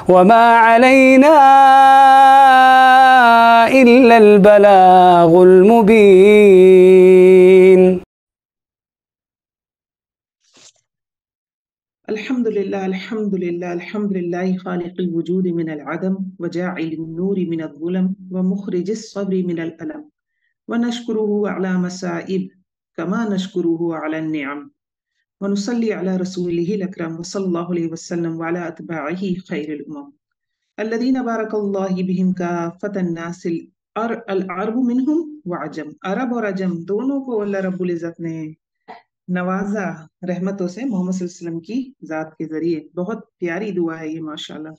وما علينا إلا البلاغ المبين. الحمد لله الحمد لله الحمد لله خالق الوجود من العدم وجاعل النور من الظلم ومخرج الصبر من الألم ونشكره على مسائب كما نشكره على النعم ونصلي على رسوله الأكرم وصلى الله عليه وسلم وعلى أتباعه خير الأمم الذين بارك الله بهم كافة الناس العرب منهم وعجم عرب اور عجم دونوں کو اللہ رب العزت نے نوازا رحمتوں سے محمد صلی اللہ علیہ وسلم کی ذات کے ذریعے. بہت پیاری دعا ہے یہ ماشاءاللہ.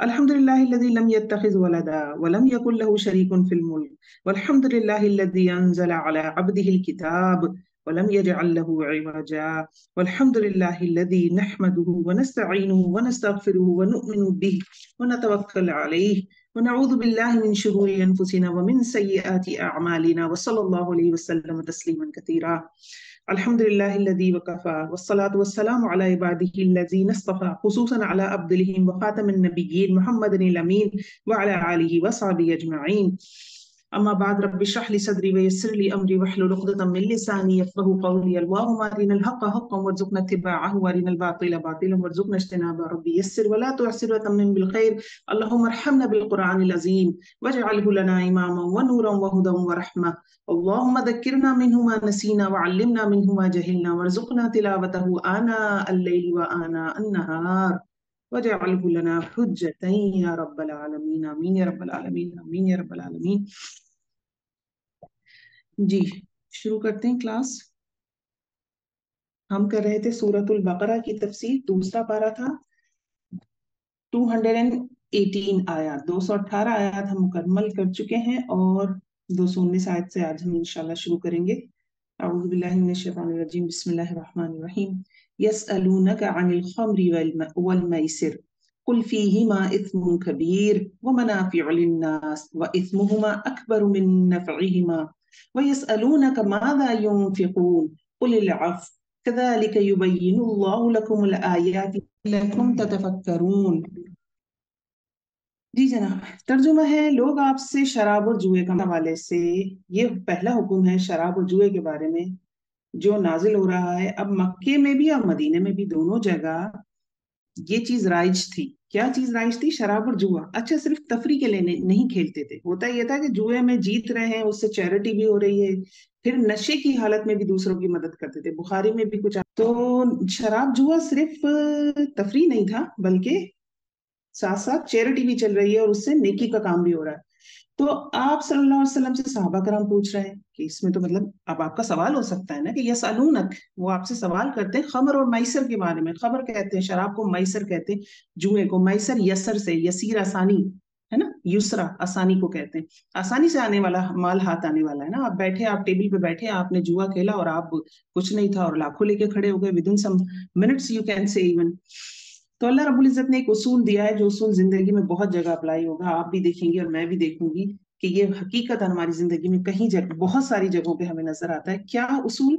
الحمدللہ الذی لم یتخذ ولدا ولم یکن له شریک فی الملک والحمدللہ الذی انزل علی عبده الکتاب ولم يجعل له عوجا والحمد لله الذي نحمده ونستعينه ونستغفره ونؤمن به ونتوكل عليه ونعوذ بالله من شرور أنفسنا ومن سيئات أعمالنا وصلى الله عليه وسلم تسليما كثيرا. الحمد لله الذي وكفى والصلاة والسلام على عباده الذين اصطفى خصوصا على أفضلهم وخاتم النبيين محمد الأمين وعلى آله وصحبه أجمعين. أما بعد رب اشرح لي صدري ويسر لي أمري واحلل عقدة من لساني يفقهوا قولي. اللهم أرنا الحق حقا وارزقنا اتباعه وأرنا الباطل باطلا وارزقنا اجتنابه. ربي يسر ولا تعسر وتمم بالخير. اللهم ارحمنا بالقرآن العظيم واجعله لنا إماما ونورا وهدى ورحمة. اللهم ذكرنا منه ما نسينا وعلمنا منه ما جهلنا وارزقنا تلاوته آناء الليل وآناء النهار واجعله لنا حجة يا رب العالمين. آمين يا رب العالمين. آمين يا رب العالمين. جی شروع کرتے ہیں کلاس. ہم کر رہے تھے سورۃ البقرہ کی تفسیر. دوسرا پارہ تھا 218 آیات. 218 آیات ہم مکمل کر چکے ہیں اور 219 آیت سے آج ہم انشاءاللہ شروع کریں گے. اعوذ باللہ من الشیطان الرجیم. بسم اللہ الرحمن الرحیم. یسألونک عن الخمر والمیسر قل فیہما اثم کبیر ومنافع للناس واثمہما اکبر من نفعہما وَيَسْأَلُونَكَ مَاذَا يُنْفِقُونَ قُلِ الْعَفْوَ كَذَلِكَ يُبَيِّنُ اللَّهُ لَكُمُ الْآيَاتِ لَعَلَّكُمْ تَتَفَكَّرُونَ. جی جناب ترجمہ ہے. لوگ آپ سے شراب اور جوئے کے حوالے سے، یہ پہلا حکم ہے شراب اور جوئے کے بارے میں جو نازل ہو رہا ہے. اب مکے میں بھی اور مدینے میں بھی دونوں جگہ یہ چیز رائج تھی. کیا چیز رائج تھی؟ شراب اور جوا. اچھا صرف تفریح کے لیے نہیں کھیلتے تھے. ہوتا یہ تھا کہ جوئے میں جیت رہے ہیں اس سے چیریٹی بھی ہو رہی ہے. پھر نشے کی حالت میں بھی دوسروں کی مدد کرتے تھے. بخاری میں بھی کچھ. تو شراب جوا صرف تفریح نہیں تھا بلکہ ساتھ ساتھ چیریٹی بھی چل رہی ہے اور اس سے نیکی کا کام بھی ہو رہا ہے. تو آپ صلی اللہ علیہ وسلم سے صحابہ کرام پوچھ رہے ہیں کہ اس میں تو مطلب اب آپ کا سوال ہو سکتا ہے نا کہ یسألونک، وہ آپ سے سوال کرتے ہیں خمر اور میسر کے بارے میں. خمر کہتے ہیں شراب کو، میسر کہتے ہیں جوئے کو. میسر یسر سے، یسیر آسانی ہے نا، یسرا آسانی کو کہتے ہیں. آسانی سے آنے والا مال ہاتھ آنے والا ہے نا. آپ بیٹھے، آپ ٹیبل پہ بیٹھے، آپ نے جوا کھیلا اور آپ کچھ نہیں تھا اور لاکھوں لے کے کھڑے ہو گئے within some minutes you can say even. تو اللہ رب العزت نے ایک اصول دیا ہے جو اصول زندگی میں بہت جگہ اپلائی ہوگا. آپ بھی دیکھیں گے اور میں بھی دیکھوں گی کہ یہ حقیقت ہماری زندگی میں کہیں جگہ، بہت ساری جگہوں پہ ہمیں نظر آتا ہے. کیا اصول؟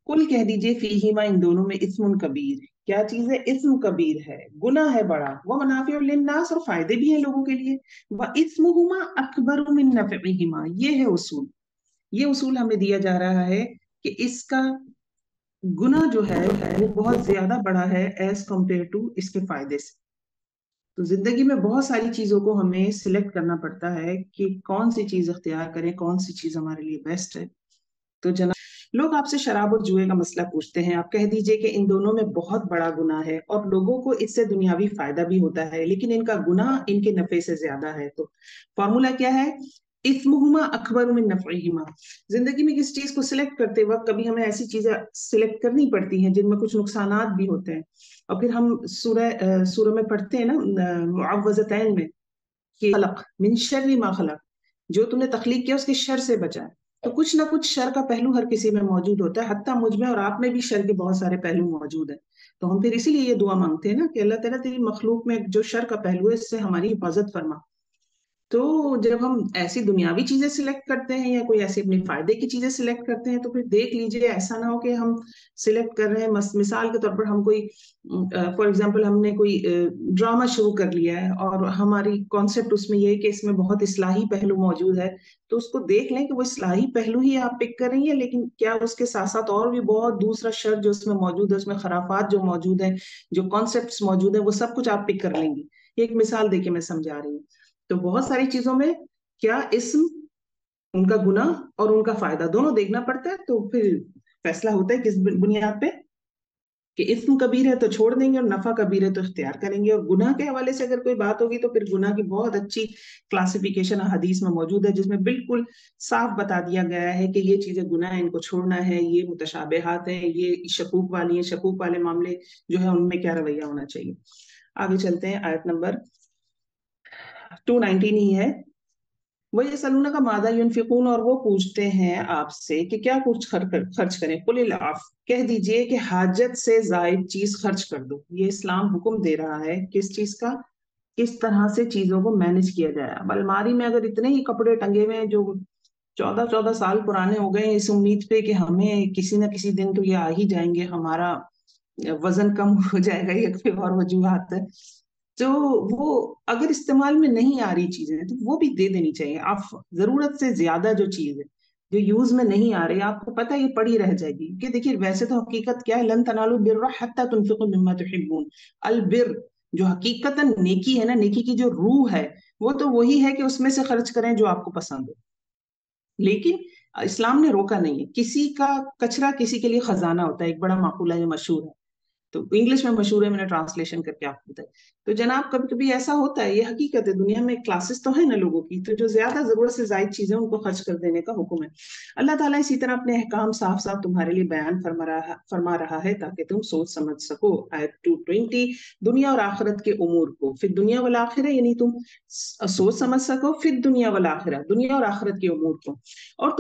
کل کہہ دیجئے فیہما، ان دونوں میں اثم کبیر. کیا چیز ہے؟ اثم کبیر ہے، گناہ ہے بڑا. وہ منافع للناس، اور فائدے بھی ہیں لوگوں کے لیے. وَإِثْمُهُمَا أَكْبَرُ مِن نَفْعِهِمَا. یہ ہے اصول. یہ اصول ہمیں دیا جا رہا ہے کہ اس کا گناہ جو ہے وہ بہت زیادہ بڑا ہے ایز کمپیئر ٹو اس کے فائدے سے. تو زندگی میں بہت ساری چیزوں کو ہمیں سلیکٹ کرنا پڑتا ہے کہ کون سی چیز اختیار کریں، کون سی چیز ہمارے لیے بیسٹ ہے. تو جناب لوگ آپ سے شراب اور جوئے کا مسئلہ پوچھتے ہیں. آپ کہہ دیجئے کہ ان دونوں میں بہت بڑا گناہ ہے اور لوگوں کو اس سے دنیاوی فائدہ بھی ہوتا ہے، لیکن ان کا گناہ ان کے نفع سے زیادہ ہے. تو فارمولا کیا ہے؟ اثمہما اکبر من نفعہما. زندگی میں کس چیز کو سلیکٹ کرتے وقت کبھی ہمیں ایسی چیزیں سلیکٹ کرنی پڑتی ہیں جن میں کچھ نقصانات بھی ہوتے ہیں. اور پھر ہم سورہ میں پڑھتے ہیں نا معوذتین میں کہ خلق من شر ما خلق، جو تم نے تخلیق کیا اس کے شر سے بچائے. تو کچھ نہ کچھ شر کا پہلو ہر کسی میں موجود ہوتا ہے. حتیٰ مجھ میں اور آپ میں بھی شر کے بہت سارے پہلو موجود ہیں. تو ہم پھر اسی لیے یہ دعا مانگتے ہیں نا کہ اللہ تعالیٰ تیری مخلوق میں جو شر کا پہلو ہے اس سے ہماری حفاظت فرما. تو جب ہم ایسی دنیاوی چیزیں سلیکٹ کرتے ہیں یا کوئی ایسی اپنے فائدے کی چیزیں سلیکٹ کرتے ہیں تو پھر دیکھ لیجئے ایسا نہ ہو کہ ہم سلیکٹ کر رہے ہیں مثال کے طور پر ہم کوئی فار ایگزامپل ہم نے کوئی ڈرامہ شروع کر لیا ہے اور ہماری کانسیپٹ اس میں یہ ہے کہ اس میں بہت اصلاحی پہلو موجود ہے، تو اس کو دیکھ لیں کہ وہ اصلاحی پہلو ہی آپ پک کر رہی ہیں، لیکن کیا اس کے ساتھ ساتھ اور بھی بہت دوسرا شر جو اس میں موجود ہے، اس میں خرافات جو موجود ہیں، جو کانسیپٹس موجود ہیں، وہ سب کچھ آپ پک کر لیں گی. یہ ایک مثال دے کے میں سمجھا رہی ہوں. تو بہت ساری چیزوں میں کیا اسم، ان کا گناہ اور ان کا فائدہ دونوں دیکھنا پڑتا ہے، تو پھر فیصلہ ہوتا ہے کس بنیاد پہ کہ اسم کبیر ہے تو چھوڑ دیں گے اور نفع کبیر ہے تو اختیار کریں گے. اور گناہ کے حوالے سے اگر کوئی بات ہوگی تو پھر گناہ کی بہت اچھی کلاسیفیکیشن حدیث میں موجود ہے جس میں بالکل صاف بتا دیا گیا ہے کہ یہ چیزیں گناہ ہیں، ان کو چھوڑنا ہے، یہ متشابہات ہیں، یہ شکوک والی ہیں، شکوک والے معاملے جو ہے ان میں کیا رویہ ہونا چاہیے. آگے چلتے ہیں، آیت نمبر 219 ہی ہے. وَيَسْأَلُونَكَ مَاذَا يُنْفِقُونَ، اور وہ پوچھتے ہیں آپ سے کہ کیا کچھ خرچ کریں. قُلِ الْعَفْوَ، کہہ دیجئے کہ حاجت سے زائد چیز خرچ کر دو. یہ اسلام حکم دے رہا ہے کس چیز کا، کس طرح سے چیزوں کو مینج کیا جائے. اب الماری میں اگر اتنے ہی کپڑے ٹنگے ہوئے ہیں جو 14 پرانے ہو گئے اس امید پہ کہ ہمیں کسی نہ کسی دن تو یہ آ ہی جائیں گے، ہمارا وزن کم ہو جائے گا، یہ کوئی اور وجوہات ہے، تو وہ اگر استعمال میں نہیں آ رہی چیزیں تو وہ بھی دے دینی چاہیے. آپ ضرورت سے زیادہ جو چیز ہے جو یوز میں نہیں آ رہی، آپ کو پتہ یہ پڑی رہ جائے گی. کہ دیکھیے ویسے تو حقیقت کیا ہے، لن تنالوا البر حتى تنفقوا مما تحبون. البر جو حقیقت نیکی ہے نا، نیکی کی جو روح ہے وہ تو وہی ہے کہ اس میں سے خرچ کریں جو آپ کو پسند ہو. لیکن اسلام نے روکا نہیں ہے. کسی کا کچرا کسی کے لیے خزانہ ہوتا ہے، ایک بڑا مقولہ ہے، مشہور ہے، تو انگلش میں مشہور ہے، میں نے ٹرانسلیشن کر کے آپ کو بتایا. تو جناب کبھی کبھی ایسا ہوتا ہے، یہ حقیقت ہے، دنیا میں کلاسز تو ہے نا لوگوں کی، تو جو زیادہ ضرورت سے زائد چیزیں ان کو خرچ کر دینے کا حکم ہے. اللہ تعالیٰ اسی طرح اپنے احکام صاف صاف تمہارے لیے بیان فرما رہا ہے تاکہ تم سوچ سمجھ سکو. آیت 220، دنیا اور آخرت کے امور کو، پھر دنیا والآخرہ یعنی تم سوچ سمجھ سکو، پھر دنیا والآخرہ دنیا اور آخرت کے امور کو. اور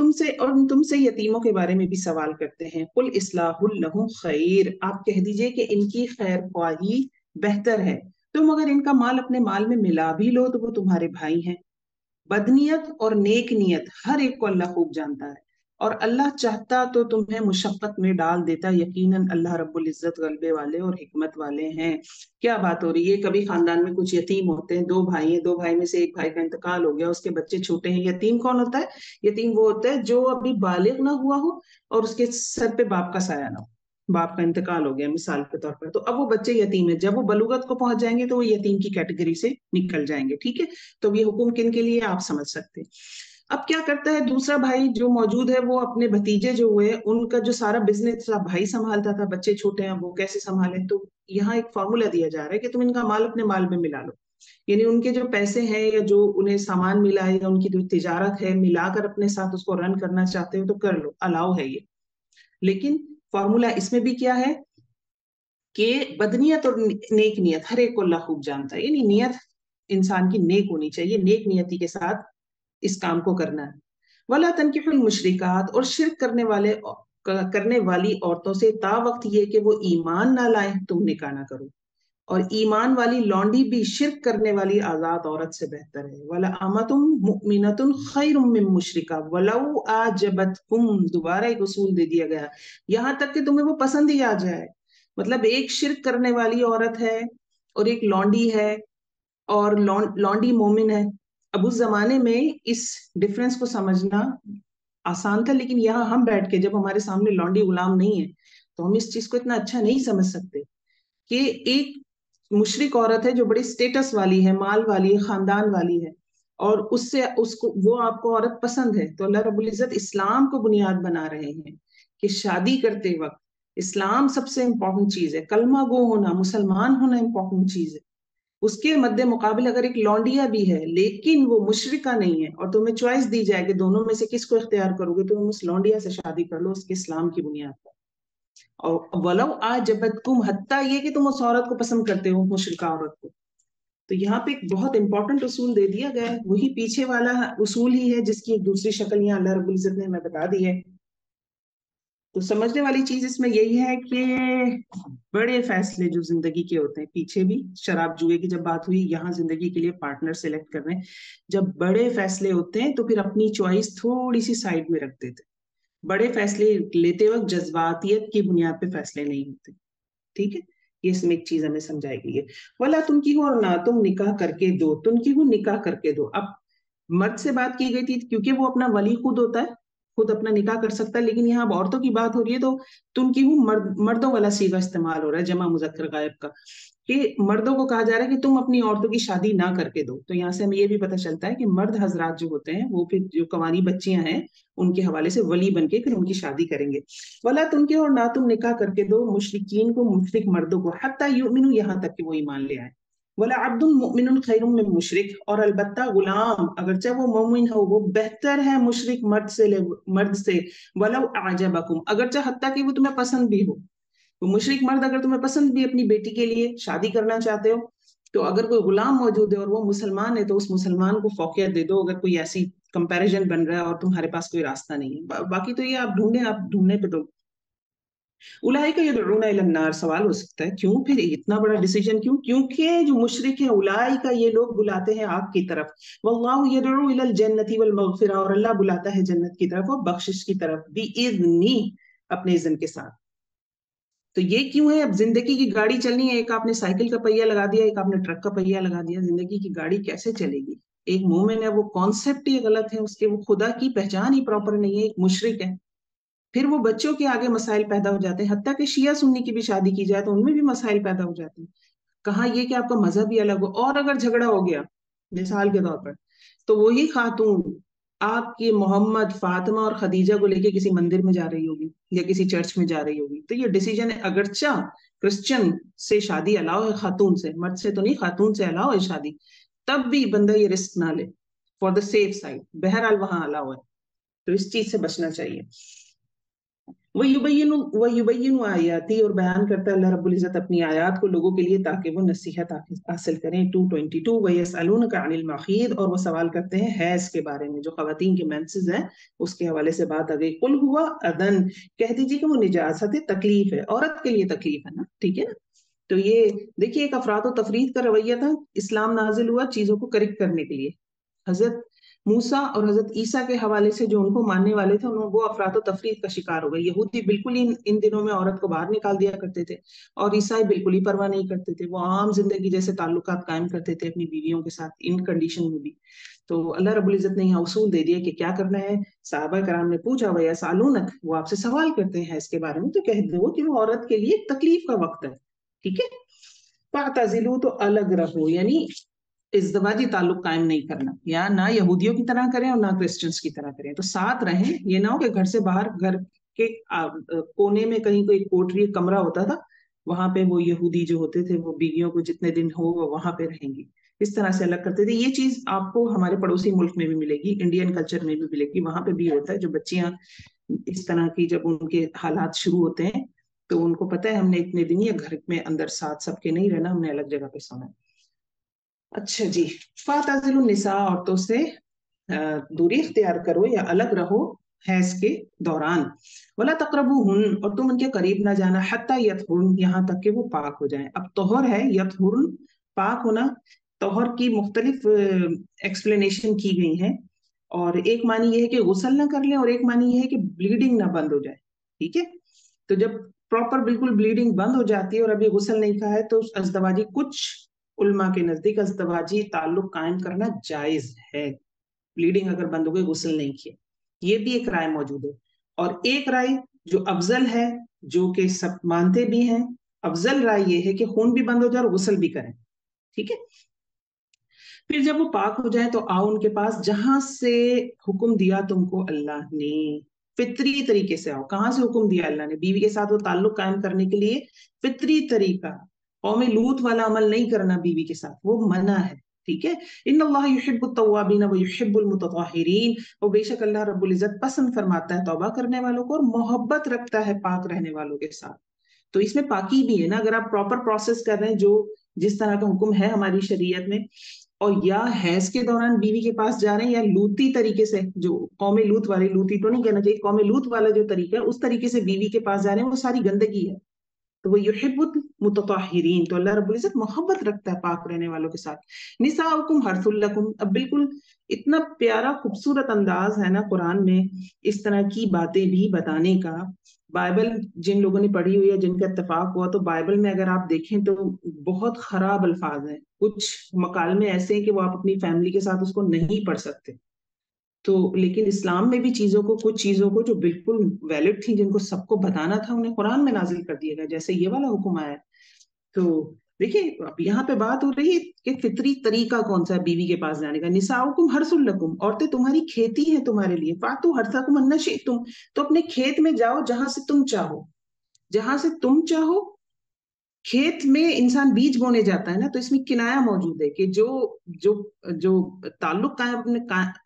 تم سے یتیموں کے بارے میں بھی سوال کرتے ہیں. قل اصلاح لہم خیر، آپ کہہ دیجئے کہ ان کی خیر خواہی بہتر ہے. تم اگر ان کا مال اپنے مال میں ملا بھی لو تو وہ تمہارے بھائی ہیں. بدنیت اور نیک نیت ہر ایک کو اللہ خوب جانتا ہے، اور اللہ چاہتا تو تمہیں مشقت میں ڈال دیتا. یقیناً اللہ رب العزت غلبے والے اور حکمت والے ہیں. کیا بات ہو رہی ہے، کبھی خاندان میں کچھ یتیم ہوتے ہیں، 2 بھائی ہیں، 2 بھائی میں سے ایک بھائی کا انتقال ہو گیا، اس کے بچے چھوٹے ہیں. یتیم کون ہوتا ہے؟ یتیم وہ ہوتا ہے جو ابھی بالغ نہ ہوا ہو اور اس کے سر پہ باپ کا سایہ نہ ہو. باپ کا انتقال ہو گیا مثال کے طور پر، تو اب وہ بچے یتیم ہیں. جب وہ بلوغت کو پہنچ جائیں گے تو وہ یتیم کی کیٹیگری سے نکل جائیں گے. ٹھیک ہے، تو یہ حکم کن کے لیے آپ سمجھ سکتے ہیں. اب کیا کرتا ہے دوسرا بھائی جو موجود ہے، وہ اپنے بھتیجے جو ہوئے ان کا جو سارا بزنس بھائی سنبھالتا تھا، بچے چھوٹے ہیں وہ کیسے سنبھالیں. تو یہاں ایک فارمولا دیا جا رہا ہے کہ تم ان کا مال اپنے مال میں ملا لو. یعنی ان کے جو پیسے ہیں یا جو انہیں سامان ملا ہے یا ان کی جو تجارت ہے، ملا کر اپنے ساتھ اس کو رن کرنا چاہتے ہو تو کر لو، الاؤ ہے یہ. لیکن فارمولا اس میں بھی کیا ہے کہ بدنیت اور نیک نیت ہر ایک کو اللہ خوب جانتا ہے. یعنی نیت انسان کی نیک ہونی چاہیے، نیک نیتی کے ساتھ اس کام کو کرنا ہے. وَلَا تَنْكِحُوا الْمُشْرِكَاتِ، اور شرک کرنے والی عورتوں سے تا وقت یہ کہ وہ ایمان نہ لائیں تم نکاح نہ کرو. اور ایمان والی لونڈی بھی شرک کرنے والی آزاد عورت سے بہتر ہے. وَلَأَمَةٌ مُؤْمِنَةٌ خَيْرٌ مِّن مُّشْرِكَةٍ وَلَوْ أَعْجَبَتْكُمْ، دوبارہ ایک اصول دے دیا گیا، یہاں تک کہ تمہیں وہ پسند ہی آ جائے. مطلب ایک شرک کرنے والی عورت ہے اور ایک لونڈی ہے، اور لونڈی مومن ہے. اب اس زمانے میں اس ڈفرنس کو سمجھنا آسان تھا، لیکن یہاں ہم بیٹھ کے جب ہمارے سامنے لونڈی غلام نہیں ہے تو ہم اس چیز کو اتنا اچھا نہیں سمجھ سکتے کہ ایک مشرک عورت ہے جو بڑی سٹیٹس والی ہے، مال والی ہے، خاندان والی ہے، اور اس کو وہ آپ کو عورت پسند ہے. تو اللہ رب العزت اسلام کو بنیاد بنا رہے ہیں کہ شادی کرتے وقت اسلام سب سے امپورٹنٹ چیز ہے، کلمہ گو ہونا، مسلمان ہونا امپورٹنٹ چیز ہے. اس کے مد مقابل اگر ایک لونڈیا بھی ہے لیکن وہ مشرکہ نہیں ہے اور تمہیں چوائس دی جائے کہ دونوں میں سے کس کو اختیار کرو گے، تو تم اس لونڈیا سے شادی کر لو، اس کے اسلام کی بنیاد پر. اور ولو اعجبتکم، حتیٰ یہ کہ تم اس عورت کو پسند کرتے ہو، مشرکہ عورت کو. تو یہاں پہ ایک بہت امپورٹنٹ اصول دے دیا گیا ہے، وہی پیچھے والا اصول ہی ہے جس کی ایک دوسری شکل یہاں اللہ رب العزت نے ہمیں بتا دی ہے. تو سمجھنے والی چیز اس میں یہی ہے کہ بڑے فیصلے جو زندگی کے ہوتے ہیں، پیچھے بھی شراب جوئے کی جب بات ہوئی، یہاں زندگی کے لیے پارٹنر سلیکٹ کر رہے ہیں، جب بڑے فیصلے ہوتے ہیں تو پھر اپنی چوائس تھوڑی سی سائڈ میں رکھ دیتے. بڑے فیصلے لیتے وقت جذباتیت کی بنیاد پہ فیصلے نہیں ہوتے. ٹھیک ہے، یہ اس میں ایک چیز ہمیں سمجھائی گئی ہے. ولا تم کی ہو، اور نہ تم نکاح کر کے دو، تم کی ہو نکاح کر کے دو. اب مرد سے بات کی گئی تھی کیونکہ وہ اپنا ولی خود ہوتا ہے، خود اپنا نکاح کر سکتا ہے، لیکن یہاں اب عورتوں کی بات ہو رہی ہے تو تم کی ہوں مردوں والا صیغہ استعمال ہو رہا ہے، جمع مذکر غائب کا، کہ مردوں کو کہا جا رہا ہے کہ تم اپنی عورتوں کی شادی نہ کر کے دو. تو یہاں سے ہمیں یہ بھی پتہ چلتا ہے کہ مرد حضرات جو ہوتے ہیں وہ پھر جو کنواری بچیاں ہیں ان کے حوالے سے ولی بن کے پھر ان کی شادی کریں گے. ولا تم کے، اور نہ تم نکاح کر کے دو مشرکین کو، مشرک مردوں کو، حتی یؤمنوا، یہاں تک کہ وہ ایمان لے آئے. ولا عبد مؤمن خیر من مشرک، اور البتہ غلام اگرچہ وہ مومن ہو وہ بہتر ہے مشرک مرد سے. ولو اعجبکم، اگرچہ حتیٰ کہ وہ تمہیں پسند بھی ہو. وہ مشرک مرد اگر تمہیں پسند بھی اپنی بیٹی کے لیے شادی کرنا چاہتے ہو، تو اگر کوئی غلام موجود ہے اور وہ مسلمان ہے تو اس مسلمان کو فوقیت دے دو، اگر کوئی ایسی کمپیریزن بن رہا ہے اور تمہارے پاس کوئی راستہ نہیں ہے. باقی تو یہ آپ ڈھونڈنے پہ تو اولئک یدعون الی النار. سوال ہو سکتا ہے کیوں پھر اتنا بڑا ڈیسیجن کیوں؟ کیونکہ جو مشرک ہیں اولئک، یہ لوگ بلاتے ہیں آگ کی طرف. واللہ یدعو الی الجنۃ والمغفرہ، اور اللہ بلاتا ہے جنت کی طرف اور بخشش کی طرف، باذنی، اپنے اذن کے ساتھ. تو یہ کیوں ہے؟ اب زندگی کی گاڑی چلنی ہے، ایک آپ نے سائیکل کا پہیہ لگا دیا، ایک آپ نے ٹرک کا پہیہ لگا دیا، زندگی کی گاڑی کیسے چلے گی؟ ایک مومن ہے وہ کانسیپٹ ہی غلط ہے، اس کے وہ خدا کی پہچان ہی پراپر نہیں ہے، ایک مشرک ہے. پھر وہ بچوں کے آگے مسائل پیدا ہو جاتے ہیں، حتیٰ کہ شیعہ سنی کی بھی شادی کی جائے تو ان میں بھی مسائل پیدا ہو جاتے ہیں. کہاں یہ کہ آپ کا مذہب ہی الگ ہو، اور اگر جھگڑا ہو گیا مثال کے طور پر، تو وہی خاتون آپ کی محمد، فاطمہ اور خدیجہ کو لے کے کسی مندر میں جا رہی ہوگی یا کسی چرچ میں جا رہی ہوگی، تو یہ ڈیسیجن ہے. اگرچہ کرسچن سے شادی الاؤ ہے، خاتون سے، مرد سے تو نہیں، خاتون سے الاؤ ہے شادی، تب بھی بندہ یہ رسک نہ لے فار دا سیف سائڈ. بہرحال وہاں الاؤ ہے، تو اس چیز سے بچنا چاہیے. وَيُبَيِّنُ آیاتی، اور بیان کرتا ہے اللہ رب العزت اپنی آیات کو لوگوں کے لیے تاکہ وہ نصیحت حاصل کریں. 222 وَيَسْأَلُونَكَ عَنِ الْمَحِيضِ، اور وہ سوال کرتے ہیں حیض کے بارے میں، جو خواتین کے مینسز ہیں اس کے حوالے سے بات آ گئی. قُلْ هُوَ أَذًى، کہہ دیجیے کہ وہ نجاست ہے، تکلیف ہے، عورت کے لیے تکلیف ہے نا، ٹھیک ہے نا. تو یہ دیکھیے ایک افراد و تفرید کا رویہ تھا، اسلام نازل ہوا چیزوں کو کریکٹ کرنے کے لیے. حضرت موسیٰ اور حضرت عیسیٰ کے حوالے سے جو ان کو ماننے والے تھے وہ افراد و تفرید کا شکار ہو گئے. یہودی بالکل ہی ان دنوں میں عورت کو باہر نکال دیا کرتے تھے، اور عیسائی بالکل ہی پرواہ نہیں کرتے تھے، وہ عام زندگی جیسے تعلقات قائم کرتے تھے اپنی بیویوں کے ساتھ ان کنڈیشن میں بھی. تو اللہ رب العزت نے یہاں اصول دے دیا کہ کیا کرنا ہے. صحابہ کرام نے پوچھا وَيَسْأَلُونَكَ، وہ آپ سے سوال کرتے ہیں اس کے بارے میں، تو کہہ دو کہ وہ عورت کے لیے تکلیف کا وقت ہے، ٹھیک ہے. فَاعْتَزِلُوا، تو الگ رہو، یعنی ازدواجی تعلق قائم نہیں کرنا، یا نہ یہودیوں کی طرح کریں اور نہ کرسچنس کی طرح کریں. تو ساتھ رہیں، یہ نہ ہو کہ گھر سے باہر، گھر کے کونے میں کہیں کوئی کوٹری کمرہ ہوتا تھا، وہاں پہ وہ یہودی جو ہوتے تھے وہ بیویوں کو جتنے دن ہو وہ وہاں پہ رہیں گی، اس طرح سے الگ کرتے تھے. یہ چیز آپ کو ہمارے پڑوسی ملک میں بھی ملے گی، انڈین کلچر میں بھی ملے گی، وہاں پہ بھی ہوتا ہے. جو بچیاں اس طرح کی جب ان کے حالات شروع ہوتے ہیں تو ان کو پتہ ہے ہم نے اتنے دن یا گھر میں اندر ساتھ سب کے نہیں رہنا، ہم نے الگ جگہ پہ سونا ہے. اچھا جی، فَاعْتَزِلُوا النِّسَاءَ، عورتوں سے دوری اختیار کرو یا الگ رہو حیض کے دوران. وَلَا تَقْرَبُوهُنَّ، اور تم ان کے قریب نہ جانا، حَتَّى يَطْهُرْنَ، یہاں تک کہ وہ پاک ہو جائیں. اب طہر ہے، یطہرن پاک ہونا. طہر کی مختلف ایکسپلینیشن کی گئی ہیں، اور ایک معنی یہ ہے کہ غسل نہ کر لیں، اور ایک معنی یہ ہے کہ بلیڈنگ نہ بند ہو جائے، ٹھیک ہے. تو جب پراپر بالکل بلیڈنگ بند ہو جاتی ہے اور ابھی غسل نہیں کہا ہے تو ازدواجی، کچھ علماء کے نزدیک ازدواجی تعلق قائم کرنا جائز ہے، بلیڈنگ اگر بند ہو گئی، غسل نہیں کیا. یہ بھی ایک رائے موجود ہے. اور ایک رائے جو افضل ہے، جو کہ سب مانتے بھی ہیں، افضل رائے یہ ہے کہ خون بھی بند ہو جائے اور غسل بھی کریں، ٹھیک ہے. پھر جب وہ پاک ہو جائیں تو آؤ ان کے پاس جہاں سے حکم دیا تم کو اللہ نے، فطری طریقے سے آؤ. کہاں سے حکم دیا اللہ نے؟ بیوی کے ساتھ وہ تعلق قائم کرنے کے لیے فطری طریقہ، قوم لوط والا عمل نہیں کرنا بیوی کے ساتھ، وہ منع ہے، ٹھیک ہے. ان اللہ یحب التوابین ویحب المتطہرین، اور بے شک اللہ رب العزت پسند فرماتا ہے توبہ کرنے والوں کو اور محبت رکھتا ہے پاک رہنے والوں کے ساتھ. تو اس میں پاکی بھی ہے نا، اگر آپ پراپر پروسیس کر رہے ہیں جو جس طرح کا حکم ہے ہماری شریعت میں، اور یا حیض کے دوران بیوی کے پاس جا رہے ہیں، یا لوتی طریقے سے، جو قوم لوط والے، لوتی تو نہیں کہنا چاہیے، قوم لوط والا جو طریقہ ہے اس طریقے سے بیوی کے پاس جا رہے ہیں، وہ ساری گندگی ہے. تو وہ یحب المتطہرین، تو اللہ رب العزت محبت رکھتا ہے پاک رہنے والوں کے ساتھ. نساؤکم حرث لکم، اب بالکل اتنا پیارا خوبصورت انداز ہے نا قرآن میں اس طرح کی باتیں بھی بتانے کا. بائبل جن لوگوں نے پڑھی ہوئی ہے، جن کا اتفاق ہوا، تو بائبل میں اگر آپ دیکھیں تو بہت خراب الفاظ ہیں، کچھ مکالمے ایسے ہیں کہ وہ آپ اپنی فیملی کے ساتھ اس کو نہیں پڑھ سکتے. تو لیکن اسلام میں بھی چیزوں کو، کچھ چیزوں کو جو بالکل ویلڈ تھی، جن کو سب کو بتانا تھا، انہیں قرآن میں نازل کر دیا گیا، جیسے یہ والا حکم آیا. تو دیکھیے اب یہاں پہ بات ہو رہی ہے کہ فطری طریقہ کون سا ہے بیوی کے پاس جانے کا. نساؤکم حرث لکم، عورتیں تمہاری کھیتی ہیں تمہارے لیے. فاتوا حرثکم ان شئتم، تو اپنے کھیت میں جاؤ جہاں سے تم چاہو، جہاں سے تم چاہو. کھیت میں انسان بیج بونے جاتا ہے نا، تو اس میں کنایا موجود ہے کہ جو جو جو تعلق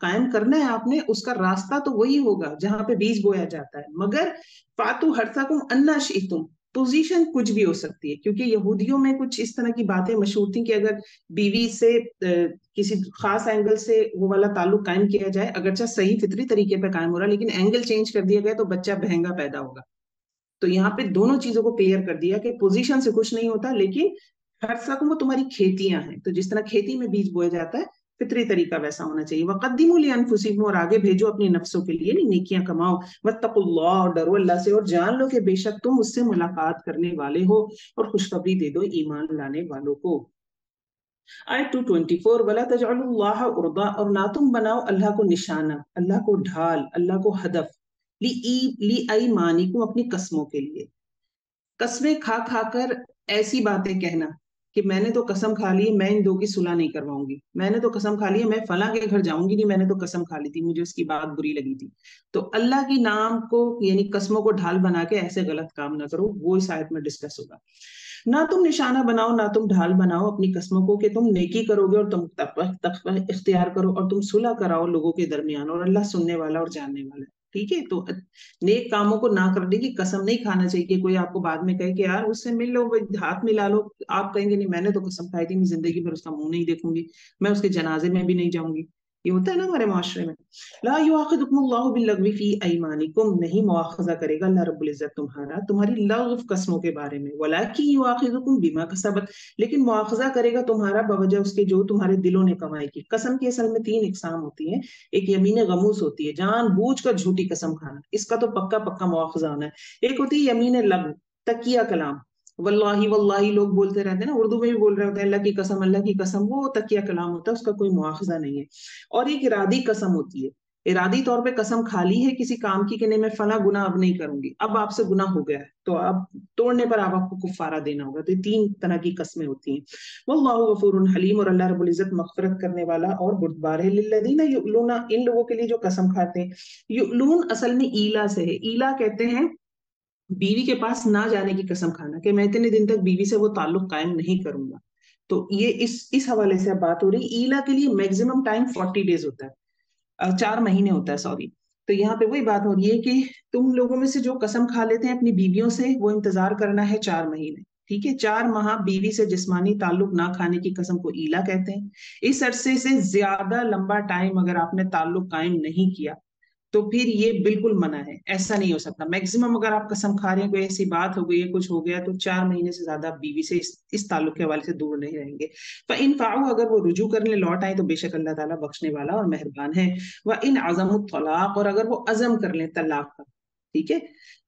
قائم کرنا ہے آپ نے، اس کا راستہ تو وہی ہوگا جہاں پہ بیج بویا جاتا ہے. مگر فاتو حرثکم انا شئتم، پوزیشن کچھ بھی ہو سکتی ہے، کیونکہ یہودیوں میں کچھ اس طرح کی باتیں مشہور تھیں کہ اگر بیوی سے کسی خاص اینگل سے وہ والا تعلق قائم کیا جائے، اگرچہ صحیح فطری طریقے پہ قائم ہو رہا، لیکن اینگل چینج کر دیا گیا تو بچہ بہنگا پیدا ہوگا. تو یہاں پہ دونوں چیزوں کو کلیئر کر دیا کہ پوزیشن سے کچھ نہیں ہوتا، لیکن ہر سک وہ تمہاری کھیتیاں ہیں. تو جس طرح کھیتی میں بیج بویا جاتا ہے، فطری طریقہ ویسا ہونا چاہیے. وقدموا لانفسکم، اور آگے بھیجو اپنی نفسوں کے لیے، نیکیاں کماؤ. واتقوا اللہ، اور ڈرو اللہ سے، اور جان لو کہ بے شک تم اس سے ملاقات کرنے والے ہو، اور خوشخبری دے دو ایمان لانے والوں کو. آیت 224، وَلَا تَجْعَلُوا اللَّهَ عُرْضًا، اور نہ تم بناؤ اللہ کو نشانہ، اللہ کو ڈھال، اللہ کو ہدف. لِأَيْمَانِكُمْ، اپنی قسموں کے لیے. قسمیں کھا کھا کر ایسی باتیں کہنا کہ میں نے تو قسم کھا لی ہے میں ان دو کی صلح نہیں کرواؤں گی، میں نے تو قسم کھا لی ہے میں فلاں کے گھر جاؤں گی نہیں، میں نے تو قسم کھا لی تھی، مجھے اس کی بات بری لگی تھی. تو اللہ کی نام کو یعنی قسموں کو ڈھال بنا کے ایسے غلط کام نہ کرو، وہ اس آیت میں ڈسکس ہوگا. نہ تم نشانہ بناؤ، نہ تم ڈھال بناؤ اپنی قسموں کو کہ تم نیکی کرو گے اور تم تقوی اختیار کرو اور تم صلح کراؤ لوگوں کے درمیان، اور اللہ سننے والا اور جاننے والا ہے. ٹھیک ہے، تو نیک کاموں کو نہ کرنے کی قسم نہیں کھانا چاہیے کہ کوئی آپ کو بعد میں کہے کہ یار اس سے مل لو، ہاتھ ملا لو. آپ کہیں گے نہیں میں نے تو قسم کھائی تھی میں زندگی بھر اس کا منہ نہیں دیکھوں گی، میں اس کے جنازے میں بھی نہیں جاؤں گی. یہ ہوتا ہے نا ہمارے معاشرے میں. لا یؤاخذکم اللہ باللغو فی ایمانکم، نہیں مواخذہ کرے گا اللہ رب العزت تمہاری لغو قسموں کے بارے میں. ولکن یؤاخذکم بما کسبت، لیکن مواخذہ کرے گا تمہارا بوجہ اس کے جو تمہارے دلوں نے کمائی کی. قسم کی اصل میں 3 اقسام ہوتی ہیں. ایک یمین غموس ہوتی ہے، جان بوجھ کر جھوٹی قسم کھانا، اس کا تو پکا پکا مواخذہ ہونا ہے. ایک ہوتی ہے یمین لغو، تکیہ کلام، واللہ واللہ لوگ بولتے رہتے ہیں نا، اردو میں بھی بول رہے ہوتے ہیں اللہ کی قسم اللہ کی قسم، وہ تکیہ کلام ہوتا ہے، اس کا کوئی مواخذہ نہیں ہے. اور ایک ارادی قسم ہوتی ہے، ارادی طور پہ قسم کھا لی ہے کسی کام کی کہ نہیں میں فلاں گناہ اب نہیں کروں گی، اب آپ سے گناہ ہو گیا ہے تو اب توڑنے پر آپ کو کفارہ دینا ہوگا. تو یہ 3 طرح کی قسمیں ہوتی ہیں. واللہ غفور حلیم، اور اللہ رب العزت مغفرت کرنے والا اور بردبار ہے. للذین یؤلون، ان لوگوں کے لیے جو قسم کھاتے ہیں. یؤلون اصل میں ایلا سے ہے، ایلا کہتے ہیں بیوی کے پاس نہ جانے کی قسم کھانا کہ میں اتنے دن تک بیوی سے وہ تعلق قائم نہیں کروں گا. تو یہ اس حوالے سے اب بات ہو رہی. ایلا کے لیے میکسیمم ٹائم 40 days ہوتا ہے، 4 مہینے ہوتا ہے، سوری. تو یہاں پہ وہی بات ہو رہی ہے کہ تم لوگوں میں سے جو قسم کھا لیتے ہیں اپنی بیویوں سے، وہ انتظار کرنا ہے 4 مہینے. ٹھیک ہے، 4 ماہ بیوی سے جسمانی تعلق نہ کھانے کی قسم کو ایلا کہتے ہیں. اس عرصے سے زیادہ لمبا ٹائم اگر آپ نے تعلق قائم نہیں کیا تو پھر یہ بالکل منع ہے، ایسا نہیں ہو سکتا. میکسیمم اگر آپ قسم کھا رہے ہیں کوئی ایسی بات ہو گئی ہے کچھ ہو گیا تو 4 مہینے سے زیادہ بیوی سے اس تعلق کے حوالے سے دور نہیں رہیں گے. فَإِن فَعُوا، اگر وہ رجوع کرنے لوٹ آئیں تو بے شک اللہ تعالیٰ بخشنے والا اور مہربان ہے. وَإِنْ عَزَمُوا الطَّلَاقَ، اور اگر وہ عزم کر لیں طلاق کا. ٹھیک ہے،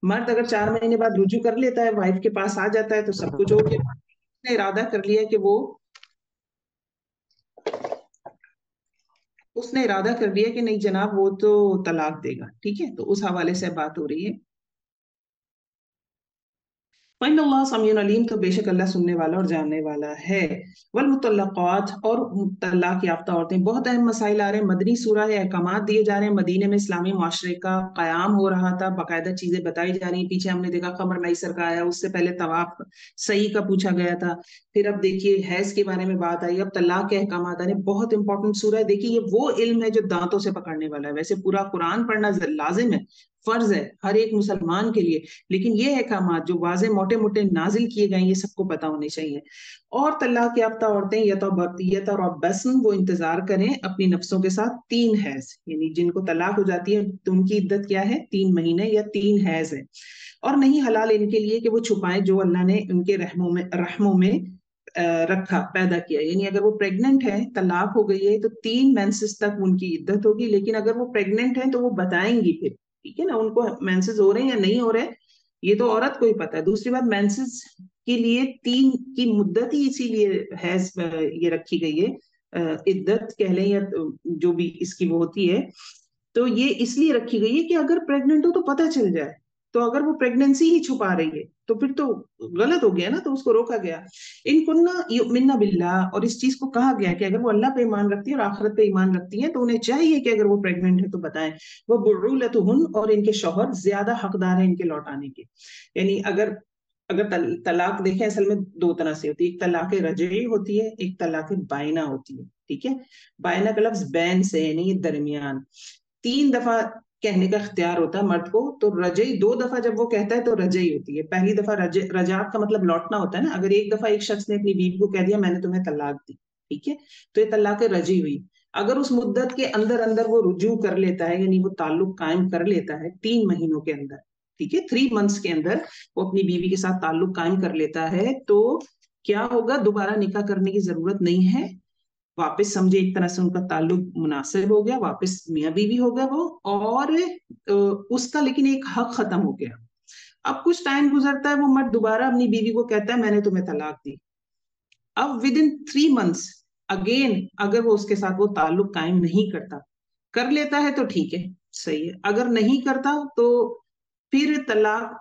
مرد اگر 4 مہینے بعد رجوع کر لیتا ہے، وائف کے پاس آ جاتا ہے تو سب کچھ ہو گیا. اس نے ارادہ کر لیا کہ اس نے ارادہ کر لیا کہ نہیں جناب وہ تو طلاق دے گا. ٹھیک ہے، تو اس حوالے سے بات ہو رہی ہے. فَإِنَّ اللَّهَ سَمِيعٌ عَلِيمٌ، تو بے شک اللہ سننے والا اور جاننے والا ہے. والمطلقات، اور طلاق یافتہ عورتیں. بہت اہم مسائل آ رہے ہیں، مدنی سورہ ہے، احکامات دیے جا رہے ہیں. مدینے میں اسلامی معاشرے کا قیام ہو رہا تھا، باقاعدہ چیزیں بتائی جا رہی ہیں. پیچھے ہم نے دیکھا خمر میسر کا آیا، اس سے پہلے طواف صحیح کا پوچھا گیا تھا. پھر اب دیکھیے حیض کے بارے میں بات آئی، اب طلاق کے احکامات آ رہے ہیں. بہت امپورٹنٹ سورہ ہے. دیکھیے یہ وہ علم ہے جو دانتوں سے پکڑنے والا ہے. ویسے پورا قرآن پڑھنا لازم ہے، فرض ہے ہر ایک مسلمان کے لیے، لیکن یہ احکامات جو واضح موٹے موٹے نازل کیے گئے یہ سب کو پتہ ہونے چاہیے۔ اور طلاق یافتہ عورتیں یتربصن وہ انتظار کریں اپنی نفسوں کے ساتھ 3 حیض، یعنی جن کو طلاق ہو جاتی ہے تو ان کی عدت کیا ہے؟ 3 مہینے یا 3 حیض ہے۔ اور نہیں حلال ان کے لیے کہ وہ چھپائیں جو اللہ نے ان کے رحموں میں رکھا، پیدا کیا، یعنی اگر وہ پریگننٹ ہے، طلاق ہو گئی ہے تو 3 مینسز تک ان کی عدت ہوگی، لیکن اگر وہ پریگننٹ ہے تو وہ بتائیں گی پھر، ٹھیک ہے نا، ان کو مینسز ہو رہے ہیں یا نہیں ہو رہے یہ تو عورت کو ہی پتا ہے۔ دوسری بات، مینسز کے لیے 3 کی مدت ہی اسی لیے حیض یہ رکھی گئی ہے، عدت کہہ لیں یا جو بھی اس کی وہ ہوتی ہے، تو یہ اس لیے رکھی گئی ہے کہ اگر پریگننٹ ہو تو پتہ چل جائے، تو اگر وہ پریگننسی ہی چھپا رہی ہے تو پھر تو غلط ہو گیا نا، تو اس کو روکا گیا۔ ان کننا یؤمنن باللہ، اور اس چیز کو کہا گیا کہ اگر وہ اللہ پہ ایمان رکھتی ہیں اور آخرت پہ ایمان رکھتی ہیں تو انہیں چاہیے کہ اگر وہ پریگننٹ ہے تو بتائیں۔ وہ بعولتہن، اور ان کے شوہر زیادہ حقدار ہیں ان کے لوٹانے کے، یعنی اگر طلاق دیکھیں اصل میں 2 طرح سے ہوتی ہے، ایک طلاق رجعی ہوتی ہے، ایک طلاق بائنہ ہوتی ہے، ٹھیک ہے۔ بائنہ کا لفظ بین سے یعنی درمیان، 3 دفعہ کہنے کا اختیار ہوتا ہے مرد کو، تو رجعی 2 دفعہ جب وہ کہتا ہے تو رجعی ہوتی ہے۔ پہلی دفعہ رجعت کا مطلب لوٹنا ہوتا ہے نا، اگر ایک دفعہ ایک شخص نے اپنی بیوی کو کہہ دیا میں نے تمہیں طلاق دی، ٹھیک ہے، تو یہ طلاق رجعی ہوئی۔ اگر اس مدت کے اندر اندر وہ رجوع کر لیتا ہے، یعنی وہ تعلق قائم کر لیتا ہے 3 مہینوں کے اندر، ٹھیک ہے، 3 منتھس کے اندر وہ اپنی بیوی کے ساتھ تعلق قائم کر لیتا ہے، تو کیا ہوگا؟ دوبارہ نکاح کرنے کی ضرورت نہیں ہے، واپس سمجھے ایک طرح سے ان کا تعلق مناسب ہو گیا، واپس میاں بیوی ہو گیا وہ، اور اس کا لیکن ایک حق ختم ہو گیا۔ اب کچھ ٹائم گزرتا ہے، وہ مرد دوبارہ اپنی بیوی کو کہتا ہے میں نے تمہیں طلاق دی، اب ود ان 3 منتھس اگین اگر وہ اس کے ساتھ وہ تعلق قائم نہیں کرتا، کر لیتا ہے تو ٹھیک ہے، صحیح ہے، اگر نہیں کرتا تو پھر طلاق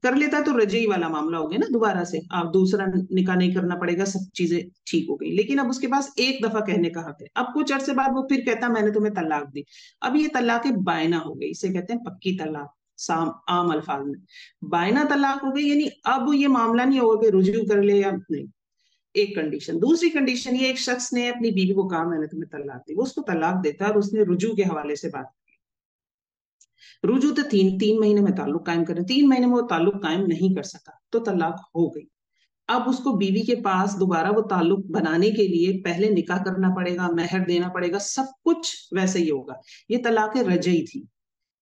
کر لیتا ہے تو رجعی والا معاملہ ہو گیا نا، دوبارہ سے آپ دوسرا نکاح نہیں کرنا پڑے گا، سب چیزیں ٹھیک ہو گئی، لیکن اب اس کے پاس ایک دفعہ کہنے کا حق ہے۔ اب کچھ عرصے بعد وہ پھر کہتا ہے میں نے تمہیں طلاق دی، اب یہ طلاق بائنہ ہو گئی، اسے کہتے ہیں پکی طلاق عام الفاظ میں۔ بائنہ طلاق ہو گئی یعنی اب یہ معاملہ نہیں ہوگا کہ رجوع کر لے یا نہیں، ایک کنڈیشن۔ دوسری کنڈیشن یہ، ایک شخص نے اپنی بیوی کو کہا میں نے تمہیں طلاق دی، وہ اس کو طلاق دیتا ہے اور اس نے رجوع کے حوالے سے بات، رجوع تو 3 مہینے میں تعلق قائم کریں، 3 مہینے میں وہ تعلق قائم نہیں کر سکا تو طلاق ہو گئی۔ اب اس کو بیوی کے پاس دوبارہ وہ تعلق بنانے کے لیے پہلے نکاح کرنا پڑے گا، مہر دینا پڑے گا، سب کچھ ویسے ہی ہوگا۔ یہ طلاق رجعی تھی۔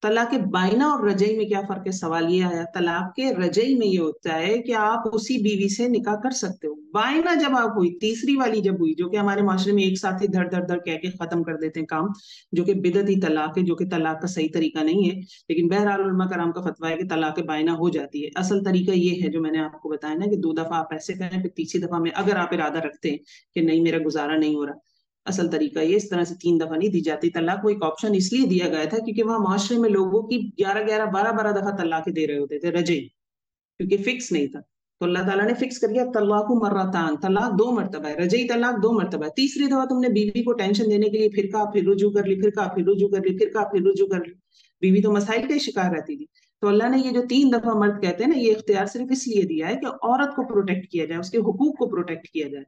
طلاق بائنہ اور رجعی میں کیا فرق ہے؟ سوال یہ آیا۔ طلاق کے رجعی میں یہ ہوتا ہے کہ آپ اسی بیوی سے نکاح کر سکتے ہو، بائنہ جب آپ ہوئی، تیسری والی جب ہوئی، جو کہ ہمارے معاشرے میں ایک ساتھ ہی دھڑ دھڑ دھڑ کہہ کے ختم کر دیتے ہیں کام، جو کہ بدعتی طلاق ہے، جو کہ طلاق کا صحیح طریقہ نہیں ہے، لیکن بہرحال علماء کرام کا فتویٰ ہے کہ طلاق بائنہ ہو جاتی ہے۔ اصل طریقہ یہ ہے جو میں نے آپ کو بتایا نا کہ 2 دفعہ آپ ایسے کریں، پھر تیسری دفعہ میں اگر آپ ارادہ رکھتے ہیں کہ نہیں میرا گزارا نہیں ہو رہا، اصل طریقہ یہ، اس طرح سے 3 دفعہ نہیں دی جاتی طلاق۔ وہ ایک آپشن اس لیے دیا گیا تھا کیونکہ وہاں معاشرے میں لوگوں کی 11 12 دفعہ طلاق دے رہے ہوتے تھے رجعی، کیونکہ فکس نہیں تھا، تو اللہ تعالیٰ نے فکس کر دیا طلاق مرتان، طلاق 2 مرتبہ ہے، رجعی طلاق 2 مرتبہ ہے۔ تیسری دفعہ تم نے بیوی کو ٹینشن دینے کے لیے پھر کہا، پھر رجوع کر لی، پھر کہا، پھر رجوع کر لی، پھر کہا، پھر رجوع کر لی، بیوی تو مسائل کا شکار رہتی تھی۔ تو اللہ نے یہ جو 3 دفعہ مرد کہتے ہیں نا، یہ اختیار صرف اس لیے دیا ہے کہ عورت کو پروٹیکٹ کیا جائے، اس کے حقوق کو پروٹیکٹ کیا جائے۔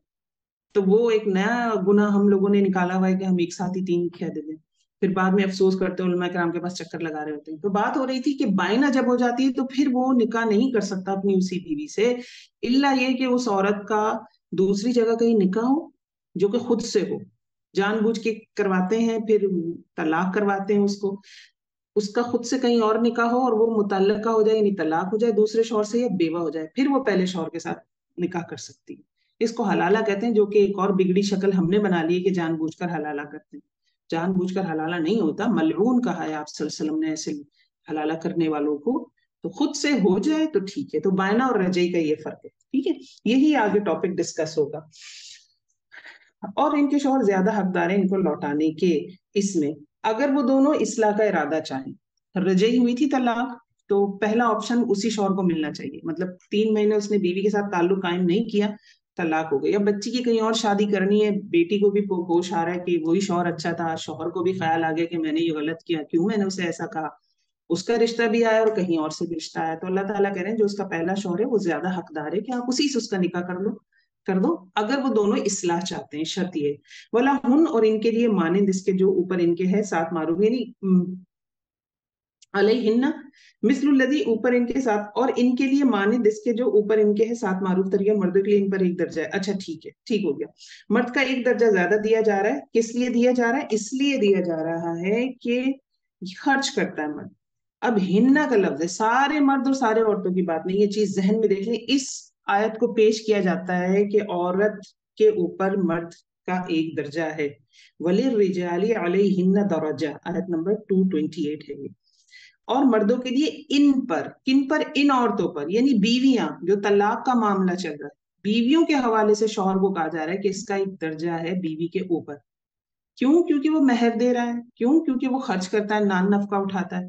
تو وہ ایک نیا گناہ ہم لوگوں نے نکالا ہوا ہے کہ ہم ایک ساتھ ہی 3 کہہ دیتے ہیں، پھر بعد میں افسوس کرتے ہیں، علماء کرام کے پاس چکر لگا رہے ہوتے ہیں۔ تو بات ہو رہی تھی کہ بائنہ جب ہو جاتی ہے تو پھر وہ نکاح نہیں کر سکتا اپنی اسی بیوی سے، الا یہ کہ اس عورت کا دوسری جگہ کہیں نکاح ہو جو کہ خود سے ہو، جان بوجھ کے کرواتے ہیں، پھر طلاق کرواتے ہیں اس کا خود سے کہیں اور نکاح ہو اور وہ متعلقہ ہو جائے، یعنی طلاق ہو جائے دوسرے شوہر سے، یا بیوہ ہو جائے، پھر وہ پہلے شوہر کے ساتھ نکاح کر سکتی ہے۔ اس کو حلالہ کہتے ہیں، جو کہ ایک اور بگڑی شکل ہم نے بنا لی ہے کہ جان بوجھ کر حلالہ کرتے ہیں۔ جان بوجھ کر حلالہ نہیں ہوتا، ملعون کہا ہے آپ صلی اللہ علیہ وسلم نے ایسے حلالہ کرنے والوں کو، تو خود سے ہو جائے تو ٹھیک ہے۔ تو بائنہ اور رجعی کا یہ فرق ہے، ٹھیک ہے، یہی آگے ٹاپک ڈسکس ہوگا۔ اور ان کے شوہر زیادہ حقدار ہیں ان کو لوٹانے کے، اس میں اگر وہ دونوں اصلاح کا ارادہ چاہیں۔ رجعی ہوئی تھی طلاق تو پہلا آپشن اسی شوہر کو ملنا چاہیے، مطلب 3 مہینے اس نے بیوی کے ساتھ تعلق قائم نہیں کیا، طلاق ہو گئی۔ اب بچی کی کہیں اور شادی کرنی ہے، بیٹی کو بھی ہوش آ رہا ہے کہ وہی شوہر اچھا تھا، شوہر کو بھی خیال آ گیا کہ میں نے یہ غلط کیا، کیوں میں نے اسے ایسا کہا، اس کا رشتہ بھی آیا اور کہیں اور سے بھی رشتہ آیا، تو اللہ تعالیٰ کہہ رہے ہیں جو اس کا پہلا شوہر ہے وہ زیادہ حقدار ہے کہ آپ اسی سے اس کا نکاح کر دو اگر وہ دونوں اصلاح چاہتے ہیں۔ شرط یہ وَلَهُنَّ، اور ان کے لیے مانند اس کے جو اوپر ان کے ہے 7 معروف، یعنی علیہن مثل الذی اوپر ان کے ساتھ، اور ان کے لیے مانند اس کے جو اوپر ان کے ہے ساتھ معروف طریقہ، مردوں کے لیے ان پر ایک درجہ ہے. اچھا ٹھیک ہے، ٹھیک ہو گیا. مرد کا ایک درجہ زیادہ دیا جا رہا ہے. کس لیے دیا جا رہا ہے؟ اس لیے دیا جا رہا ہے کہ خرچ کرتا ہے مرد. اب ہننا کا لفظ ہے، سارے مرد اور سارے عورتوں کی بات نہیں، یہ چیز ذہن میں دیکھ لیں. اس آیت کو پیش کیا جاتا ہے کہ عورت کے اوپر مرد کا ایک درجہ ہے. وَلِلرِّجَالِ عَلَيْهِنَّ دَرَجَةٌ، آیت نمبر 228 ہے یہ. اور مردوں کے لیے ان پر، کن پر؟ ان عورتوں پر، یعنی بیویاں جو طلاق کا معاملہ چل رہا ہے، بیویوں کے حوالے سے شوہر کو کہا جا رہا ہے کہ اس کا ایک درجہ ہے بیوی کے اوپر. کیوں؟ کیونکہ وہ مہر دے رہا ہے. کیوں؟ کیونکہ وہ خرچ کرتا ہے، نان نفقہ اٹھاتا ہے.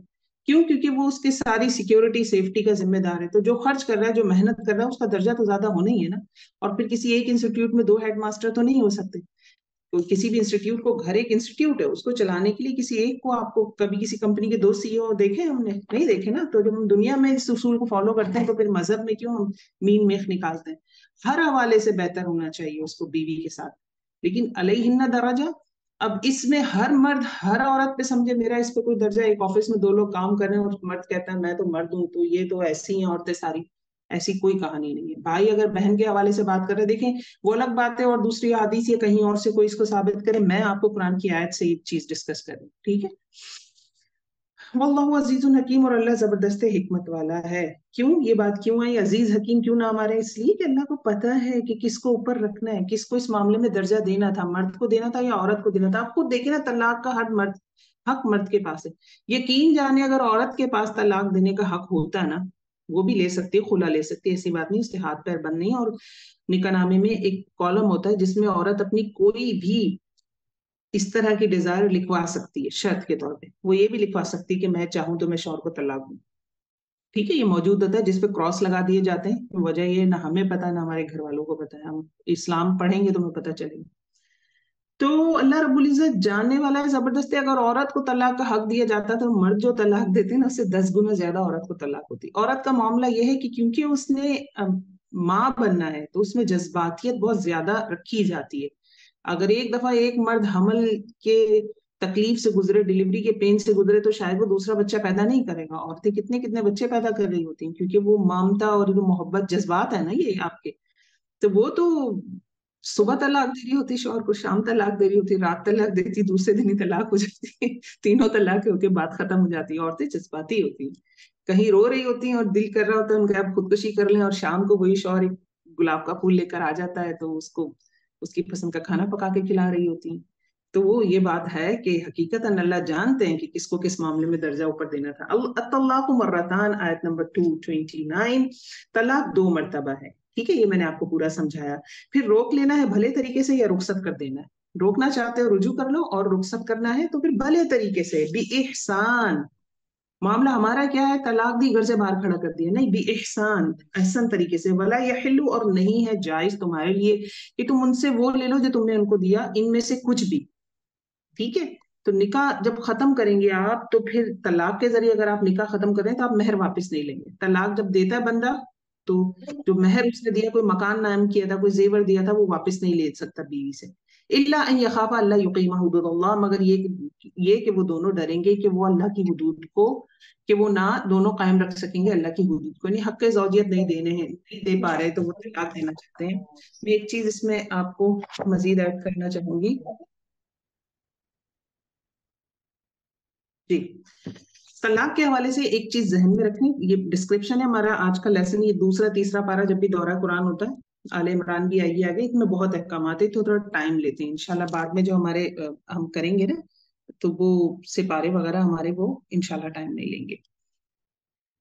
کیوں؟ کیونکہ وہ اس کی ساری سیکیورٹی سیفٹی کا ذمہ دار ہے. تو جو خرچ کر رہا ہے، جو محنت کر رہا ہے، اس کا درجہ تو زیادہ ہونا ہی ہے نا. اور پھر کسی ایک انسٹیٹیوٹ میں 2 ہیڈ ماسٹر تو نہیں ہو سکتے. تو کسی بھی انسٹیٹیوٹ کو، گھر ایک انسٹیٹیوٹ ہے، اس کو چلانے کے لیے کسی ایک کو، آپ کو کبھی کسی کمپنی کے 2 CEO دیکھے ہم نے؟ نہیں دیکھے نا. تو جب ہم دنیا میں اس اصول کو فالو کرتے ہیں تو پھر مذہب میں کیوں ہم مین میخ نکالتے ہیں؟ ہر حوالے سے بہتر ہونا چاہیے اس کو بیوی کے ساتھ. لیکن علیہن درجہ، اب اس میں ہر مرد ہر عورت پہ سمجھے میرا اس پہ کوئی درجہ. ایک آفس میں 2 لوگ کام کر رہے ہیں اور مرد کہتا ہے میں تو مرد ہوں، تو یہ تو ایسی ہیں عورتیں ساری. ایسی کوئی کہانی نہیں ہے. بھائی اگر بہن کے حوالے سے بات کر رہے ہیں، دیکھیں وہ الگ بات ہے، اور دوسری حدیث یا کہیں اور سے کوئی اس کو ثابت کرے، میں آپ کو قرآن کی آیت سے یہ چیز ڈسکس کروں. ٹھیک ہے. واللہ عزیز حکیم، اور اللہ زبردست حکمت والا ہے. کیوں یہ بات کیوں ہے؟ عزیز حکیم کیوں نام آ رہے ہیں؟ اس لیے کہ اللہ کو پتا ہے کہ کس کو اوپر رکھنا ہے، کس کو اس معاملے میں درجہ دینا تھا، مرد کو دینا تھا یا عورت کو دینا تھا. آپ خود دیکھیں نا، طلاق کا حق مرد کے پاس ہے. یقین جانے اگر عورت کے پاس طلاق دینے کا حق ہوتا ہے نا، وہ بھی لے سکتی ہے، خلا لے سکتی ہے، ایسی بات نہیں، اس کے ہاتھ پیر بند نہیں ہے. اور نکاح نامے میں ایک کالم ہوتا ہے جس میں عورت اپنی کوئی بھی اس طرح کی ڈیزائر لکھوا سکتی ہے شرط کے طور پہ. وہ یہ بھی لکھوا سکتی ہے کہ میں چاہوں تو میں شوہر کو طلاق دوں. ٹھیک ہے. یہ موجود ہوتا ہے جس پہ کراس لگا دیے جاتے ہیں. وجہ یہ نہ ہمیں پتا نہ ہمارے گھر والوں کو پتا ہے. ہم اسلام پڑھیں گے تو ہمیں پتا چلے گا. تو اللہ رب العزت جاننے والا ہے زبردست. اگر عورت کو طلاق کا حق دیا جاتا تو مرد جو طلاق دیتے ہیں نا، اس سے 10 گنا زیادہ عورت کو طلاق ہوتی. عورت کا معاملہ یہ ہے کہ کیونکہ اس نے ماں بننا ہے تو اس میں جذباتیت بہت زیادہ رکھی جاتی ہے. اگر ایک دفعہ ایک مرد حمل کے تکلیف سے گزرے، ڈلیوری کے پین سے گزرے، تو شاید وہ دوسرا بچہ پیدا نہیں کرے گا. عورتیں کتنے کتنے بچے پیدا کر رہی ہوتی ہیں، کیونکہ وہ مامتا اور جو محبت جذبات ہے نا یہ آپ کے، تو وہ تو صبح طلاق دے رہی ہوتی شوہر کو، شام طلاق دے رہی ہوتی، رات طلاق دیتی، دوسرے دن ہی طلاق ہو جاتی. تینوں طلاق ہو کے بات ختم ہو جاتی. عورتیں جذباتی ہوتی ہیں، کہیں رو رہی ہوتی ہیں اور دل کر رہا ہوتا ہے ان کا اب خودکشی کر لیں، اور شام کو وہی شوہر ایک گلاب کا پھول لے کر آ جاتا ہے تو اس کو اس کی پسند کا کھانا پکا کے کھلا رہی ہوتی ہیں. تو وہ یہ بات ہے کہ حقیقت اللہ جانتے ہیں کہ کس کو کس معاملے میں درجہ اوپر دینا تھا. الطلاق مرتان، آیت نمبر 229. طلاق 2 مرتبہ ہے. ٹھیک ہے. یہ میں نے آپ کو پورا سمجھایا. پھر روک لینا ہے بھلے طریقے سے یا رخصت کر دینا ہے. روکنا چاہتے ہو رجوع کر لو، اور رخصت کرنا ہے تو پھر بھلے طریقے سے بھی احسان. معاملہ ہمارا کیا ہے؟ طلاق دی، گھر سے باہر کھڑا کر دیا نہیں، بھی احسان، احسن طریقے سے. ولا یحل، اور نہیں ہے جائز تمہارے لیے کہ تم ان سے وہ لے لو جو تم نے ان کو دیا، ان میں سے کچھ بھی. ٹھیک ہے. تو نکاح جب ختم کریں گے آپ، تو پھر طلاق کے ذریعے اگر آپ نکاح ختم کریں تو آپ مہر واپس نہیں لیں گے. طلاق جب دیتا ہے بندہ تو جو مہر اس نے دیا، کوئی مکان نام کیا تھا، کوئی زیور دیا تھا، وہ واپس نہیں لے سکتا بیوی سے. الا ان یخافا اللہ یقیم حدود اللہ، مگر یہ کہ وہ دونوں ڈریں گے کہ وہ اللہ کی حدود کو، کہ وہ نہ دونوں قائم رکھ سکیں گے اللہ کی حدود کو. نہیں حق زوجیت نہیں دینے ہیں، نہیں دے پا رہے تو وہ طلاق دینا چاہتے ہیں. میں ایک چیز اس میں آپ کو مزید ایڈ کرنا چاہوں گی. جی، طلاق کے حوالے سے ایک چیز ذہن میں رکھیں. یہ ڈسکرپشن ہے ہمارا آج کا لیسن، یہ دوسرا تیسرا پارا جب بھی دورہ قرآن ہوتا ہے، آل عمران بھی آئیے آگے، اس میں بہت احکامات ہیں تو تھوڑا ٹائم لیتے ہیں. انشاءاللہ بعد میں جو ہمارے ہم کریں گے نا، تو وہ سپارے وغیرہ ہمارے وہ انشاءاللہ ٹائم نہیں لیں گے.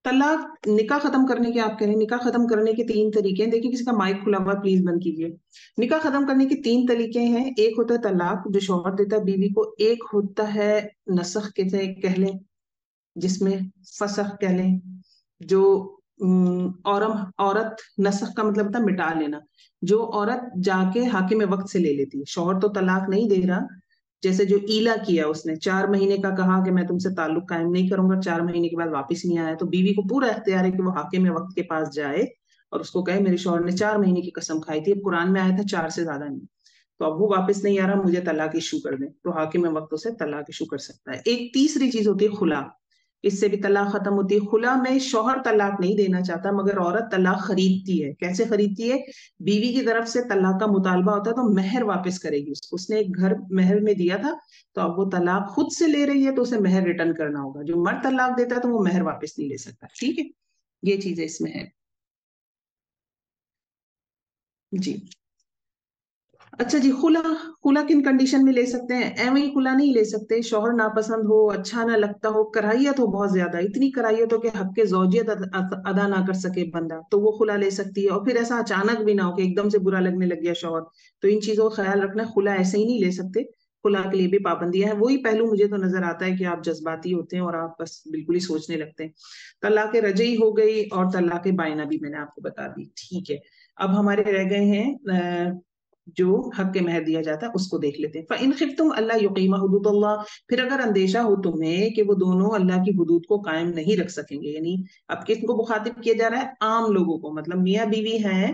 طلاق نکاح ختم کرنے کے، آپ کہہ رہے ہیں نکاح ختم کرنے کے 3 طریقے ہیں. دیکھیں کسی کا مائک کھلا ہوا پلیز بند کیجیے. نکاح ختم کرنے کے 3 طریقے ہیں. ایک ہوتا ہے طلاق جو شوہر دیتا ہے بیوی کو، ایک ہوتا ہے نسخ کہہ لیں، جس میں فسخ کہہ لیں، جو عورت، نسخ کا مطلب ہوتا ہے مٹا لینا، جو عورت جا کے حاکم وقت سے لے لیتی ہے. شوہر تو طلاق نہیں دے رہا، جیسے جو ایلا کیا اس نے 4 مہینے کا کہا کہ میں تم سے تعلق قائم نہیں کروں گا، 4 مہینے کے بعد واپس نہیں آیا، تو بیوی کو پورا اختیار ہے کہ وہ حاکم وقت کے پاس جائے اور اس کو کہے میرے شوہر نے 4 مہینے کی قسم کھائی تھی، اب قرآن میں آیا تھا 4 سے زیادہ نہیں، تو اب وہ واپس نہیں آ رہا، مجھے طلاق ایشو کر دیں، تو حاکم وقت اسے طلاق ایشو کر سکتا ہے. ایک تیسری چیز ہوتی ہے خلا. اس سے بھی طلاق ختم ہوتی ہے۔ خلا میں شوہر طلاق نہیں دینا چاہتا مگر عورت طلاق خریدتی ہے۔ کیسے خریدتی ہے؟ بیوی کی طرف سے طلاق کا مطالبہ ہوتا ہے تو مہر واپس کرے گی، اس نے ایک گھر مہر میں دیا تھا تو اب وہ طلاق خود سے لے رہی ہے تو اسے مہر ریٹرن کرنا ہوگا۔ جو مرد طلاق دیتا ہے تو وہ مہر واپس نہیں لے سکتا، ٹھیک ہے؟ یہ چیزیں اس میں ہے جی۔ اچھا جی، خلا خلا کن کنڈیشن میں لے سکتے ہیں؟ ایویں ہی خلا نہیں لے سکتے، شوہر ناپسند ہو، اچھا نہ لگتا ہو، کراہیت ہو بہت زیادہ، اتنی کراہیت ہو کہ حق کے زوجیت ادا نہ کر سکے بندہ، تو وہ خلا لے سکتی ہے۔ اور پھر ایسا اچانک بھی نہ ہو کہ ایک دم سے برا لگنے لگ گیا شوہر، تو ان چیزوں کا خیال رکھنا، خلا ایسے ہی نہیں لے سکتے، خلا کے لیے بھی پابندیاں ہیں۔ وہی پہلو مجھے تو نظر آتا ہے کہ آپ جذباتی ہوتے ہیں اور آپ بس بالکل ہی سوچنے لگتے ہیں۔ طلاق رجعی ہو گئی اور طلاق بائنہ بھی میں نے آپ کو بتا دی، ٹھیک ہے؟ اب ہمارے رہ گئے ہیں جو حق کے مہر دیا جاتا ہے، اس کو دیکھ لیتے ہیں۔ فَإِنْ خِفْتُمْ أَلَّا يُقِيمَ حُدُودَ اللَّهِ، پھر اگر اندیشہ ہو تمہیں کہ وہ دونوں اللہ کی حدود کو قائم نہیں رکھ سکیں گے، یعنی اب کس کو مخاطب کیا جا رہا ہے؟ عام لوگوں کو، مطلب میاں بیوی ہیں،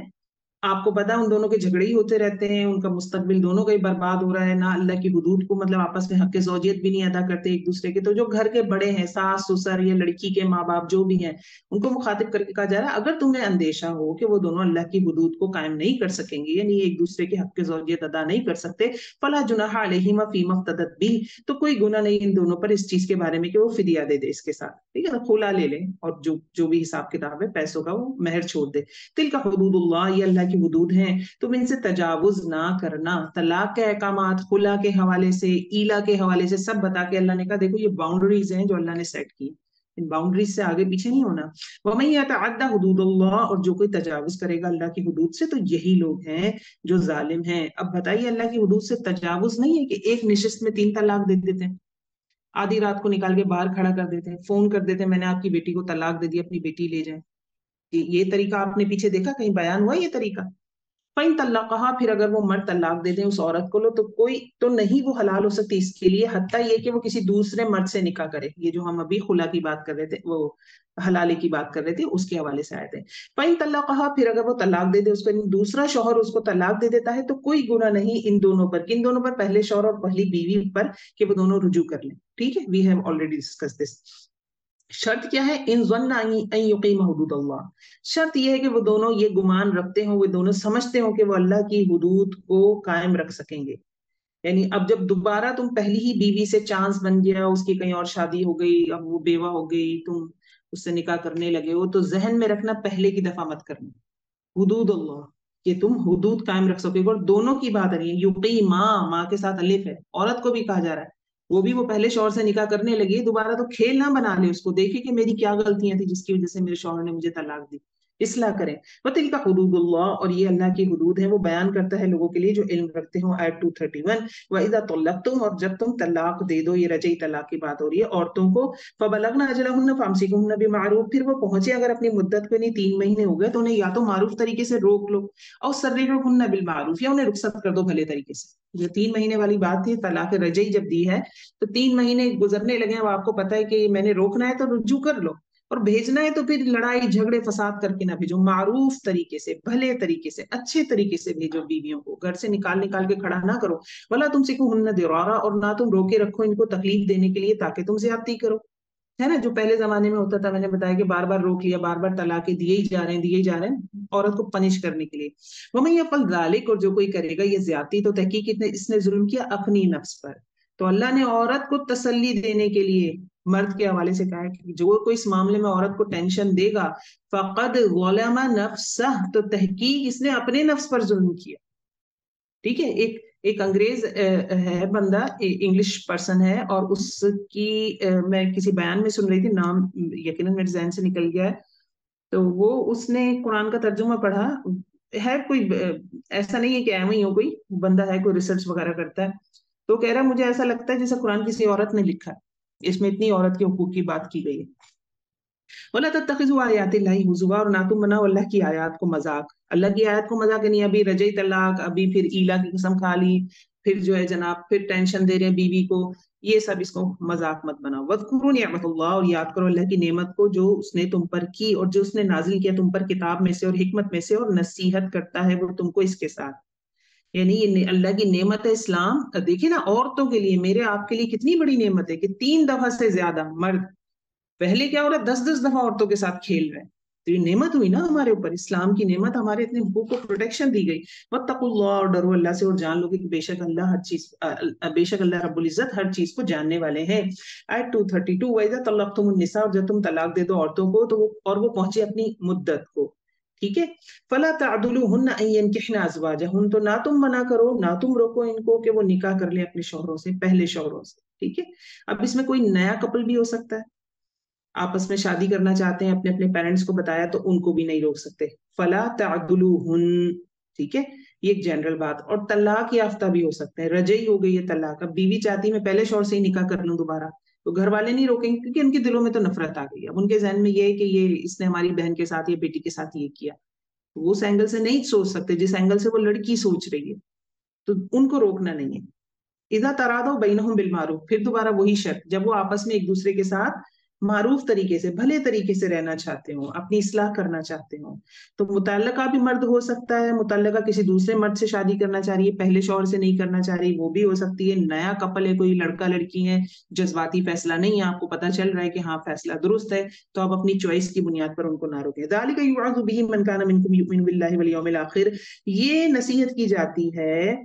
آپ کو پتا ان دونوں کے جھگڑے ہی ہوتے رہتے ہیں، ان کا مستقبل دونوں کا ہی برباد ہو رہا ہے، نہ اللہ کی حدود کو مطلب آپس میں حق زوجیت بھی نہیں ادا کرتے ایک دوسرے کے، تو جو گھر کے بڑے ہیں، ساس سسر یا لڑکی کے ماں باپ جو بھی ہیں، ان کو مخاطب کر کے کہا جا رہا ہے اگر تمہیں اندیشہ ہو کہ وہ دونوں اللہ کی حدود کو قائم نہیں کر سکیں گے، یعنی ایک دوسرے کے حق زوجیت ادا نہیں کر سکتے، فلا جناح علیہما فیما افتدت بہ، تو کوئی گناہ نہیں ان دونوں پر اس چیز کے بارے میں کہ وہ فدیہ دے دے اس کے ساتھ، ٹھیک ہے نا؟ خلا لے لیں اور جو بھی حساب کتاب ہے پیسوں کا وہ مہر چھوڑ دے۔ تل کا حدود اللہ، یہ اللہ کی حدود ہیں، تم ان سے تجاوز نہ کرنا۔ طلاق کے احکامات خلا کے حوالے سے، ایلا کے حوالے سے سب بتا کے اللہ نے کہا دیکھو یہ باؤنڈریز ہیں جو اللہ نے سیٹ کی، ان باؤنڈریز سے آگے پیچھے نہیں ہونا۔ وَمَن يَتَعَدَّ حُدُودَ اللَّهِ، اور جو کوئی تجاوز کرے گا اللہ کی حدود سے تو یہی لوگ ہیں جو ظالم ہیں۔ اب بتائیے اللہ کی حدود سے تجاوز نہیں ہے کہ ایک نشست میں 3 طلاق دے دیتے ہیں، آدھی رات کو نکال کے باہر کھڑا کر دیتے ہیں، فون کر دیتے ہیں میں نے آپ کی بیٹی کو طلاق دے دی، اپنی بیٹی لے جائیں۔ یہ طریقہ آپ نے پیچھے دیکھا کہیں بیان ہوا یہ طریقہ؟ فَإِن طَلَّقَهَا، پھر اگر وہ مرد طلاق دے دیں اس عورت کو، تو کوئی تو نہیں وہ حلال ہو سکتی اس کے لیے حتیٰ یہ کہ وہ کسی دوسرے مرد سے نکاح کرے۔ یہ جو ہم ابھی خلا کی بات کر رہے تھے، وہ حلالے کی بات کر رہے تھے، اس کے حوالے سے آئے تھے۔ فَإِن طَلَّقَهَا، پھر اگر وہ طلاق دے دے اس کو، دوسرا شوہر اس کو طلاق دے دیتا ہے تو کوئی گناہ نہیں ان دونوں پر، کن دونوں پر؟ پہلے شوہر اور پہلی بیوی پر، کہ وہ دونوں رجوع کر لیں، ٹھیک ہے؟ We have already discuss this. شرط کیا ہے؟ ان ظن ان یقیم حدود اللہ، شرط یہ ہے کہ وہ دونوں یہ گمان رکھتے ہوں، وہ دونوں سمجھتے ہوں کہ وہ اللہ کی حدود کو قائم رکھ سکیں گے۔ یعنی اب جب دوبارہ تم پہلی ہی بیوی سے چانس بن گیا، اس کی کہیں اور شادی ہو گئی، اب وہ بیوہ ہو گئی، تم اس سے نکاح کرنے لگے ہو، تو ذہن میں رکھنا پہلے کی دفعہ مت کرنا حدود اللہ، کہ تم حدود قائم رکھ سکے گے۔ اور دونوں کی بات ہے، یقیما، ماں کے ساتھ الف ہے، عورت کو بھی کہا جا رہا ہے، وہ بھی وہ پہلے شوہر سے نکاح کرنے لگی، دوبارہ تو کھیل نہ بنا لے اس کو، دیکھے کہ میری کیا غلطیاں تھیں جس کی وجہ سے میرے شوہر نے مجھے طلاق دی، اصلاح کریں۔ وَتِلْكَ حُدُودُ اللَّهِ، اور یہ اللہ کی حدود ہے، وہ بیان کرتا ہے لوگوں کے لیے جو علم رکھتے ہوں۔ آیت 231، وَإِذَا طَلَّقْتُمْ، اور جب تم طلاق دے دو، یہ رجعی طلاق کی بات ہو رہی ہے، عورتوں کو، فَبَلَغْنَ أَجَلَهُنَّ فَأَمْسِكُوهُنَّ بِمَعْرُوفٍ، پھر وہ پہنچے اگر اپنی مدت کو، نہیں 3 مہینے ہو گئے تو انہیں یا تو معروف طریقے سے روک لو، اور سرحوهن بالمعروف، یا انہیں رخصت کر دو بھلے طریقے سے۔ جو 3 مہینے والی بات تھی طلاق رجعی جب دی ہے تو 3 مہینے گزرنے لگے ہیں، آپ کو پتا ہے کہ میں نے روکنا ہے تو رجوع کر لو، اور بھیجنا ہے تو پھر لڑائی جھگڑے فساد کر کے نہ بھیجو، معروف طریقے سے، بھلے طریقے سے، اچھے طریقے سے بھیجو بیویوں کو، گھر سے نکال کے کھڑا نہ کرو۔ ولا تمسکوہن ضرارا، اور نہ تم روکے رکھو ان کو تکلیف دینے کے لیے تاکہ تم زیادتی کرو، ہے نا؟ جو پہلے زمانے میں ہوتا تھا، میں نے بتایا کہ بار بار روک لیا، بار بار طلاقیں دیے ہی جا رہے ہیں عورت کو پنش کرنے کے لیے۔ وَمَن يَفْعَلْ ذَلِكَ، اور جو کوئی کرے گا یہ زیادتی، تو تحقیق اس نے ظلم کیا اپنی نفس پر۔ تو اللہ نے عورت کو تسلی دینے کے لیے مرد کے حوالے سے کہا ہے کہ جو کوئی اس معاملے میں عورت کو ٹینشن دے گا، فقد ظلم نفسہ، تو تحقیق اس نے اپنے نفس پر ظلم کیا، ٹھیک ہے؟ ایک انگریز ہے بندہ، انگلش پرسن ہے، اور اس کی میں کسی بیان میں سن رہی تھی، نام یقیناً میرے ذہن سے نکل گیا ہے، تو وہ اس نے قرآن کا ترجمہ پڑھا ہے، کوئی ایسا نہیں ہے کہ ایویں ہی ہو، کوئی بندہ ہے، کوئی ریسرچ وغیرہ کرتا ہے، تو کہہ رہا مجھے ایسا لگتا ہے جیسے قرآن کسی عورت نے لکھا ہے، اس میں اتنی عورت کے حقوق کی بات کی گئی ہے۔ وَلَا تَتَّخِذُوا آيَاتِ اللَّهِ هُزُوًا، اور نہ تم بناؤ اللہ کی آیات کو مذاق، اللہ کی آیات کو مذاق، یعنی ابھی رجعی طلاق، ابھی پھر ایلا کی قسم کھا لی، پھر جو ہے جناب پھر ٹینشن دے رہے ہیں بیوی کو، یہ سب اس کو مذاق مت بناؤ۔ وَاذْكُرُوا نِعْمَتَ اللَّهِ، اور یاد کرو اللہ کی نعمت کو جو اس نے تم پر کی، اور جو اس نے نازل کیا تم پر کتاب میں سے اور حکمت میں سے، اور نصیحت کرتا ہے وہ تم کو اس کے ساتھ، یعنی یہ اللہ کی نعمت ہے اسلام۔ دیکھیں نا عورتوں کے لیے، میرے آپ کے لیے کتنی بڑی نعمت ہے کہ 3 دفعہ سے زیادہ مرد پہلے کیا ہو رہا ہے 10 10 دفعہ عورتوں کے ساتھ کھیل رہے ہیں. تو یہ نعمت ہوئی نا ہمارے اوپر, اسلام کی نعمت, ہمارے اتنے حقوق کو پروٹیکشن دی گئی. واتقوا اللہ, اور ڈرو اللہ سے, اور جان لو کہ بے شک اللہ ہر چیز, بے شک اللہ رب العزت ہر چیز کو جاننے والے ہیں. آیت 232, وَإِذَا طَلَّقْتُمُ النِّسَاءَ, اور جب تم طلاق دے دو عورتوں کو تو وہ پہنچے اپنی مدت کو, ٹھیک ہے, فَلَا تَعْضُلُوهُنَّ أَن يَنكِحْنَ أَزْوَاجَهُنَّ, تو نہ تم منع کرو, نہ تم روکو ان کو کہ وہ نکاح کر لیں اپنے شوہروں سے, پہلے شوہروں سے, ٹھیک ہے. اب اس میں کوئی نیا کپل بھی ہو سکتا ہے, آپس میں شادی کرنا چاہتے ہیں, اپنے اپنے پیرنٹس کو بتایا تو ان کو بھی نہیں روک سکتے. فلا تعدلوہن, ٹھیک ہے, یہ ایک جنرل بات. اور طلاق یافتہ بھی ہو سکتے ہیں, رجعی ہو گئی ہے طلاق, اب بیوی چاہتی میں پہلے شوہر سے ہی نکاح کر لوں دوبارہ, تو گھر والے نہیں روکیں گے کیونکہ ان کے دلوں میں تو نفرت آ گئی. اب ان کے ذہن میں یہ ہے کہ یہ اس نے ہماری بہن کے ساتھ یا بیٹی کے ساتھ یہ کیا, وہ اس اینگل سے نہیں سوچ سکتے جس اینگل سے وہ لڑکی سوچ رہی ہے, تو ان کو روکنا نہیں ہے. اذا ترادوا بینہم بالمعروف, پھر دوبارہ وہی شرط, جب وہ آپس میں ایک دوسرے کے ساتھ معروف طریقے سے, بھلے طریقے سے رہنا چاہتے ہوں, اپنی اصلاح کرنا چاہتے ہوں, تو متعلقہ بھی مرد ہو سکتا ہے, متعلقہ کسی دوسرے مرد سے شادی کرنا چاہ رہی ہے, پہلے شوہر سے نہیں کرنا چاہ رہی, وہ بھی ہو سکتی ہے. نیا کپل ہے, کوئی لڑکا لڑکی ہے, جذباتی فیصلہ نہیں ہے, آپ کو پتا چل رہا ہے کہ ہاں فیصلہ درست ہے, تو آپ اپنی چوائس کی بنیاد پر ان کو نہ روکیں. ذالک یوعظ بہ من کان منکم یؤمن باللہ والیوم الآخر, یہ نصیحت کی جاتی ہے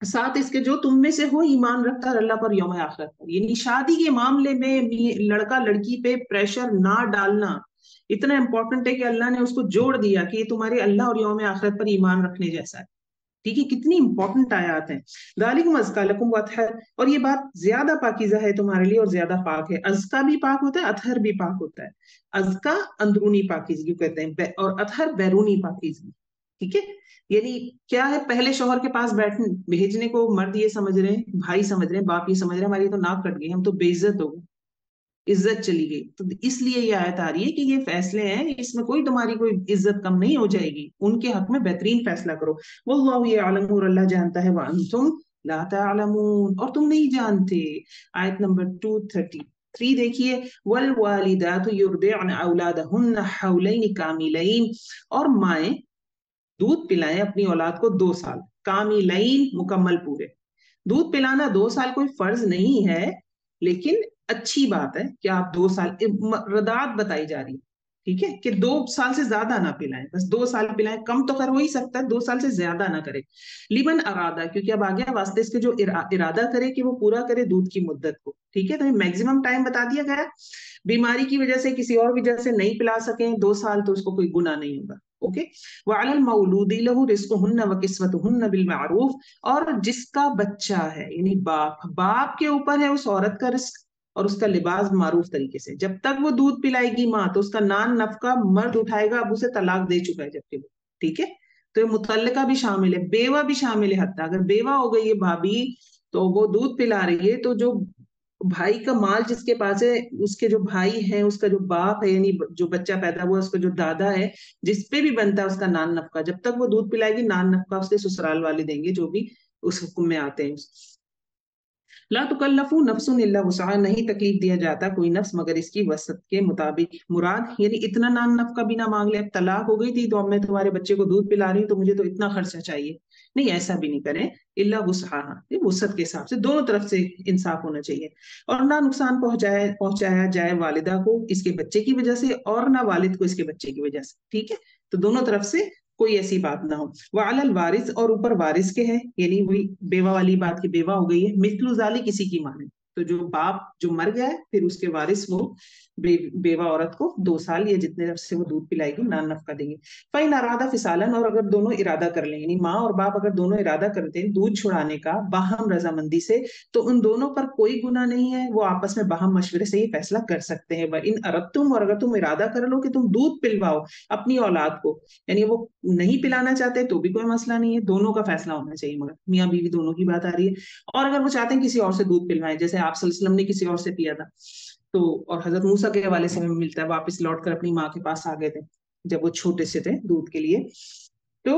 ساتھ اس کے جو تم میں سے ہو ایمان رکھتا ہے اللہ پر, یوم آخرت پر. یعنی شادی کے معاملے میں لڑکا لڑکی پہ پریشر نہ ڈالنا اتنا امپورٹنٹ ہے کہ اللہ نے اس کو جوڑ دیا کہ یہ تمہارے اللہ اور یوم آخرت پر ایمان رکھنے جیسا ہے, ٹھیک ہے. کتنی امپورٹنٹ آیات ہیں. ذالکم ازکیٰ لکم واطہر, اور یہ بات زیادہ پاکیزہ ہے تمہارے لیے اور زیادہ پاک ہے. ازکیٰ بھی پاک ہوتا ہے, اطہر بھی پاک ہوتا ہے. ازکیٰ اندرونی پاکیزگی کہتے ہیں, اور اطہر بیرونی پاکیزگی, ٹھیک ہے. یعنی کیا ہے, پہلے شوہر کے پاس بھیجنے کو مرد یہ سمجھ رہے ہیں, بھائی سمجھ رہے ہیں, باپ یہ سمجھ رہے ہیں ہماری تو ناک کٹ گئی, ہم تو بے عزت ہو گئے, عزت چلی گئی. تو اس لیے یہ آیت آ رہی ہے کہ یہ فیصلے ہیں, اس میں کوئی تمہاری کوئی عزت کم نہیں ہو جائے گی, ان کے حق میں بہترین فیصلہ کرو. واللہ یعلم, اور اللہ جانتا ہے, وانتم لا تعلمون, اور تم نہیں جانتے. آیت نمبر 233 دیکھیے, والوالدات یرضعن اولادہن حولین کاملین, اور مائیں دودھ پلائیں اپنی اولاد کو 2 سال, کاملین مکمل پورے. دودھ پلانا 2 سال کوئی فرض نہیں ہے, لیکن اچھی بات ہے کہ آپ 2 سال, رضاعت بتائی جا رہی ہے, ٹھیک ہے, کہ 2 سال سے زیادہ نہ پلائیں, بس 2 سال پلائیں, کم تو خیر ہو ہی سکتا ہے, 2 سال سے زیادہ نہ کرے. لیمن ارادہ, کیونکہ اب آگے واسطے اس کے جو ارادہ کرے کہ وہ پورا کرے دودھ کی مدت کو, ٹھیک ہے. تو میکسیمم ٹائم بتا دیا گیا, بیماری کی وجہ سے کسی اور وجہ سے نہیں پلا سکیں 2 سال, تو اس کو کوئی گناہ نہیں ہوگا, اوکے. وعلی المولود لہ رزقہن وکسوتہن بالمعروف, اور جس کا بچہ ہے یعنی باپ کے اوپر ہے اس عورت کا رزق اور اس کا لباس معروف طریقے سے. جب تک وہ دودھ پلائے گی ماں تو اس کا نان نفقہ مرد اٹھائے گا, اب اسے طلاق دے چکا ہے جبکہ وہ, ٹھیک ہے. تو یہ متعلقہ بھی شامل ہے, بیوہ بھی شامل ہے, حتیٰ اگر بیوہ ہو گئی ہے بھابھی تو وہ دودھ پلا رہی ہے, تو جو بھائی کا مال جس کے پاس ہے, اس کے جو بھائی ہیں, اس کا جو باپ ہے, یعنی جو بچہ پیدا ہوا اس کا جو دادا ہے, جس پہ بھی بنتا ہے اس کا نان نفقہ, جب تک وہ دودھ پلائے گی نان نفقہ اس کے سسرال والے دیں گے, جو بھی اس حکم میں آتے ہیں. لا تکلف نفس الا وسعها, نہیں تکلیف دیا جاتا کوئی نفس مگر اس کی وسعت کے مطابق. مراد یعنی اتنا نان نفقہ بھی نہ مانگ لے, اب طلاق ہو گئی تھی تو اب میں تمہارے بچے کو دودھ پلا رہی ہوں تو مجھے تو اتنا خرچہ چاہیے, نہیں, ایسا بھی نہیں کریں. الا وسعها, وسعت کے حساب سے, دونوں طرف سے انصاف ہونا چاہیے. اور نہ نقصان پہنچایا جائے والدہ کو اس کے بچے کی وجہ سے, اور نہ والد کو اس کے بچے کی وجہ سے, ٹھیک ہے. تو دونوں طرف سے کوئی ایسی بات نہ ہو. وعلی الوارث, اور اوپر وارث کے ہے, یعنی وہی بیوہ والی بات کی بیوہ ہو گئی ہے, مثل ذالک کسی کی مانے, تو جو باپ جو مر گیا ہے پھر اس کے وارث وہ بیوہ عورت کو 2 سال یا جتنے عرصے سے وہ دودھ پلائے گی نان نفقہ دیں گے. فَإِنْ أَرَادَ فِصَالًا, اور اگر دونوں ارادہ کر لیں, یعنی ماں اور باپ اگر دونوں ارادہ کرتے ہیں دودھ چھڑانے کا باہم رضامندی سے, تو ان دونوں پر کوئی گناہ نہیں ہے, وہ آپس میں باہم مشورے سے یہ فیصلہ کر سکتے ہیں. وَإِنْ أَرَدْتُمْ, اور اگر تم ارادہ کر لو کہ تم دودھ پلواؤ اپنی اولاد کو, یعنی وہ نہیں پلانا چاہتے تو بھی کوئی مسئلہ نہیں ہے, دونوں کا فیصلہ ہونا چاہیے, مگر میاں بیوی دونوں کی بات آ رہی ہے. اور اگر وہ چاہتے ہیں کسی اور سے دودھ پلوائیں, جیسے آپ صلی اللہ علیہ وسلم نے کسی اور سے پیا تھا, تو اور حضرت موسیٰ کے حوالے سے ہمیں ملتا ہے واپس لوٹ کر اپنی ماں کے پاس آ گئے تھے جب وہ چھوٹے سے تھے دودھ کے لیے, تو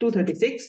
236,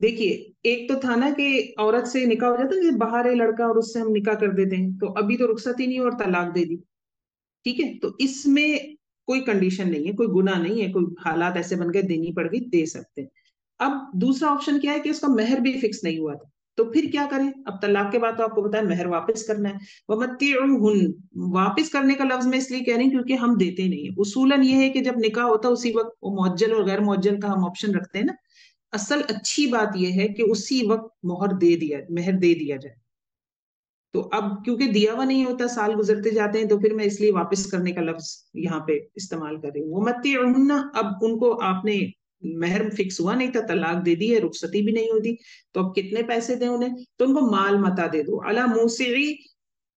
دیکھیے ایک تو تھا نا کہ عورت سے نکاح ہو جاتا ہے، باہر ہے لڑکا اور اس سے ہم نکاح کر دیتے ہیں، تو ابھی تو رخصت ہی نہیں اور طلاق دے دی، ٹھیک ہے، تو اس میں کوئی کنڈیشن نہیں ہے، کوئی گناہ نہیں ہے، کوئی حالات ایسے بن گئے دینی پڑ گئی، دے سکتے ہیں۔ اب دوسرا آپشن کیا ہے کہ اس کا مہر بھی فکس نہیں ہوا تھا، تو پھر کیا کریں؟ اب طلاق کے بعد تو آپ کو بتایا مہر واپس کرنا ہے، وَمَتِّعُوهُنَّ، واپس کرنے کا لفظ میں اس لیے کہہ رہی ہوں کیونکہ ہم دیتے نہیں ہیں، اصولاً یہ ہے کہ جب نکاح ہوتا ہے اسی وقت وہ معجل اور غیر معجل کا ہم آپشن رکھتے ہیں نا، اصل اچھی بات یہ ہے کہ اسی وقت مہر دے دیا جائے، تو اب کیونکہ دیا ہوا نہیں ہوتا، سال گزرتے جاتے ہیں، تو پھر میں اس لیے واپس کرنے کا لفظ یہاں پہ استعمال کر رہی ہوں۔ وَمَتِّعُوهُنَّ، اب ان کو آپ نے مہر فکس ہوا نہیں تھا، طلاق دے دی ہے، رخصتی بھی نہیں ہوتی، تو اب کتنے پیسے دیں انہیں؟ تو ان کو مال متا دے دو، علی موسعی،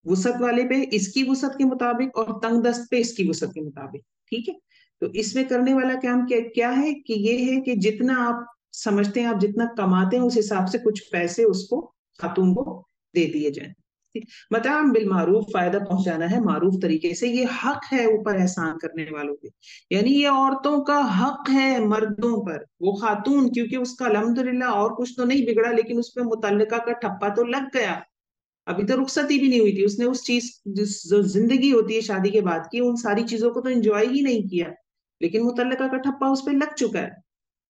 وسعت والے پہ اس کی وسعت کے مطابق، اور تنگ دست پہ اس کی وسعت کے مطابق، ٹھیک ہے۔ تو اس میں کرنے والا کام کیا ہے کہ یہ ہے کہ جتنا آپ سمجھتے ہیں، آپ جتنا کماتے ہیں، اس حساب سے کچھ پیسے اس کو، خاتون کو دے دیے جائیں۔ متاعن بالمعروف، فائدہ پہنچانا ہے معروف طریقے سے، یہ حق ہے اوپر احسان کرنے والوں کے، یعنی یہ عورتوں کا حق ہے مردوں پر، وہ خاتون کیونکہ اس کا الحمدللہ اور کچھ تو نہیں بگڑا، لیکن اس پہ متعلقہ کا ٹھپا تو لگ گیا، ابھی تو رخصتی بھی نہیں ہوئی تھی، اس نے اس چیز جو زندگی ہوتی ہے شادی کے بعد کی، ان ساری چیزوں کو تو انجوائے ہی نہیں کیا، لیکن متعلقہ کا ٹھپا اس پہ لگ چکا ہے،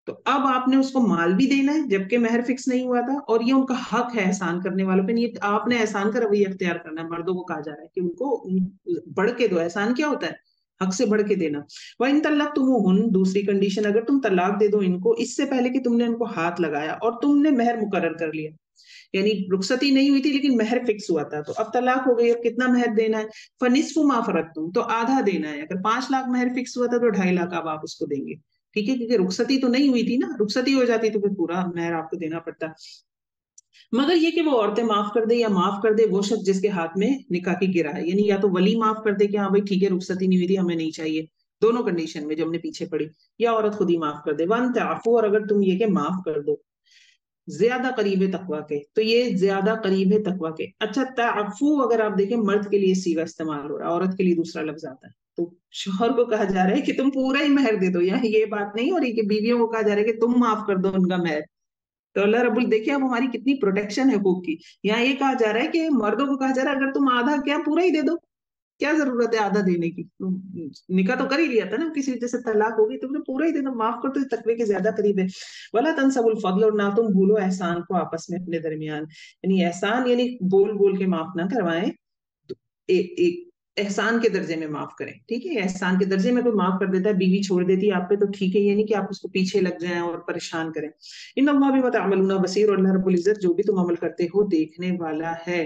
تو اب آپ نے اس کو مال بھی دینا ہے جبکہ مہر فکس نہیں ہوا تھا، اور یہ ان کا حق ہے احسان کرنے والوں پہ، یہ آپ نے احسان کا رویہ اختیار کرنا ہے، مردوں کو کہا جا رہا ہے کہ ان کو بڑھ کے دو، احسان کیا ہوتا ہے؟ حق سے بڑھ کے دینا۔ وَإِن طَلَّقْتُمُوهُنَّ، دوسری کنڈیشن، اگر تم طلاق دے دو ان کو اس سے پہلے کہ تم نے ان کو ہاتھ لگایا اور تم نے مہر مقرر کر لیا، یعنی رخصتی نہیں ہوئی تھی لیکن مہر فکس ہوا تھا، تو اب طلاق ہو گئی، اب کتنا مہر دینا ہے؟ فَنِصْفُ مَا فَرَضْتُمْ، تو آدھا دینا ہے، اگر 5 لاکھ مہر فکس ہوا تھا تو 2.5 لاکھ اب آپ اس کو دیں گے، ٹھیک ہے، کیونکہ رخصتی تو نہیں ہوئی تھی نا، رخصتی ہو جاتی تو پھر پورا مہر آپ کو دینا پڑتا، مگر یہ کہ وہ عورتیں معاف کر دے یا معاف کر دے وہ شخص جس کے ہاتھ میں نکاح کی گرا ہے، یعنی یا تو ولی معاف کر دے کہ ہاں بھائی ٹھیک ہے رخصتی نہیں ہوئی تھی ہمیں نہیں چاہیے، دونوں کنڈیشن میں جو ہم نے پیچھے پڑھی، یا عورت خود ہی معاف کر دے۔ وان تعفو، اور اگر تم یہ کہ معاف کر دو، زیادہ قریب تقوی کے، تو یہ زیادہ قریب ہے تقوی کے۔ اچھا تعفو اگر آپ دیکھیں مرد کے لیے صیغہ استعمال ہو رہا ہے، عورت کے لیے دوسرا لفظ آتا ہے، تو شوہر کو کہا جا رہا ہے کہ تم پورا ہی مہر دے دو، یہاں یہ بات نہیں ہو رہی کہ بیویوں کو کہا جا رہا ہے کہ تم معاف کر دو ان کا مہر، تو اللہ رب ال دیکھیں اب ہماری کتنی پروٹیکشن ہے حقوق کی، یہاں یہ کہا جا رہا ہے کہ مردوں کو کہا جا رہا ہے اگر تم آدھا کیا پورا ہی دے دو، کیا ضرورت ہے آدھا دینے کی، نکاح تو کر ہی لیا تھا نا، کسی وجہ سے طلاق ہوگی تو تم پورا ہی دے دو، معاف کر دو، تقوی کے زیادہ قریب ہے۔ ولا تنسبوا الفضل، اور نہ تم بھولو احسان کو آپس میں اپنے درمیان، یعنی احسان یعنی بول بول کے معاف نہ کروائیں، ایک احسان کے درجے میں معاف کریں، ٹھیک ہے، احسان کے درجے میں کوئی معاف کر دیتا ہے، بیوی چھوڑ دیتی ہے آپ پہ تو ٹھیک ہے، یہ نہیں کہ آپ اس کو پیچھے لگ جائیں اور پریشان کریں۔ ان اللہ بما تعملون بصیر، اور اللہ رب العزت جو بھی تم عمل کرتے ہو دیکھنے والا ہے۔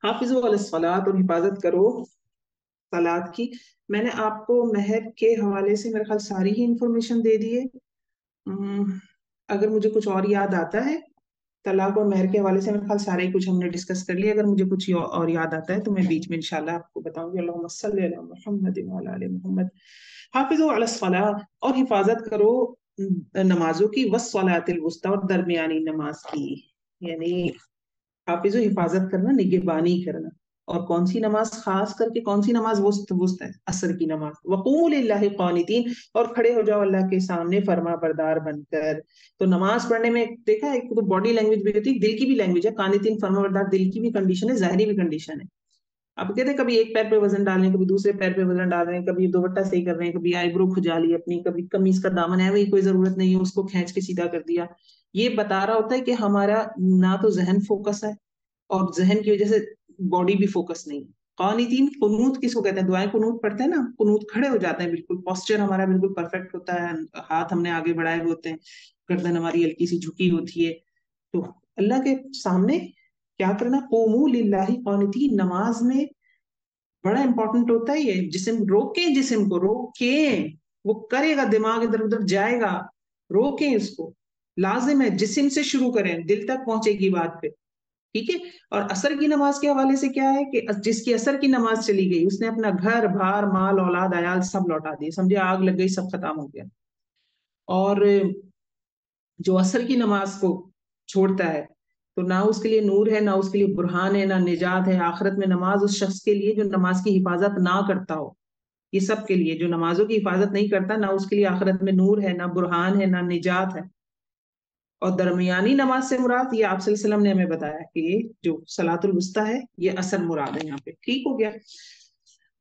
حافظوا علی الصلاۃ، اور حفاظت کرو صلاۃ کی۔ میں نے آپ کو مہر کے حوالے سے میرے خیال ساری ہی انفارمیشن دے دی ہے، اگر مجھے کچھ اور یاد آتا ہے طلاق اور مہر کے حوالے سے، میرے خیال سارے ہی کچھ ہم نے ڈسکس کر لیا، اگر مجھے کچھ اور یاد آتا ہے تو میں بیچ میں انشاءاللہ آپ کو بتاؤں گی۔ اللہم صلی علی محمد وعلی آل محمد۔ حافظوا علی الصلاۃ، اور حفاظت کرو نمازوں کی، والصلاۃ الوسطیٰ، اور درمیانی نماز کی، یعنی حافظ و حفاظت کرنا، نگہبانی کرنا، اور کون سی نماز؟ خاص کر کے کون سی نماز؟ وسط ہے، عصر کی نماز۔ وقوموا للہ قانتین، اور کھڑے ہو جاؤ اللہ کے سامنے فرما بردار بن کر۔ تو نماز پڑھنے میں دیکھا ایک تو باڈی لینگویج بھی ہوتی ہے، دل کی بھی لینگویج ہے، قانتین فرما بردار، دل کی بھی کنڈیشن ہے، ظاہری بھی کنڈیشن ہے۔ آپ کہتے ہیں کبھی ایک پیر پہ وزن ڈال رہے ہیں، کبھی دوسرے پیر پہ وزن ڈال رہے ہیں، کبھی دوپٹہ صحیح کر رہے ہیں، کبھی آئی برو کھجا لی اپنی، کبھی قمیض کا دامن ہے وہی کوئی ضرورت نہیں ہے اس کو کھینچ کے سیدھا کر دیا، یہ بتا رہا ہوتا ہے کہ ہمارا نہ تو ذہن فوکس ہے، اور ذہن کی وجہ سے باڈی بھی فوکس نہیں۔ قانتین، قنوت کس کو کہتے ہیں؟ دعائیں قنوت پڑھتے ہیں نا، قنوت کھڑے ہو جاتے ہیں، بالکل پوسچر ہمارا بالکل پرفیکٹ ہوتا ہے، ہاتھ ہم نے آگے بڑھائے ہوئے ہوتے ہیں، گردن ہماری ہلکی سی جھکی ہوتی ہے، تو اللہ کے سامنے کیا کرنا؟ قوموا للہ قانتین، نماز میں بڑا امپورٹنٹ ہوتا ہے یہ، جسم روکیں، جسم کو روکیں، وہ کرے گا، دماغ ادھر ادھر جائے گا، روکیں اس کو، لازم ہے جسم سے شروع کریں، دل تک پہنچے گی بات پہ، ٹھیک ہے۔ اور عصر کی نماز کے حوالے سے کیا ہے کہ جس کی عصر کی نماز چلی گئی اس نے اپنا گھر بار مال اولاد عیال سب لوٹا دیے، سمجھے آگ لگ گئی، سب ختم ہو گیا۔ اور جو عصر کی نماز کو چھوڑتا ہے تو نہ اس کے لیے نور ہے، نہ اس کے لیے برہان ہے، نہ نجات ہے آخرت میں۔ نماز اس شخص کے لیے جو نماز کی حفاظت نہ کرتا ہو، یہ سب کے لیے جو نمازوں کی حفاظت نہیں کرتا، نہ اس کے لیے آخرت میں نور ہے، نہ برہان ہے، نہ نجات ہے۔ اور درمیانی نماز سے مراد یہ آپ صلی اللہ علیہ وسلم نے ہمیں بتایا کہ جو صلاۃ الوسطی ہے یہ اصل مراد ہے یہاں پہ. ٹھیک ہو گیا.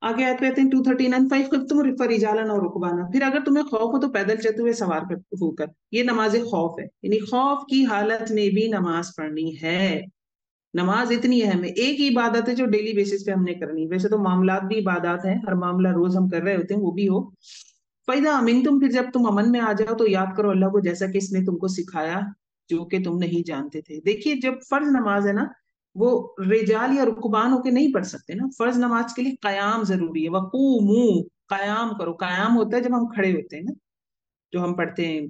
آگے آتے ہیں 239 فَإِن رِجَالًا أَوْ رُكْبَانًا. پھر اگر تمہیں خوف ہو تو پیدل چلتے ہوئے سوار ہو کر. یہ نماز خوف ہے، یعنی خوف کی حالت میں بھی نماز پڑھنی ہے. نماز اتنی اہم ہے، ایک ہی عبادت ہے جو ڈیلی بیسس پہ ہم نے کرنی. ویسے تو معاملات بھی عبادات ہیں، ہر معاملہ روز ہم کر رہے ہوتے ہیں، وہ بھی ہو. فَإِذَا أَمِنْتُمْ. پھر جب تم امن میں آ جاؤ تو یاد کرو اللہ کو جیسا کہ اس نے تم کو سکھایا جو کہ تم نہیں جانتے تھے. دیکھیے جب فرض نماز ہے نا وہ رجال یا رکبان ہو کے نہیں پڑھ سکتے نا. فرض نماز کے لیے قیام ضروری ہے. وقوموا، قیام کرو. قیام ہوتا ہے جب ہم کھڑے ہوتے ہیں نا، جو ہم پڑھتے ہیں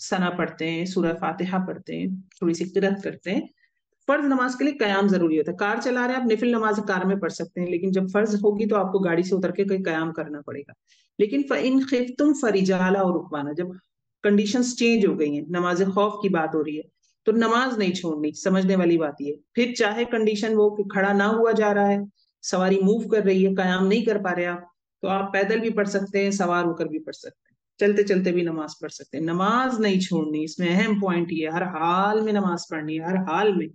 ثنا پڑھتے ہیں، سورہ فاتحہ پڑھتے ہیں، تھوڑی سی قرأت کرتے ہیں. فرض نماز کے لیے قیام ضروری ہوتا ہے. کار چلا رہے ہیں آپ، نفل نماز کار میں پڑھ سکتے ہیں، لیکن جب فرض ہوگی تو آپ کو گاڑی سے اتر کے کوئی قیام کرنا پڑے گا. لیکن فَإِن خِفْتُمْ فَرِجَالًا أَوْ رُكْبَانًا. جب کنڈیشنز چینج ہو گئی ہیں، نماز خوف کی بات ہو رہی ہے تو نماز نہیں چھوڑنی. سمجھنے والی بات یہ. پھر چاہے کنڈیشن وہ کہ کھڑا نہ ہوا جا رہا ہے، سواری موو کر رہی ہے، قیام نہیں کر پا رہے آپ، تو آپ پیدل بھی پڑھ سکتے ہیں، سوار ہو کر بھی پڑھ سکتے ہیں، چلتے چلتے بھی نماز پڑھ سکتے ہیں. نماز نہیں چھوڑنی. اس میں اہم پوائنٹ یہ ہے، ہر حال میں نماز پڑھنی ہے، ہر حال میں.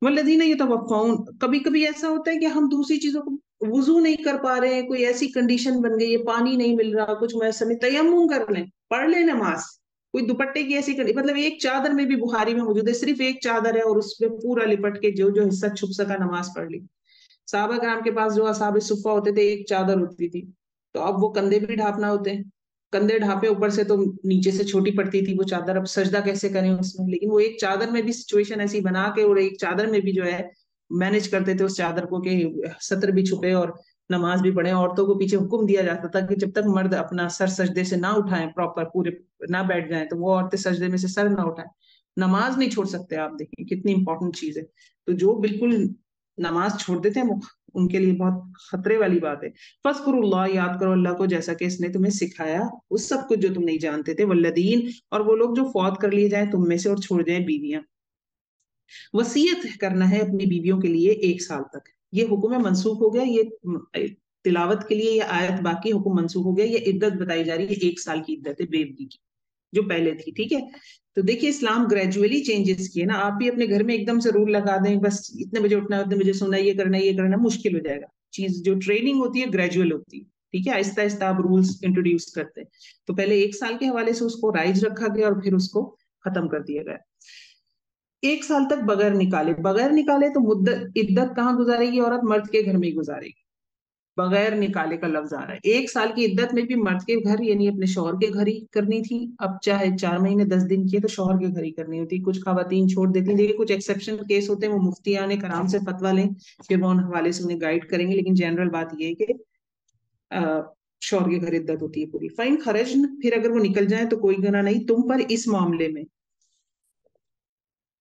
والذین یتوفون. کبھی کبھی ایسا ہوتا ہے کہ ہم دوسری چیزوں کو وضو نہیں کر پا رہے ہیں، کوئی ایسی کنڈیشن بن گئی ہے، پانی نہیں مل رہا، کچھ میسر نہیں، تیمم کر لیں، پڑھ لیں نماز. کوئی دوپٹے کی ایسی کنڈیشن، مطلب ایک چادر میں بھی بخاری میں موجود ہے، صرف ایک چادر ہے اور اس پہ پورا لپٹ کے جو جو حصہ چھپ سکا نماز پڑھ لی. صحابہ کرام کے پاس جو اصحاب صفہ ہوتے تھے ایک چادر ہوتی تھی، تو اب وہ کندھے بھی ڈھانپنا ہوتے ہیں، کندھے ڈھانپے اوپر سے تو نیچے سے چھوٹی پڑتی تھی وہ چادر. اب سجدہ کیسے کریں اس میں؟ لیکن وہ ایک چادر میں بھی سچویشن ایسی بنا کے اور ایک چادر میں بھی جو ہے مینج کرتے تھے اس چادر کو کہ سطر بھی چھپے اور نماز بھی پڑھیں. عورتوں کو پیچھے حکم دیا جاتا تھا کہ جب تک مرد اپنا سر سجدے سے نہ اٹھائیں، پراپر پورے نہ بیٹھ جائیں، تو وہ عورتیں سجدے میں سے سر نہ اٹھائیں. نماز نہیں چھوڑ سکتے. آپ دیکھیں کتنی امپورٹنٹ چیز ہے. تو جو بالکل نماز چھوڑ دیتے ہیں ان کے لیے بہت خطرے والی بات ہے. فَاذْكُرُوا اللَّهَ. یاد کرو اللہ کو جیسا کہ اس نے تمہیں سکھایا اس سب کچھ جو تم نہیں جانتے تھے. والذین. اور وہ لوگ جو فوت کر لیے جائیں تم میں سے اور چھوڑ جائیں بیویاں. وصیت کرنا ہے اپنی بیویوں کے لیے 1 سال تک. یہ حکم منسوخ ہو گیا. یہ تلاوت کے لیے یہ آیت باقی، حکم منسوخ ہو گیا. یہ عدت بتائی جا رہی ہے، 1 سال کی عدت ہے بیوی کی جو پہلے تھی. ٹھیک ہے. تو دیکھیے اسلام گریجولی چینجز کیے نا. آپ بھی اپنے گھر میں ایک دم سے رول لگا دیں بس اتنے بجے اٹھنا ہے، اتنے بجے سونا ہے، یہ کرنا ہے، یہ کرنا ہے، مشکل ہو جائے گا. چیز جو ٹریننگ ہوتی ہے گریجویل ہوتی ہے. ٹھیک ہے. آہستہ آہستہ آپ رولس انٹروڈیوس کرتے ہیں. تو پہلے 1 سال کے حوالے سے اس کو رائج رکھا گیا اور پھر اس کو ختم کر دیا گیا. 1 سال تک بغیر نکالے. بغیر نکالے تو مدت عدت کہاں گزارے گی عورت؟ مرد کے گھر میں ہی گزارے گی. بغیر نکالے کا لفظ آ رہا ہے. 1 سال کی عدت میں بھی مرد کے گھر یعنی اپنے شوہر کے گھر ہی کرنی تھی. اب چاہے 4 مہینے 10 دن کی ہے تو شوہر کے گھر ہی کرنی ہوتی. کچھ خواتین چھوڑ دیتی ہیں، لیکن کچھ ایکسیپشن کیس ہوتے ہیں، وہ مفتیان کرام سے فتویٰ لیں، پھر وہ ان حوالے سے انہیں گائیڈ کریں گے. لیکن جنرل بات یہ ہے کہ شوہر کے گھر عدت ہوتی ہے پوری. فائن خرجن. پھر اگر وہ نکل جائیں تو کوئی گناہ نہیں تم پر اس معاملے میں.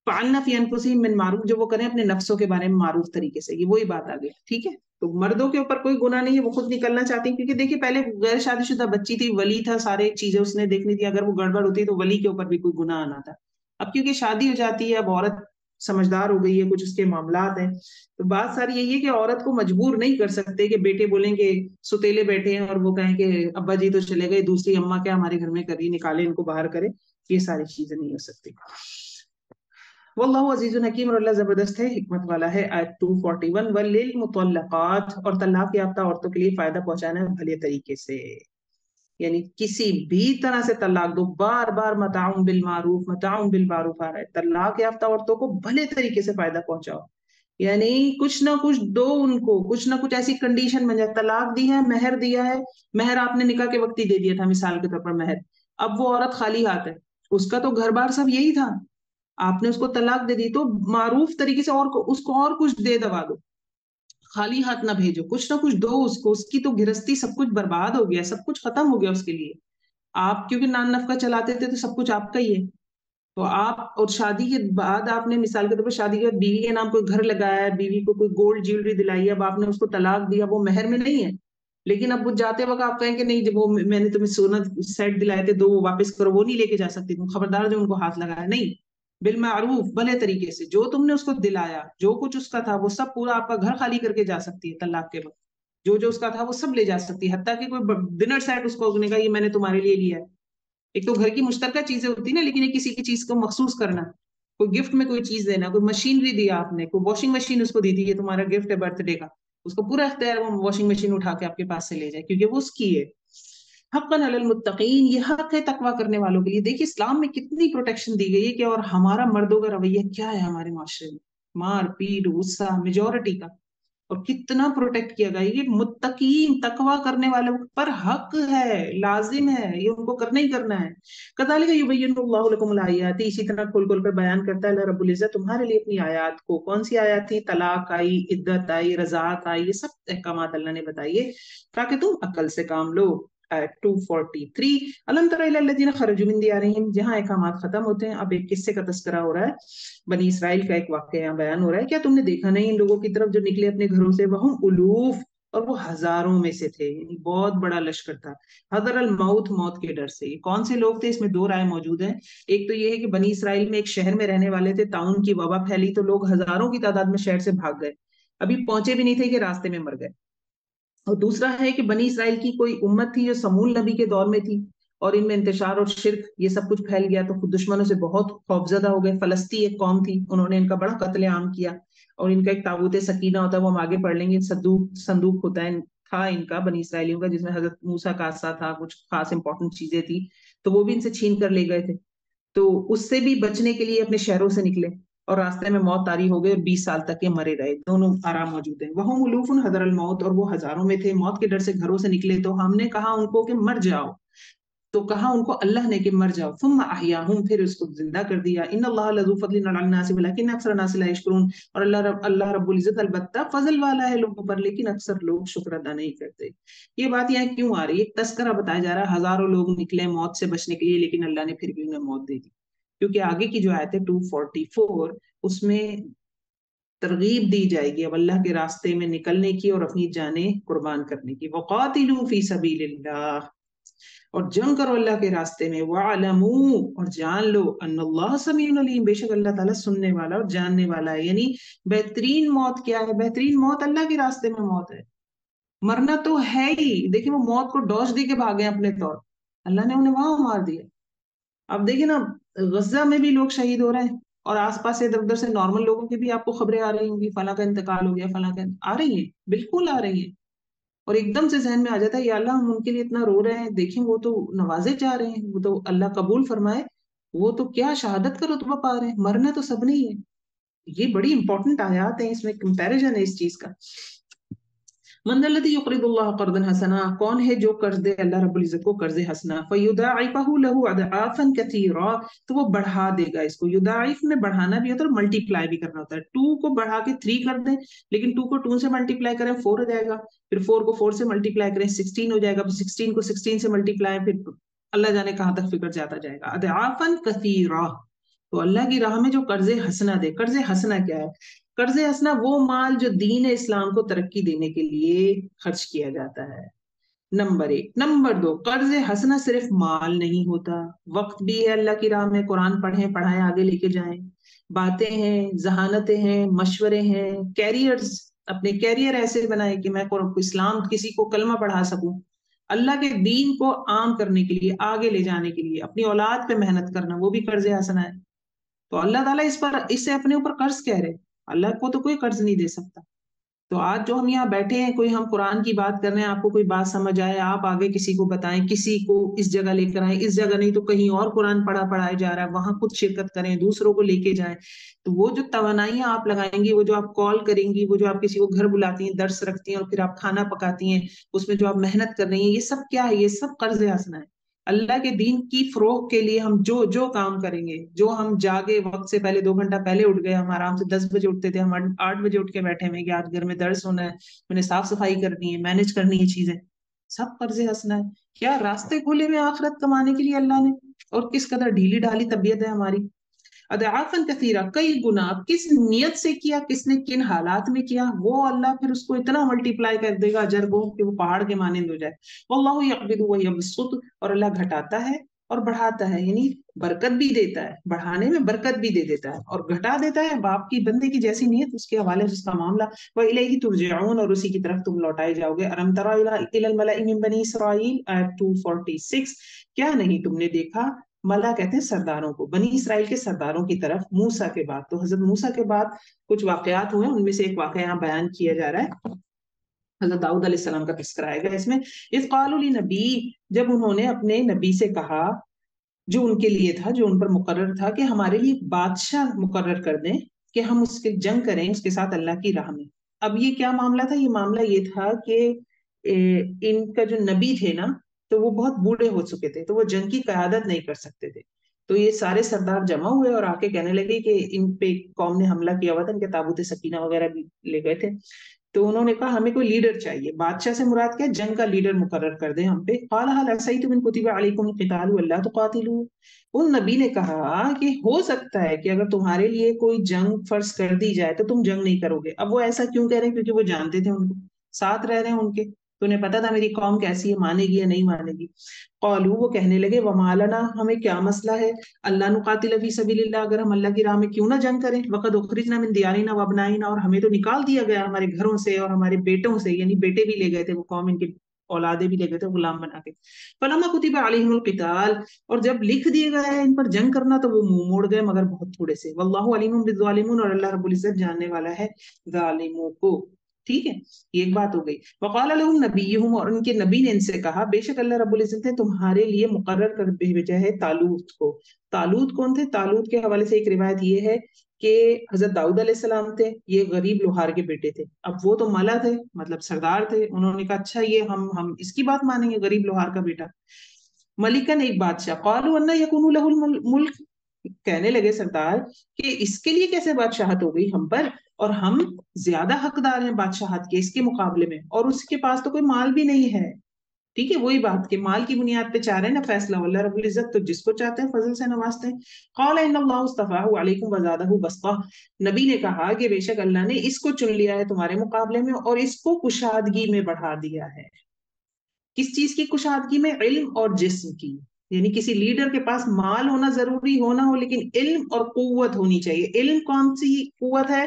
فعلنا فی انفسہم من معروف. جو وہ کریں اپنے نفسوں کے بارے میں معروف طریقے سے. یہ وہی بات آ گئی. ٹھیک ہے. تو مردوں کے اوپر کوئی گناہ نہیں ہے، وہ خود نکلنا چاہتی ہیں، کیونکہ دیکھیے پہلے غیر شادی شدہ بچی تھی، ولی تھا، سارے چیزیں اس نے دیکھنی تھی. اگر وہ گڑبڑ ہوتی تو ولی کے اوپر بھی کوئی گناہ آنا تھا. اب کیونکہ شادی ہو جاتی ہے، اب عورت سمجھدار ہو گئی ہے، کچھ اس کے معاملات ہیں، تو بات ساری یہی ہے کہ عورت کو مجبور نہیں کر سکتے کہ بیٹے بولیں کہ ستیلے بیٹھے ہیں اور وہ کہیں کہ ابا جی تو چلے گئے، دوسری اماں کیا ہمارے گھر میں کری، نکالے ان کو باہر کرے. یہ ساری چیزیں نہیں ہو سکتی. واللہ عزیز حکیم. اور اللہ زبردست ہے، حکمت والا ہے. آیت 241. وللمطلقات. اور طلاق یافتہ عورتوں کے لیے فائدہ پہنچانا ہے بھلے طریقے سے، یعنی کسی بھی طرح سے طلاق دو. بار بار متاع بالمعروف، متاع بالمعروف آ رہا ہے. طلاق یافتہ عورتوں کو بھلے طریقے سے فائدہ پہنچاؤ، یعنی کچھ نہ کچھ دو ان کو، کچھ نہ کچھ ایسی کنڈیشن بن جائے. طلاق دی ہے، مہر دیا ہے، مہر آپ نے نکاح کے وقت ہی دے دیا تھا مثال کے طور پر مہر. اب وہ عورت خالی ہاتھ ہے، اس کا تو گھر بار سب یہی تھا، آپ نے اس کو طلاق دے دی، تو معروف طریقے سے اور اس کو اور کچھ دے دبا دو. خالی ہاتھ نہ بھیجو، کچھ نہ کچھ دو اس کو. اس کی تو گرہستی سب کچھ برباد ہو گیا، سب کچھ ختم ہو گیا اس کے لیے. آپ کیونکہ نان نفقہ چلاتے تھے تو سب کچھ آپ کا ہی ہے. تو آپ اور شادی کے بعد آپ نے مثال کے طور پر شادی کے بعد بیوی کے نام کوئی گھر لگایا ہے، بیوی کو کوئی گولڈ جیولری دلائی ہے، اب آپ نے اس کو طلاق دیا، وہ مہر میں نہیں ہے. لیکن اب وہ جاتے وقت آپ کہیں کہ نہیں جب وہ میں نے تمہیں سونا سیٹ دلائے تھے دو وہ واپس کرو، وہ نہیں لے کے جا سکتی تم، خبردار جو ان کو ہاتھ لگایا. نہیں، بالمعروف، بھلے طریقے سے. جو تم نے اس کو دلایا، جو کچھ اس کا تھا وہ سب پورا آپ کا گھر خالی کر کے جا سکتی ہے طلاق کے وقت. جو جو اس کا تھا وہ سب لے جا سکتی ہے، حتیٰ کہ کوئی ڈنر سیٹ اس کو نے کہا یہ میں نے تمہارے لیے لیا ہے، ایک تو گھر کی مشترکہ چیزیں ہوتی نا، لیکن ایک کسی کی چیز کو مخصوص کرنا، کوئی گفٹ میں کوئی چیز دینا، کوئی مشینری دیا آپ نے، کوئی واشنگ مشین اس کو دی تھی، یہ تمہارا گفٹ ہے برتھ ڈے کا، اس کو پورا اختیار وہ واشنگ مشین اٹھا کے آپ کے پاس سے لے جائے کیونکہ وہ اس کی ہے. حقا علی المتقین، یہ حق ہے تقوی کرنے والوں کے لیے. دیکھیے اسلام میں کتنی پروٹیکشن دی گئی ہے کہ، اور ہمارا مردوں کا رویہ کیا ہے ہمارے معاشرے میں، مار پیٹ غصہ میجورٹی کا، اور کتنا پروٹیکٹ کیا گیا. یہ متقین تقوی کرنے والوں پر حق ہے، لازم ہے، یہ ان کو کرنا ہی کرنا ہے. کذالک یبین اللہ لکم الآیات، اسی طرح کھول کھول کر بیان کرتا ہے اللہ رب العزت تمہارے لیے اپنی آیات کو. کون سی آیات تھی؟ طلاق آئی، عدت آئی، رضاعت آئی، یہ سب احکامات اللہ نے بتائیے تاکہ تم عقل سے کام لو. ایٹ 243 الم تر الی الذین خرجوا من دیارہم، جہاں احکامات ختم ہوتے ہیں اب ایک قصے کا تذکرہ ہو رہا ہے، بنی اسرائیل کا ایک واقعہ یہاں بیان ہو رہا ہے. کیا تم نے دیکھا نہیں ان لوگوں کی طرف جو نکلے اپنے گھروں سے، وہم الوف، اور وہ ہزاروں میں سے تھے، یعنی بہت بڑا لشکر تھا. حضر الموت، موت کے ڈر سے. یہ کون سے لوگ تھے؟ اس میں دو رائے موجود ہیں. ایک تو یہ ہے کہ بنی اسرائیل میں ایک شہر میں رہنے والے تھے، طاعون کی وبا پھیلی تو لوگ ہزاروں کی تعداد میں شہر سے بھاگ گئے، ابھی پہنچے بھی نہیں تھے کہ راستے میں مر گئے. اور دوسرا ہے کہ بنی اسرائیل کی کوئی امت تھی جو سمول نبی کے دور میں تھی، اور ان میں انتشار اور شرک یہ سب کچھ پھیل گیا تو خود دشمنوں سے بہت خوفزدہ ہو گئے. فلسطی ایک قوم تھی، انہوں نے ان کا بڑا قتل عام کیا، اور ان کا ایک تابوت سکینہ ہوتا ہے، وہ ہم آگے پڑھ لیں گے. صندوق ہوتا ہے تھا ان کا بنی اسرائیلیوں کا، جس میں حضرت موسیٰ کا عصا تھا، کچھ خاص امپورٹنٹ چیزیں تھی، تو وہ بھی ان سے چھین کر لے گئے تھے. تو اس سے بھی بچنے کے لیے اپنے شہروں سے نکلے، اور راستے میں موت طاری ہو گئی اور 20 سال تک یہ مرے رہے. دونوں آرام موجود ہیں. وہم الوف حذر الموت، اور وہ ہزاروں میں تھے، موت کے ڈر سے گھروں سے نکلے. تو ہم نے کہا ان کو کہ مر جاؤ، تو کہا ان کو اللہ نے کہ مر جاؤ. ثم احیاہم، پھر اس کو زندہ کر دیا. ان اللہ لذو فضل علی الناس ولکن اکثر الناس لا یشکرون، اور اللہ رب العزت البتہ فضل والا ہے لوگوں پر، لیکن اکثر لوگ شکر ادا نہیں کرتے. یہ بات یہاں کیوں آ رہی ہے؟ ایک تذکرہ بتایا جا رہا ہے، ہزاروں لوگ نکلے موت سے بچنے کے لیے، لیکن اللہ نے پھر بھی انہیں موت دے دی. کیونکہ آگے کی جو آیت ہے 244 اس میں ترغیب دی جائے گی اب اللہ کے راستے میں نکلنے کی اور اپنی جانیں قربان کرنے کی. وقاتلوا فی سبیل اللہ، اور جنگ کرو اللہ کے راستے میں. وَعْلَمُوا، اور جان لو، ان اللہ سمیع علیم، بے شک اللہ تعالیٰ سننے والا اور جاننے والا ہے. یعنی بہترین موت کیا ہے؟ بہترین موت اللہ کے راستے میں موت ہے. مرنا تو ہے ہی، دیکھیں وہ موت کو ڈوز دے کے بھاگے اپنے طور، اللہ نے انہیں وہاں مار دیا. اب دیکھیں نا غزہ میں بھی لوگ شہید ہو رہے ہیں، اور آس پاس سے ادھر ادھر سے نارمل لوگوں کی بھی آپ کو خبریں آ رہی ہوں گی، فلاں کا انتقال ہو گیا، فلاں کا آ رہی ہیں، بالکل آ رہی ہیں. اور ایک دم سے ذہن میں آ جاتا ہے یا اللہ ہم ان کے لیے اتنا رو رہے ہیں، دیکھیں وہ تو نوازے جا رہے ہیں، وہ تو اللہ قبول فرمائے، وہ تو کیا شہادت کا رتبہ پا رہے ہیں. مرنا تو سب نہیں ہے. یہ بڑی امپورٹنٹ آیات ہیں، اس میں کمپیریزن ہے اس چیز کا. من الذي يقرض الله قرضا حسنا، کون ہے جو قرض دے اللہ رب العزت کو قرض حسنا. فيضاعفه له اضعافا كثيرا، تو وہ بڑھا دے گا اس کو. یضاعف میں بڑھانا بھی ہوتا ہے اور ملٹی پلائی بھی کرنا ہوتا ہے. 2 کو بڑھا کے 3 کر دیں، لیکن 2 کو 2 سے ملٹی پلائی کریں 4 ہو جائے گا، پھر 4 کو 4 سے ملٹی پلائی کریں 16 ہو جائے گا، پھر 16 کو 16 سے ملٹی پلائی، پھر اللہ جانے کہاں تک فکر جاتا جائے گا. اضعافا كثيرا، تو اللہ کی راہ میں جو قرض حسنا دے. قرض حسنا کیا ہے؟ قرض حسنا وہ مال جو دین اسلام کو ترقی دینے کے لیے خرچ کیا جاتا ہے. نمبر 1. نمبر 2، قرض حسنا صرف مال نہیں ہوتا، وقت بھی ہے اللہ کی راہ میں. قرآن پڑھیں، پڑھائیں، آگے لے کے جائیں، باتیں ہیں، ذہانتیں ہیں، مشورے ہیں، کیریئرز، اپنے کیریئر ایسے بنائیں کہ میں اسلام کسی کو کلمہ پڑھا سکوں. اللہ کے دین کو عام کرنے کے لیے، آگے لے جانے کے لیے اپنی اولاد پہ محنت کرنا، وہ بھی قرض حسنا ہے. تو اللہ تعالیٰ اس سے اپنے اوپر قرض کہہ رہے، اللہ کو تو کوئی قرض نہیں دے سکتا. تو آج جو ہم یہاں بیٹھے ہیں، کوئی ہم قرآن کی بات کر رہے ہیں، آپ کو کوئی بات سمجھ آئے، آپ آگے کسی کو بتائیں، کسی کو اس جگہ لے کر آئیں، اس جگہ نہیں تو کہیں اور قرآن پڑھایا جا رہا ہے، وہاں خود شرکت کریں، دوسروں کو لے کے جائیں. تو وہ جو توانائیاں آپ لگائیں گی، وہ جو آپ کال کریں گی، وہ جو آپ کسی کو گھر بلاتی ہیں، درس رکھتی ہیں، اور پھر آپ کھانا پکاتی ہیں، اس میں جو آپ محنت کر رہی ہیں، یہ سب کیا ہے؟ یہ سب قرض حسنا ہے. اللہ کے دین کی فروغ کے لیے ہم جو کام کریں گے، جو ہم جاگے وقت سے پہلے 2 گھنٹہ پہلے اٹھ گئے، ہم آرام سے 10 بجے اٹھتے تھے، ہم 8 بجے اٹھ کے بیٹھے ہوئے کہ آج گھر میں درس ہونا ہے، میں نے صاف صفائی کرنی ہے، مینج کرنی ہے چیزیں، سب قرض حسنا ہے. کیا راستے کھولے ہوئے آخرت کمانے کے لیے اللہ نے، اور کس قدر ڈھیلی ڈھالی طبیعت ہے ہماری. اضعافا کثیرہ، کئی گنا. کس نیت سے کیا، کس نے کن حالات میں کیا، وہ اللہ پھر اس کو اتنا ملٹی پلائی کر دے گا اجر کو کہ وہ پہاڑ کے مانند ہو جائے. واللہ یقبض ویبسط، اور اللہ گھٹاتا ہے اور بڑھاتا ہے، یعنی برکت بھی دیتا ہے، بڑھانے میں برکت بھی دے دیتا ہے اور گھٹا دیتا ہے، باپ کی بندے کی جیسی نیت اس کے حوالے سے اس کا معاملہ۔ وَإِلَيْهِ تُرْجَعُونَ، اور اسی کی طرف تم لوٹائے جاؤ گے۔ أَلَمْ تَرَ إِلَى الْمَلَإِ مِنْ بَنِي إِسْرَائِيلَ، آیت 246، کیا نہیں تم نے دیکھا، ملا کہتے ہیں سرداروں کو، بنی اسرائیل کے سرداروں کی طرف، موسیٰ کے بعد۔ تو حضرت موسیٰ کے بعد کچھ واقعات ہوئے، ان میں سے ایک واقعہ یہاں بیان کیا جا رہا ہے، حضرت داؤد علیہ السلام کا تذکرہ آئے گا اس میں۔ اذ قالوا لنبی، جب انہوں نے اپنے نبی سے کہا، جو ان کے لیے تھا، جو ان پر مقرر تھا کہ ہمارے لیے ایک بادشاہ مقرر کر دیں کہ ہم اس کے جنگ کریں اس کے ساتھ اللہ کی راہ میں۔ اب یہ کیا معاملہ تھا؟ یہ معاملہ یہ تھا کہ ان کا جو نبی تھے نا، تو وہ بہت بوڑھے ہو چکے تھے، تو وہ جنگ کی قیادت نہیں کر سکتے تھے۔ تو یہ سارے سردار جمع ہوئے اور آ کے کہنے لگے کہ ان پہ قوم نے حملہ کیا ہوا تھا، ان کے تابوت سکینہ وغیرہ بھی لے گئے تھے، تو انہوں نے کہا ہمیں کوئی لیڈر چاہیے، بادشاہ سے مراد کیا، جنگ کا لیڈر مقرر کر دیں ہم پہ۔ قال هل عسیتم ان کتب علیکم القتال الا تقاتلوا، ان نبی نے کہا کہ ہو سکتا ہے کہ اگر تمہارے لیے کوئی جنگ فرض کر دی جائے تو تم جنگ نہیں کرو گے۔ اب وہ ایسا کیوں کہہ رہے ہیں؟ کیونکہ وہ جانتے تھے ان کو، ساتھ رہ رہے ہیں ان کے، تو انہیں پتا تھا میری قوم کیسی ہے، مانے گی یا نہیں مانے گی۔ قالوا، وہ کہنے لگے، وما لنا، ہمیں کیا مسئلہ ہے، اللہ نقاتل فی سبیل اللہ، اگر ہم اللہ کی راہ میں کیوں نہ جنگ کریں، وقد اخرجنا من دیارنا وابنائنا، اور ہمیں تو نکال دیا گیا ہمارے گھروں سے اور ہمارے بیٹوں سے، یعنی بیٹے بھی لے گئے تھے وہ قوم، ان کے اولادیں بھی لے گئے تھے غلام بنا کے۔ فلما کتب علیہم القتال، اور جب لکھ دیے گئے ہیں ان پر جنگ کرنا تو وہ منہ موڑ گئے، مگر بہت تھوڑے سے۔ واللہ علیم بالظالمین، اور اللہ رب العزت جاننے والا ہے ظالموں کو۔ ٹھیک ہے، یہ ایک بات ہو گئی۔ وقال لهم نبیہم، اور ان کے نبی نے ان سے کہا، بے شک اللہ رب العزت نے تمہارے لیے مقرر کر بھیجا ہے طالوت کو۔ طالوت کون تھے؟ طالوت کے حوالے سے ایک روایت یہ ہے کہ حضرت داؤد علیہ السلام تھے، یہ غریب لوہار کے بیٹے تھے۔ اب وہ تو ملا تھے، مطلب سردار تھے، انہوں نے کہا اچھا یہ ہم اس کی بات مانیں گے، غریب لوہار کا بیٹا، ملکن ایک بادشاہ۔ قالوا ان یکون له الملک، کہنے لگے سردار کہ اس کے لیے کیسے بادشاہت ہو گئی ہم پر، اور ہم زیادہ حقدار ہیں بادشاہت کے اس کے مقابلے میں، اور اس کے پاس تو کوئی مال بھی نہیں ہے۔ ٹھیک ہے، وہی بات کہ مال کی بنیاد پہ چاہ رہے ہیں نا فیصلہ، اللہ رب العزت تو جس کو چاہتے ہیں فضل سے نوازتے ہیں۔ قال ان اللہ اصطفاہ علیکم وزادہ بسطہ، نبی نے کہا کہ بے شک اللہ نے اس کو چن لیا ہے تمہارے مقابلے میں اور اس کو کشادگی میں بڑھا دیا ہے۔ کس چیز کی کشادگی میں؟ علم اور جسم کی، یعنی کسی لیڈر کے پاس مال ہونا ضروری ہونا ہو، لیکن علم اور قوت ہونی چاہیے۔ علم کون سی قوت ہے،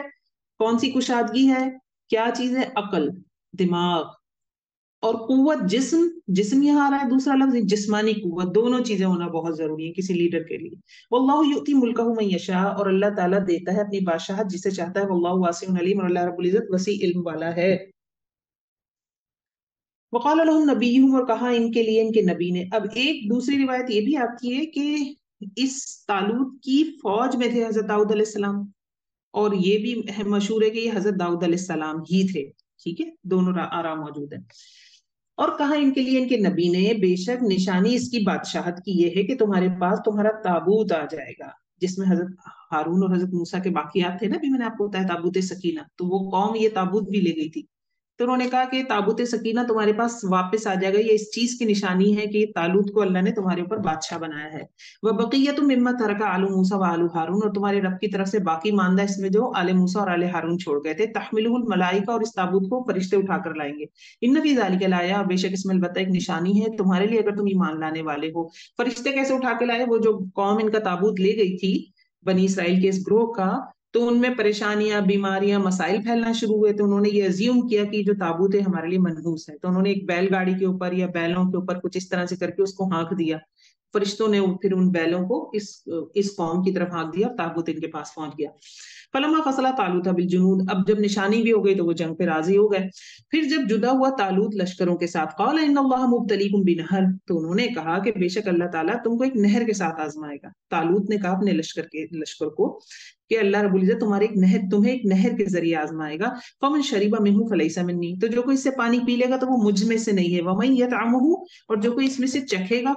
کون سی کشادگی ہے، کیا چیز ہے؟ عقل، دماغ، اور قوت جسم، جسم یہاں آ رہا ہے دوسرا لفظ، جسمانی قوت، دونوں چیزیں ہونا بہت ضروری ہے کسی لیڈر کے لیے۔ واللہ یؤتی ملکہ من یشاء، اور اللہ تعالیٰ دیتا ہے اپنی بادشاہت جسے چاہتا ہے، واللہ واسع علیم، اور اللہ رب العزت وسیع علم والا ہے۔ وقال لهم نبیہم، اور کہا ان کے لیے ان کے نبی نے۔ اب ایک دوسری روایت یہ بھی آتی ہے کہ اس طالوت کی فوج میں تھے حضرت داؤد علیہ السلام، اور یہ بھی مشہور ہے کہ یہ حضرت داؤد علیہ السلام ہی تھے۔ ٹھیک ہے، دونوں آرام موجود ہیں۔ اور کہا ان کے لیے ان کے نبی نے، بے شک نشانی اس کی بادشاہت کی یہ ہے کہ تمہارے پاس تمہارا تابوت آ جائے گا، جس میں حضرت ہارون اور حضرت موسیٰ کے باقیات تھے نا، بھی میں نے آپ کو بتایا تابوت سکینہ، تو وہ قوم یہ تابوت بھی لے گئی تھی، تو انہوں نے کہا کہ تابوت سکینہ تمہارے پاس واپس آ جائے گا، یہ اس چیز کی نشانی ہے کہ طالوت کو اللہ نے تمہارے اوپر بادشاہ بنایا ہے۔ وَبَقِيَّةٌ مِمَّا تَرَكَ آلُ مُوسَىٰ وَآلُ هَارُونَ، اور تمہارے رب کی طرف سے باقی ماندہ اس میں جو آل موسیٰ اور آل ہارون چھوڑ گئے تھے، تحملہ الملائکہ، اور اس تابوت کو فرشتے اٹھا کر لائیں گے۔ ان فی ذلک لآیہ، بے شک اس میں البتہ ایک نشانی ہے تمہارے لیے اگر تم ایمان لانے والے ہو۔ فرشتے کیسے اٹھا کے لائے؟ وہ جو قوم ان کا تابوت لے گئی تھی بنی اسرائیل کے اس گروہ کا، تو ان میں پریشانیاں، بیماریاں، مسائل پھیلنا شروع ہوئے، تو انہوں نے یہ ازیوم کیا کہ جو تابوت ہے ہمارے لیے منحوس ہے، تو انہوں نے ایک بیل گاڑی کے اوپر یا بیلوں کے اوپر کچھ اس طرح سے کر کے اس کو ہانک دیا، فرشتوں نے پھر ان بیلوں کو اس قوم کی طرف ہانک دیا، تابوت ان کے پاس پہنچ گیا۔ فلما فصل طالوت بالجنود، اب جب نشانی بھی ہو گئی تو وہ جنگ پہ راضی ہو گئے۔ پھر جب جدا ہوا طالوت لشکروں کے ساتھ، قال ان اللہ مبتلیکم بنہر، تو انہوں نے کہا کہ بے شک اللہ تعالیٰ تم کو ایک نہر کے ساتھ آزمائے گا۔ طالوت نے کہا اپنے لشکر کو کہ اللہ رب العزت تمہیں ایک نہر کے ذریعے آزمائے گا۔ فمن شرب منہ فلیس منی، تو جو کوئی اس سے پانی پی لے گا تو وہ مجھ میں سے نہیں ہے۔ ومن یطعمہ، اور جو کوئی اس میں سے چکھے گا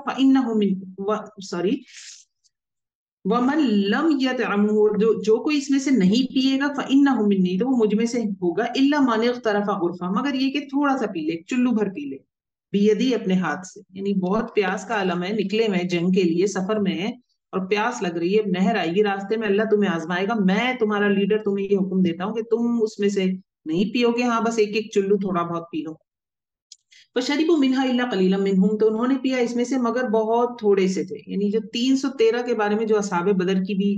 ومن لم یطعمہ، جو کوئی اس میں سے نہیں پیے گا فإنہ منی، تو وہ مجھ میں سے ہوگا، الا من اغترف غرفہ، مگر یہ کہ تھوڑا سا پی لے، چلو بھر پی لے، بیدی، اپنے ہاتھ سے، یعنی بہت پیاس کا عالم ہے، نکلے میں جنگ کے لیے سفر میں ہے اور پیاس لگ رہی ہے، نہر آئے گی راستے میں، اللہ تمہیں آزمائے گا، میں تمہارا لیڈر تمہیں یہ حکم دیتا ہوں کہ تم اس میں سے نہیں پیو گے، ہاں بس ایک ایک چلو تھوڑا بہت پی لو۔ فشربوا منها الا قليلا منهم، تو انہوں نے پیا اس میں سے مگر بہت تھوڑے سے تھے. یعنی جو 313 کے بارے میں جو اصحاب بدر کی بھی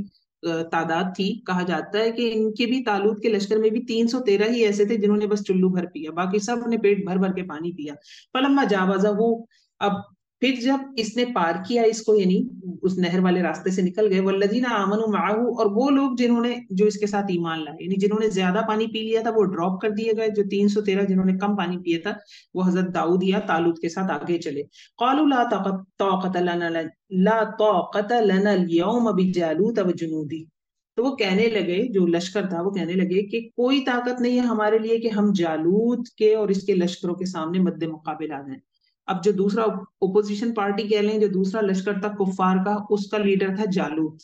تعداد تھی، کہا جاتا ہے کہ ان کے بھی طالوت کے لشکر میں بھی 313 ہی ایسے تھے جنہوں نے بس چلو بھر پیا، باقی سب نے پیٹ بھر بھر کے پانی پیا. فلما جاوزہ، وہ اب پھر جب اس نے پار کیا اس کو، یعنی اس نہر والے راستے سے نکل گئے، والذین آمنوا معہ، اور وہ لوگ جنہوں نے جو اس کے ساتھ ایمان لائے، یعنی جنہوں نے زیادہ پانی پی لیا تھا وہ ڈراپ کر دیے گئے، جو 313 جنہوں نے کم پانی پیا تھا وہ حضرت داؤد یا طالوت کے ساتھ آگے چلے. قالوا لا طاقت لنا اليوم بجالوت وجنودی، تو وہ کہنے لگے، جو لشکر تھا وہ کہنے لگے کہ کوئی طاقت نہیں ہے ہمارے لیے کہ ہم جالوت کے اور اس کے لشکروں کے سامنے مد مقابل آ جائیں. اب جو دوسرا اپوزیشن پارٹی کہہ لیں، جو دوسرا لشکر تھا کفار کا، اس کا لیڈر تھا جالوت.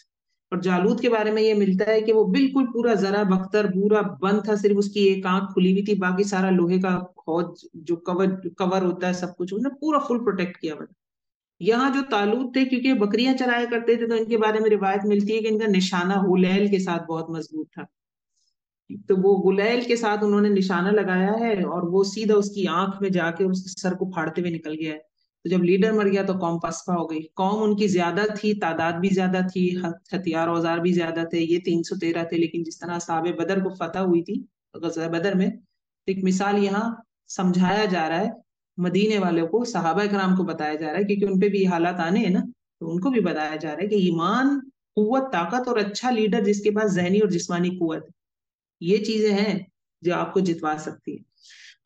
اور جالوت کے بارے میں یہ ملتا ہے کہ وہ بالکل پورا ذرا بختر پورا بند تھا، صرف اس کی ایک آنکھ کھلی ہوئی تھی، باقی سارا لوہے کا حوض جو کور ہوتا ہے سب کچھ انہوں نے پورا فل پروٹیکٹ کیا ہوا. یہاں جو طالوت تھے کیونکہ بکریاں چرایا کرتے تھے تو ان کے بارے میں روایت ملتی ہے کہ ان کا نشانہ ہلیل کے ساتھ بہت مضبوط تھا. تو وہ غلیل کے ساتھ انہوں نے نشانہ لگایا ہے اور وہ سیدھا اس کی آنکھ میں جا کے اس کے سر کو پھاڑتے ہوئے نکل گیا ہے. تو جب لیڈر مر گیا تو قوم پسپا ہو گئی. قوم ان کی زیادہ تھی، تعداد بھی زیادہ تھی، ہتھیار اوزار بھی زیادہ تھے، یہ 313 تھے، لیکن جس طرح صحابہ بدر کو فتح ہوئی تھی غزوہ بدر میں، ایک مثال یہاں سمجھایا جا رہا ہے مدینے والوں کو، صحابہ کرام کو بتایا جا رہا ہے کیونکہ ان پہ بھی حالات آنے ہیں نا، تو ان کو بھی بتایا جا رہا ہے کہ ایمان، قوت، طاقت اور اچھا لیڈر جس کے پاس ذہنی اور جسمانی قوت، یہ چیزیں ہیں جو آپ کو جتوا سکتی ہے.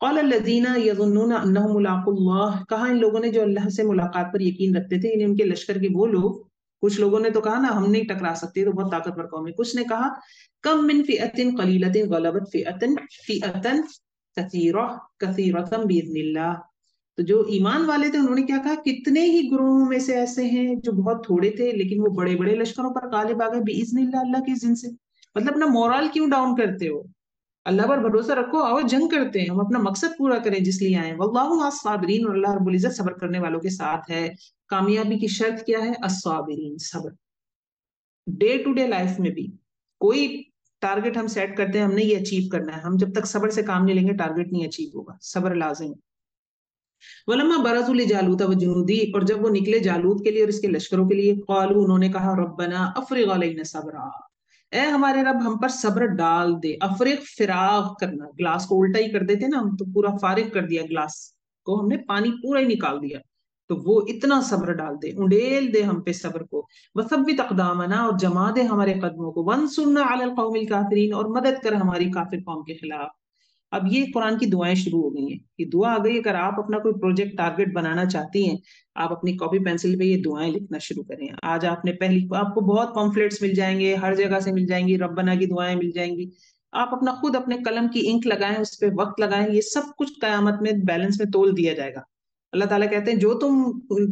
قال الذین یظنون انہم ملاقو اللہ، کہا ان لوگوں نے جو اللہ سے ملاقات پر یقین رکھتے تھے، یعنی ان کے لشکر کے وہ لوگ، کچھ لوگوں نے تو کہا نا ہم نہیں ٹکرا سکتے، تو بہت طاقتور قوم ہے. کچھ نے کہا کم من فئۃ قلیلۃ غلبت فئۃ کثیرۃ باذن اللہ. تو جو ایمان والے تھے انہوں نے کیا کہا، کتنے ہی گروہوں میں سے ایسے ہیں جو بہت تھوڑے تھے لیکن وہ بڑے بڑے لشکروں پر غالب آ گئے باذن اللہ، اللہ کے اذن سے. مطلب اپنا مورال کیوں ڈاؤن کرتے ہو، اللہ پر بھروسہ رکھو، آؤ جنگ کرتے ہیں، ہم اپنا مقصد پورا کریں جس لیے آئے. واللہ مع الصابرین، اور اللہ رب العزت صبر کرنے والوں کے ساتھ ہے. کامیابی کی شرط کیا ہے؟ الصابرین، صبر. ڈے ٹو ڈے لائف میں بھی کوئی ٹارگٹ ہم سیٹ کرتے ہیں، ہم نے یہ اچیو کرنا ہے، ہم جب تک صبر سے کام نہیں لیں گے ٹارگٹ نہیں اچیو ہوگا. صبر لازم. ولما برزوا لجالوت وجنودی، اور جب وہ نکلے جالوت کے لیے اور اس کے لشکروں کے لیے، قالوا، انہوں نے کہا ربنا افرغ علینا صبرا، اے ہمارے رب ہم پر صبر ڈال دے. افرغ، فراغ کرنا، گلاس کو الٹا ہی کر دیتے نا ہم، تو پورا فارغ کر دیا گلاس کو، ہم نے پانی پورا ہی نکال دیا، تو وہ اتنا صبر ڈال دے، انڈیل دے ہم پہ صبر کو. وثبت اقدامنا، اور جما دے ہمارے قدموں کو. وانصرنا علی القوم الکافرین، اور مدد کر ہماری کافر قوم کے خلاف. اب یہ قرآن کی دعائیں شروع ہو گئی ہیں، یہ دعا آ گئی. اگر آپ اپنا کوئی پروجیکٹ ٹارگٹ بنانا چاہتی ہیں، آپ اپنی کاپی پینسل پہ یہ دعائیں لکھنا شروع کریں. آج آپ نے آپ کو بہت پمفلیٹس مل جائیں گے، ہر جگہ سے مل جائیں گی، ربنا کی دعائیں مل جائیں گی. آپ اپنا خود اپنے قلم کی انک لگائیں، اس پہ وقت لگائیں، یہ سب کچھ قیامت میں بیلنس میں تول دیا جائے گا. اللہ تعالیٰ کہتے ہیں جو تم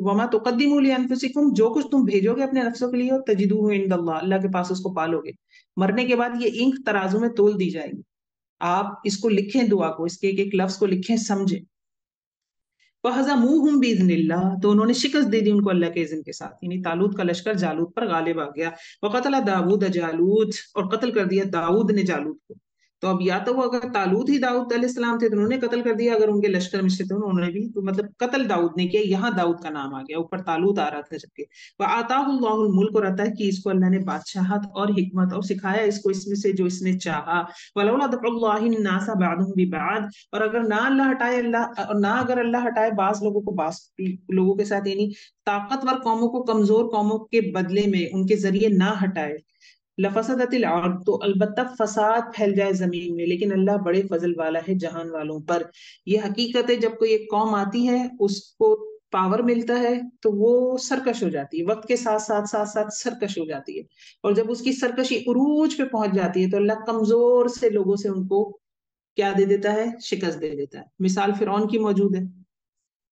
وما تقدموا لانفسکم، جو کچھ تم بھیجو گے اپنے نفسوں کے لیے، اور تجدوہ عند اللہ، اللہ کے پاس اس کو پالو گے. مرنے کے بعد یہ انک ترازو میں تول دی جائے گی. آپ اس کو لکھیں، دعا کو، اس کے ایک ایک لفظ کو لکھیں، سمجھیں. فَهَزَمُوهُمْ بِإِذْنِ اللَّهِ، تو انہوں نے شکست دے دی ان کو اللہ کے اذن کے ساتھ، یعنی طالوت کا لشکر جالوت پر غالب آ گیا. وَقَتَلَ داؤد جالوت، اور قتل کر دیا داؤد نے جالوت کو. تو اب یا تو وہ اگر طالوت ہی داؤد علیہ السلام تھے تو انہوں نے قتل کر دیا، اگر ان کے لشکر میں سے تو انہوں نے بھی، تو مطلب قتل داؤد نے کیا، یہاں داؤد کا نام آ گیا، اوپر طالوت آ رہا تھا جبکہ. وَآتَاهُ اللَّهُ الْمُلْكَ، اور عطا کی اس کو اللہ نے بادشاہت اور حکمت، اور سکھایا اس کو اس میں سے جو اس نے چاہا. وَلَوْلَا دَفْعُ اللَّهِ النَّاسَ بَعْضَهُم بِبَعْضٍ، اور اگر نہ اللہ ہٹائے، اور نہ اگر اللہ ہٹائے بعض لوگوں کو بعض لوگوں کے ساتھ، یعنی طاقتور قوموں کو کمزور قوموں کے بدلے میں ان کے ذریعے نہ ہٹائے، لفسدت الارض، تو البتہ فساد پھیل جائے زمین میں. لیکن اللہ بڑے فضل والا ہے جہان والوں پر. یہ حقیقت ہے جب کوئی ایک قوم آتی ہے، اس کو پاور ملتا ہے تو وہ سرکش ہو جاتی ہے، وقت کے ساتھ سرکش ہو جاتی ہے. اور جب اس کی سرکشی عروج پہ پہنچ جاتی ہے تو اللہ کمزور سے لوگوں سے ان کو کیا دے دیتا ہے؟ شکست دے دیتا ہے. مثال فرعون کی موجود ہے،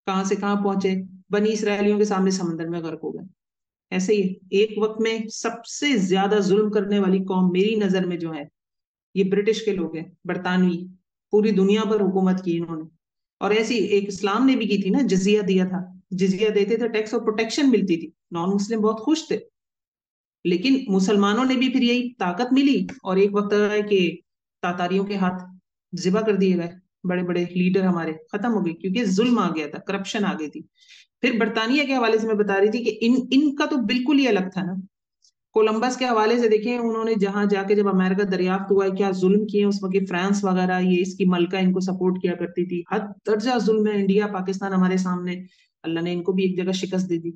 کہاں سے کہاں پہنچے، بنی اسرائیلیوں کے سامنے سمندر میں غرق ہو گئے. ایسے ہی ایک وقت میں سب سے زیادہ ظلم کرنے والی قوم میری نظر میں جو ہے یہ برٹش کے لوگ ہیں، برطانوی. پوری دنیا پر حکومت کی انہوں نے، اور ایسی ایک اسلام نے بھی کی تھی نا، جزیہ دیا تھا، جزیہ دیتے تھے، ٹیکس اور پروٹیکشن ملتی تھی. نان مسلم بہت خوش تھے، لیکن مسلمانوں نے بھی پھر یہی طاقت ملی، اور ایک وقت آیا کہ تاتاریوں کے ہاتھ ذبح کر دیے گئے. بڑے بڑے لیڈر ہمارے ختم ہو گئے کیونکہ ظلم آ گیا تھا، کرپشن آ گئی تھی. پھر برطانیہ کے حوالے سے میں بتا رہی تھی کہ ان کا تو بالکل ہی الگ تھا نا. کولمبس کے حوالے سے دیکھیں انہوں نے جہاں جا کے جب امریکہ دریافت ہوا ہے کیا ظلم کیے اس وقت. فرانس وغیرہ یہ اس کی ملکہ ان کو سپورٹ کیا کرتی تھی. حد درجہ ظلم ہے. انڈیا پاکستان ہمارے سامنے، اللہ نے ان کو بھی ایک جگہ شکست دے دی.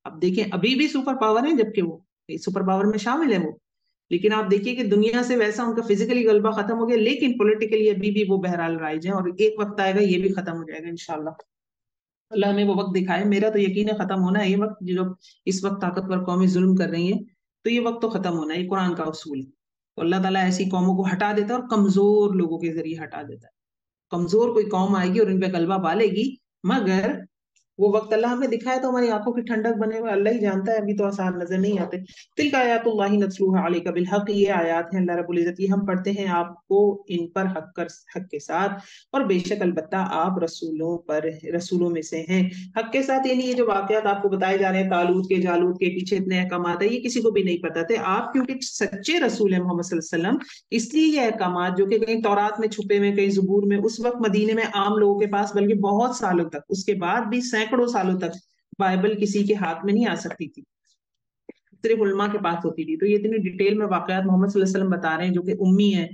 اب دیکھیں ابھی بھی سپر پاور ہے، جبکہ وہ سپر پاور میں شامل ہے وہ، لیکن آپ دیکھیے کہ دنیا سے ویسا ان کا فزیکلی غلبہ ختم ہو گیا، لیکن پولیٹیکلی ابھی بھی وہ بہرحال رائج ہیں، اور ایک وقت آئے گا یہ بھی ختم ہو جائے گا انشاءاللہ. اللہ ہمیں وہ وقت دکھائے. میرا تو یقین ہے ختم ہونا ہے یہ وقت. جو اس وقت طاقتور قومیں ظلم کر رہی ہیں تو یہ وقت تو ختم ہونا ہے. یہ قرآن کا اصول ہے. تو اللہ تعالیٰ ایسی قوموں کو ہٹا دیتا ہے اور کمزور لوگوں کے ذریعے ہٹا دیتا ہے. کمزور کوئی قوم آئے گی اور ان پہ غلبہ پالے گی، مگر وہ وقت اللہ ہمیں دکھائے تو ہماری آنکھوں کی ٹھنڈک بنے ہوئے. اللہ ہی جانتا ہے، ابھی تو آسان نظر نہیں آتے. تلک آیات اللہ نتلوها علیک بالحق، یہ آیات ہیں اللہ رب العزت یہ ہم پڑھتے ہیں آپ کو ان پر حق کے ساتھ. اور بے شک البتہ آپ رسولوں میں سے ہیں. حق کے ساتھ یعنی یہ جو واقعات آپ کو بتائے جا رہے ہیں طالوت کے جالوت کے پیچھے اتنے احکامات ہیں، یہ کسی کو بھی نہیں پتا تھے. آپ کیونکہ سچے رسول ہیں محمد صلی اللہ علیہ وسلم، اس لیے یہ احکامات جو کہ کہیں تورات میں چھپے ہوئے، کہیں زبور میں، اس وقت مدینے میں عام لوگوں کے پاس، بلکہ بہت سالوں تک، اس کے بعد بھی سینکڑوں سالوں تک بائبل کسی کے ہاتھ میں نہیں آ سکتی تھی، صرف علماء کے پاس ہوتی تھی. تو یہ اتنی ڈیٹیل میں واقعات محمد صلی اللہ علیہ وسلم بتا رہے ہیں جو کہ امی ہیں،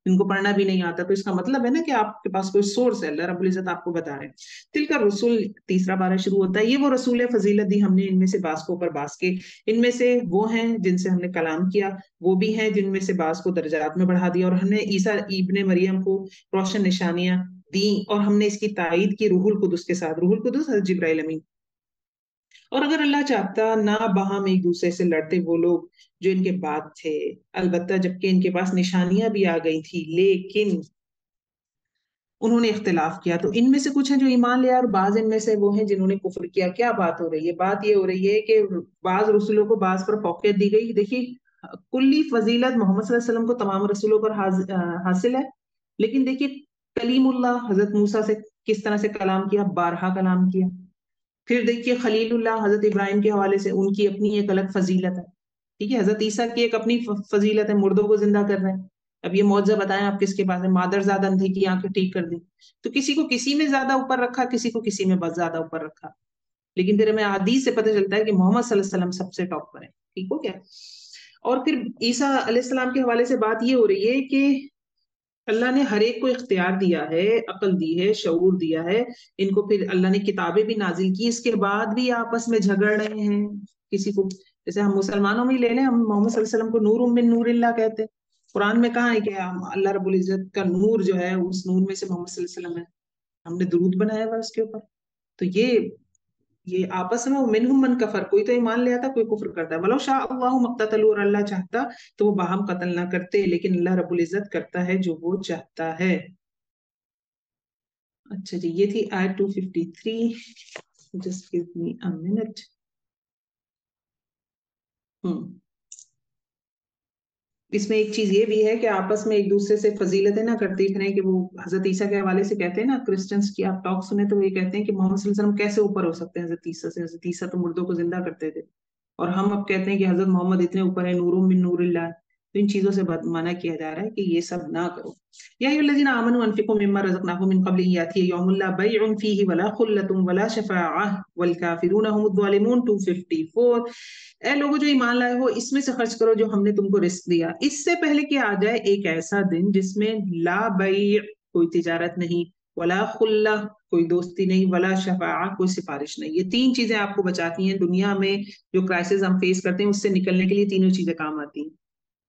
ان کو پڑھنا بھی نہیں آتا. تو اس کا مطلب ہے نا کہ آپ کے پاس کوئی سورس ہے. اللہ رب العزت آپ کو بتا رہے ہیں. تل کا رسول تیسرا پارہ شروع ہوتا ہے. یہ وہ رسول فضیلت دی ہم نے ان میں سے بعض کو اوپر بعض کے. ان میں سے وہ ہیں جن سے ہم نے کلام کیا، وہ بھی ہیں جن میں سے بعض کو درجات میں بڑھا دیا، اور ہم نے عیسیٰ ابن مریم کو روشن نشانیاں دی، اور ہم نے اس کی تائید کی روح القدس کے ساتھ. روح القدس حضرت جبرائیل امین. اور اگر اللہ چاہتا نہ باہم ایک دوسرے سے لڑتے وہ لوگ جو ان کے بعد تھے، البتہ جبکہ ان کے پاس نشانیاں بھی آ گئی تھی، لیکن انہوں نے اختلاف کیا. تو ان میں سے کچھ ہیں جو ایمان لیا، اور بعض ان میں سے وہ ہیں جنہوں نے کفر کیا. کیا بات ہو رہی ہے؟ بات یہ ہو رہی ہے کہ بعض رسولوں کو بعض پر فوقیت دی گئی. دیکھیے کلی فضیلت محمد صلی اللہ علیہ وسلم کو تمام رسولوں پر حاصل ہے، لیکن دیکھیے کلیم اللہ حضرت موسیٰ سے کس طرح سے کلام کیا، بارہا کلام کیا. پھر دیکھیے خلیل اللہ حضرت ابراہیم کے حوالے سے ان کی اپنی ایک الگ فضیلت ہے. ٹھیک ہے، حضرت عیسیٰ کی ایک اپنی فضیلت ہے، مردوں کو زندہ کر رہے ہیں. اب یہ معجزہ بتائیں آپ کس کے پاس ہے؟ مادر زاد اندھے کی آنکھیں ٹھیک کر دی. تو کسی کو کسی میں زیادہ اوپر رکھا، کسی کو کسی میں بہت زیادہ اوپر رکھا، لیکن پھر ہمیں حدیث سے پتہ چلتا ہے کہ محمد صلی اللہ علیہ وسلم سب سے ٹاپ پر ہے. ٹھیک ہو کیا؟ اور پھر عیسیٰ علیہ السلام کے حوالے سے بات یہ ہو رہی ہے کہ اللہ نے ہر ایک کو اختیار دیا ہے، عقل دی ہے، شعور دیا ہے. ان کو پھر اللہ نے کتابیں بھی نازل کی، اس کے بعد بھی آپس میں جھگڑ رہے ہیں. کسی کو جیسے ہم مسلمانوں میں ہی لے لیں، ہم محمد صلی اللہ علیہ وسلم کو نور من نور اللہ کہتے ہیں. قرآن میں کہاں ہے کہ اللہ رب العزت کا نور جو ہے اس نور میں سے محمد صلی اللہ علیہ وسلم ہے، ہم نے درود بنایا ہوا اس کے اوپر. تو یہ آپس میں منہم من کفر، کوئی تو ایمان لے آتا، کوئی کفر کرتا ہے. ولو شاء اللہ مقتتلوا، اور اللہ چاہتا تو وہ باہم قتل نہ کرتے، لیکن اللہ رب العزت کرتا ہے جو وہ چاہتا ہے. اچھا جی، یہ تھی آیت 253. Just give me a minute. اس میں ایک چیز یہ بھی ہے کہ آپس میں ایک دوسرے سے فضیلتیں نہ کرتے پھریں، کہ وہ حضرت عیسیٰ کے حوالے سے کہتے ہیں نا، کرسچنس کی آپ ٹاک سنیں تو یہ کہتے ہیں کہ محمد صلی اللہ علیہ وسلم کیسے اوپر ہو سکتے ہیں حضرت عیسیٰ سے؟ حضرت عیسیٰ تو مردوں کو زندہ کرتے تھے، اور ہم اب کہتے ہیں کہ حضرت محمد اتنے اوپر ہے، نور من نور اللہ. تو ان چیزوں سے منع کیا جا رہا ہے کہ یہ سب نہ کرو. یا ایھا الذین آمنوا انفقوا مما رزقناکم من قبل ان یأتی یوم لا بیع فیہ ولا خلۃ ولا شفاعۃ والکافرون هم الظالمون. 254. اے لوگوں جو ایمان لائے ہو، اس میں سے خرچ کرو جو ہم نے تم کو رزق دیا، اس سے پہلے کہ آ جائے ایک ایسا دن جس میں لا بیع، کوئی تجارت نہیں، ولا خلہ، کوئی دوستی نہیں، ولا شفاعہ، کوئی سفارش نہیں. یہ تین چیزیں آپ کو بچاتی ہیں دنیا میں جو کرائسس ہم فیس کرتے ہیں، اس سے نکلنے کے لیے تینوں چیزیں کام آتی ہیں.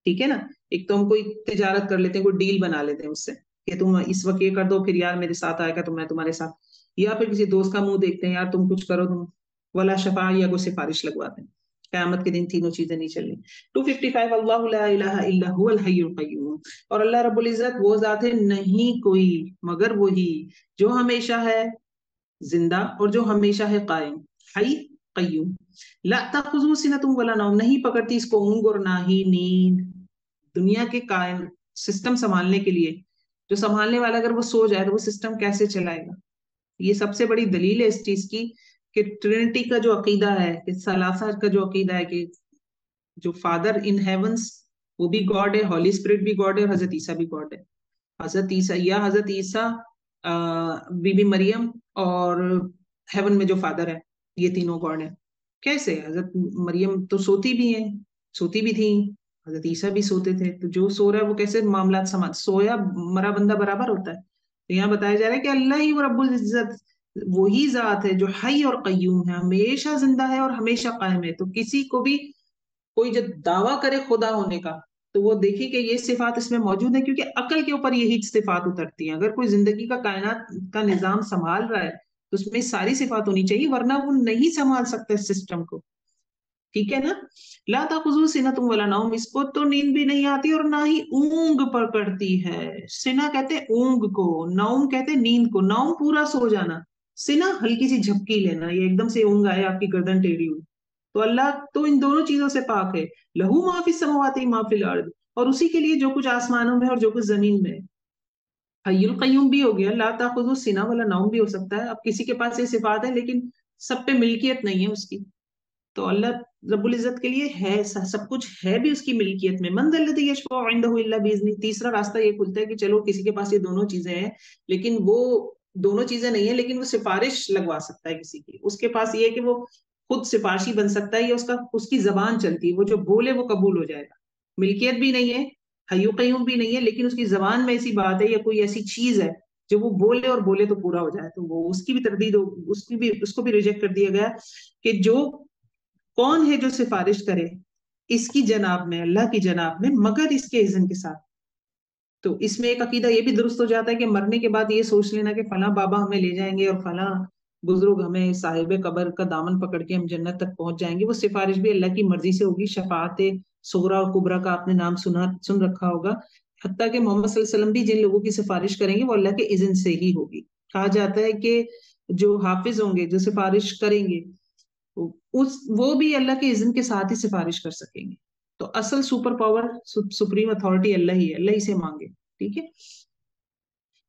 ٹھیک ہے نا؟ ایک تو ہم کوئی تجارت کر لیتے ہیں، کوئی ڈیل بنا لیتے ہیں اس سے کہ تم اس وقت یہ کر دو، پھر یار میرے ساتھ آئے گا تو میں تمہارے ساتھ، یا پھر کسی دوست کا منہ دیکھتے ہیں، یار تم کچھ کرو تم، ولا شفاعہ، یا کوئی سفارش لگواتے ہیں. قیامت کے دن تینوں چیزیں نہیں چلنی. 255. اللہ لا الہ الا هو الحی القیوم. اور اللہ رب العزت وہ ذات ہے نہیں کوئی مگر وہی جو ہمیشہ ہے زندہ اور جو ہمیشہ ہے قائم. حی قیوم. لا تاخذہ سنۃ ولا نوم، نہیں پکڑتی اس کو اونگ اور نہ ہی نیند. دنیا کے قائم سسٹم سنبھالنے کے لیے جو سنبھالنے والا اگر وہ سو جائے تو وہ سسٹم کیسے چلائے گا؟ یہ سب سے بڑی دلیل ہے اس چیز کی کہ ٹرینٹی کا جو عقیدہ ہے، کہ ثلاثہ کا جو عقیدہ ہے، کہ جو فادر ان ہیونس وہ بھی گاڈ ہے، ہولی اسپرٹ بھی گاڈ ہے، اور حضرت عیسیٰ بھی گاڈ ہے. حضرت عیسیٰ بی بی مریم اور ہیون میں جو فادر ہے، یہ تینوں گاڈ ہیں. کیسے؟ حضرت مریم تو سوتی بھی ہیں، سوتی بھی تھیں، حضرت عیسیٰ بھی سوتے تھے. تو جو سو رہا ہے وہ کیسے معاملات سمجھ، سویا مرا بندہ برابر ہوتا ہے. تو یہاں بتایا جا رہا ہے کہ اللہ ہی وہ رب العزت وہی ذات ہے جو حی اور قیوم ہے، ہمیشہ زندہ ہے اور ہمیشہ قائم ہے. تو کسی کو بھی کوئی جب دعویٰ کرے خدا ہونے کا تو وہ دیکھے کہ یہ صفات اس میں موجود ہے، کیونکہ عقل کے اوپر یہی صفات اترتی ہیں. اگر کوئی زندگی کا کائنات کا نظام سنبھال رہا ہے تو اس میں ساری صفات ہونی چاہیے، ورنہ وہ نہیں سنبھال سکتا اس سسٹم کو. ٹھیک ہے نا؟ لا تاخذو سنۃ ولا نوم، اس کو تو نیند بھی نہیں آتی اور نہ ہی اونگ پکڑتی ہے. سنا کہتے ہیں اونگ کو، نوم کہتے ہیں نیند کو. نوم پورا سو جانا، سنا ہلکی سی جھپکی لینا، یہ ایک دم سے اونگ آئے آپ کی گردن ٹیڑھی ہوئی. تو اللہ تو ان دونوں چیزوں سے پاک ہے. لہو ما فی السماوات ما فی الارض، اور اسی کے لیے جو کچھ آسمانوں میں اور جو کچھ زمین میں ہے. حی القیوم بھی ہو گیا، لا تاخذو سنہ ولا نوم بھی ہو سکتا ہے. اب کسی کے پاس یہ صفات ہے لیکن سب پہ ملکیت نہیں ہے اس کی. تو اللہ رب العزت کے لیے ہے سب کچھ ہے بھی اس کی ملکیت میں. من ذا الذی یشفع عنده الا باذنہ. تیسرا راستہ یہ کھلتا ہے کہ چلو کسی کے پاس یہ دونوں چیزیں ہیں لیکن وہ دونوں چیزیں نہیں ہیں، لیکن وہ سفارش لگوا سکتا ہے کسی کی. اس کے پاس یہ ہے کہ وہ خود سفارشی بن سکتا ہے، یا اس کی زبان چلتی ہے، وہ جو بولے وہ قبول ہو جائے گا. ملکیت بھی نہیں ہے، حی و قیوم بھی نہیں ہے، لیکن اس کی زبان میں ایسی بات ہے یا کوئی ایسی چیز ہے جو وہ بولے اور بولے تو پورا ہو جائے. تو وہ اس کی بھی تردید اس کو بھی ریجیکٹ کر دیا گیا کہ جو کون ہے جو سفارش کرے اس کی جناب میں، اللہ کی جناب میں، مگر اس کے اذن کے ساتھ. تو اس میں ایک عقیدہ یہ بھی درست ہو جاتا ہے کہ مرنے کے بعد یہ سوچ لینا کہ فلاں بابا ہمیں لے جائیں گے اور فلاں بزرگ ہمیں صاحب قبر کا دامن پکڑ کے ہم جنت تک پہنچ جائیں گے. وہ سفارش بھی اللہ کی مرضی سے ہوگی. شفاعت صغریٰ اور کبریٰ کا آپ نے نام سن رکھا ہوگا. حتیٰ کہ محمد صلی اللہ علیہ وسلم بھی جن لوگوں کی سفارش کریں گے وہ اللہ کے اذن سے ہی ہوگی. کہا جاتا ہے کہ جو حافظ ہوں گے، جو سفارش کریں گے، وہ بھی اللہ کے اذن کے ساتھ ہی سفارش کر سکیں گے. تو اصل سپر پاور، سپریم اتھارٹی اللہ ہی ہے، اللہ ہی سے مانگے. ٹھیک ہے.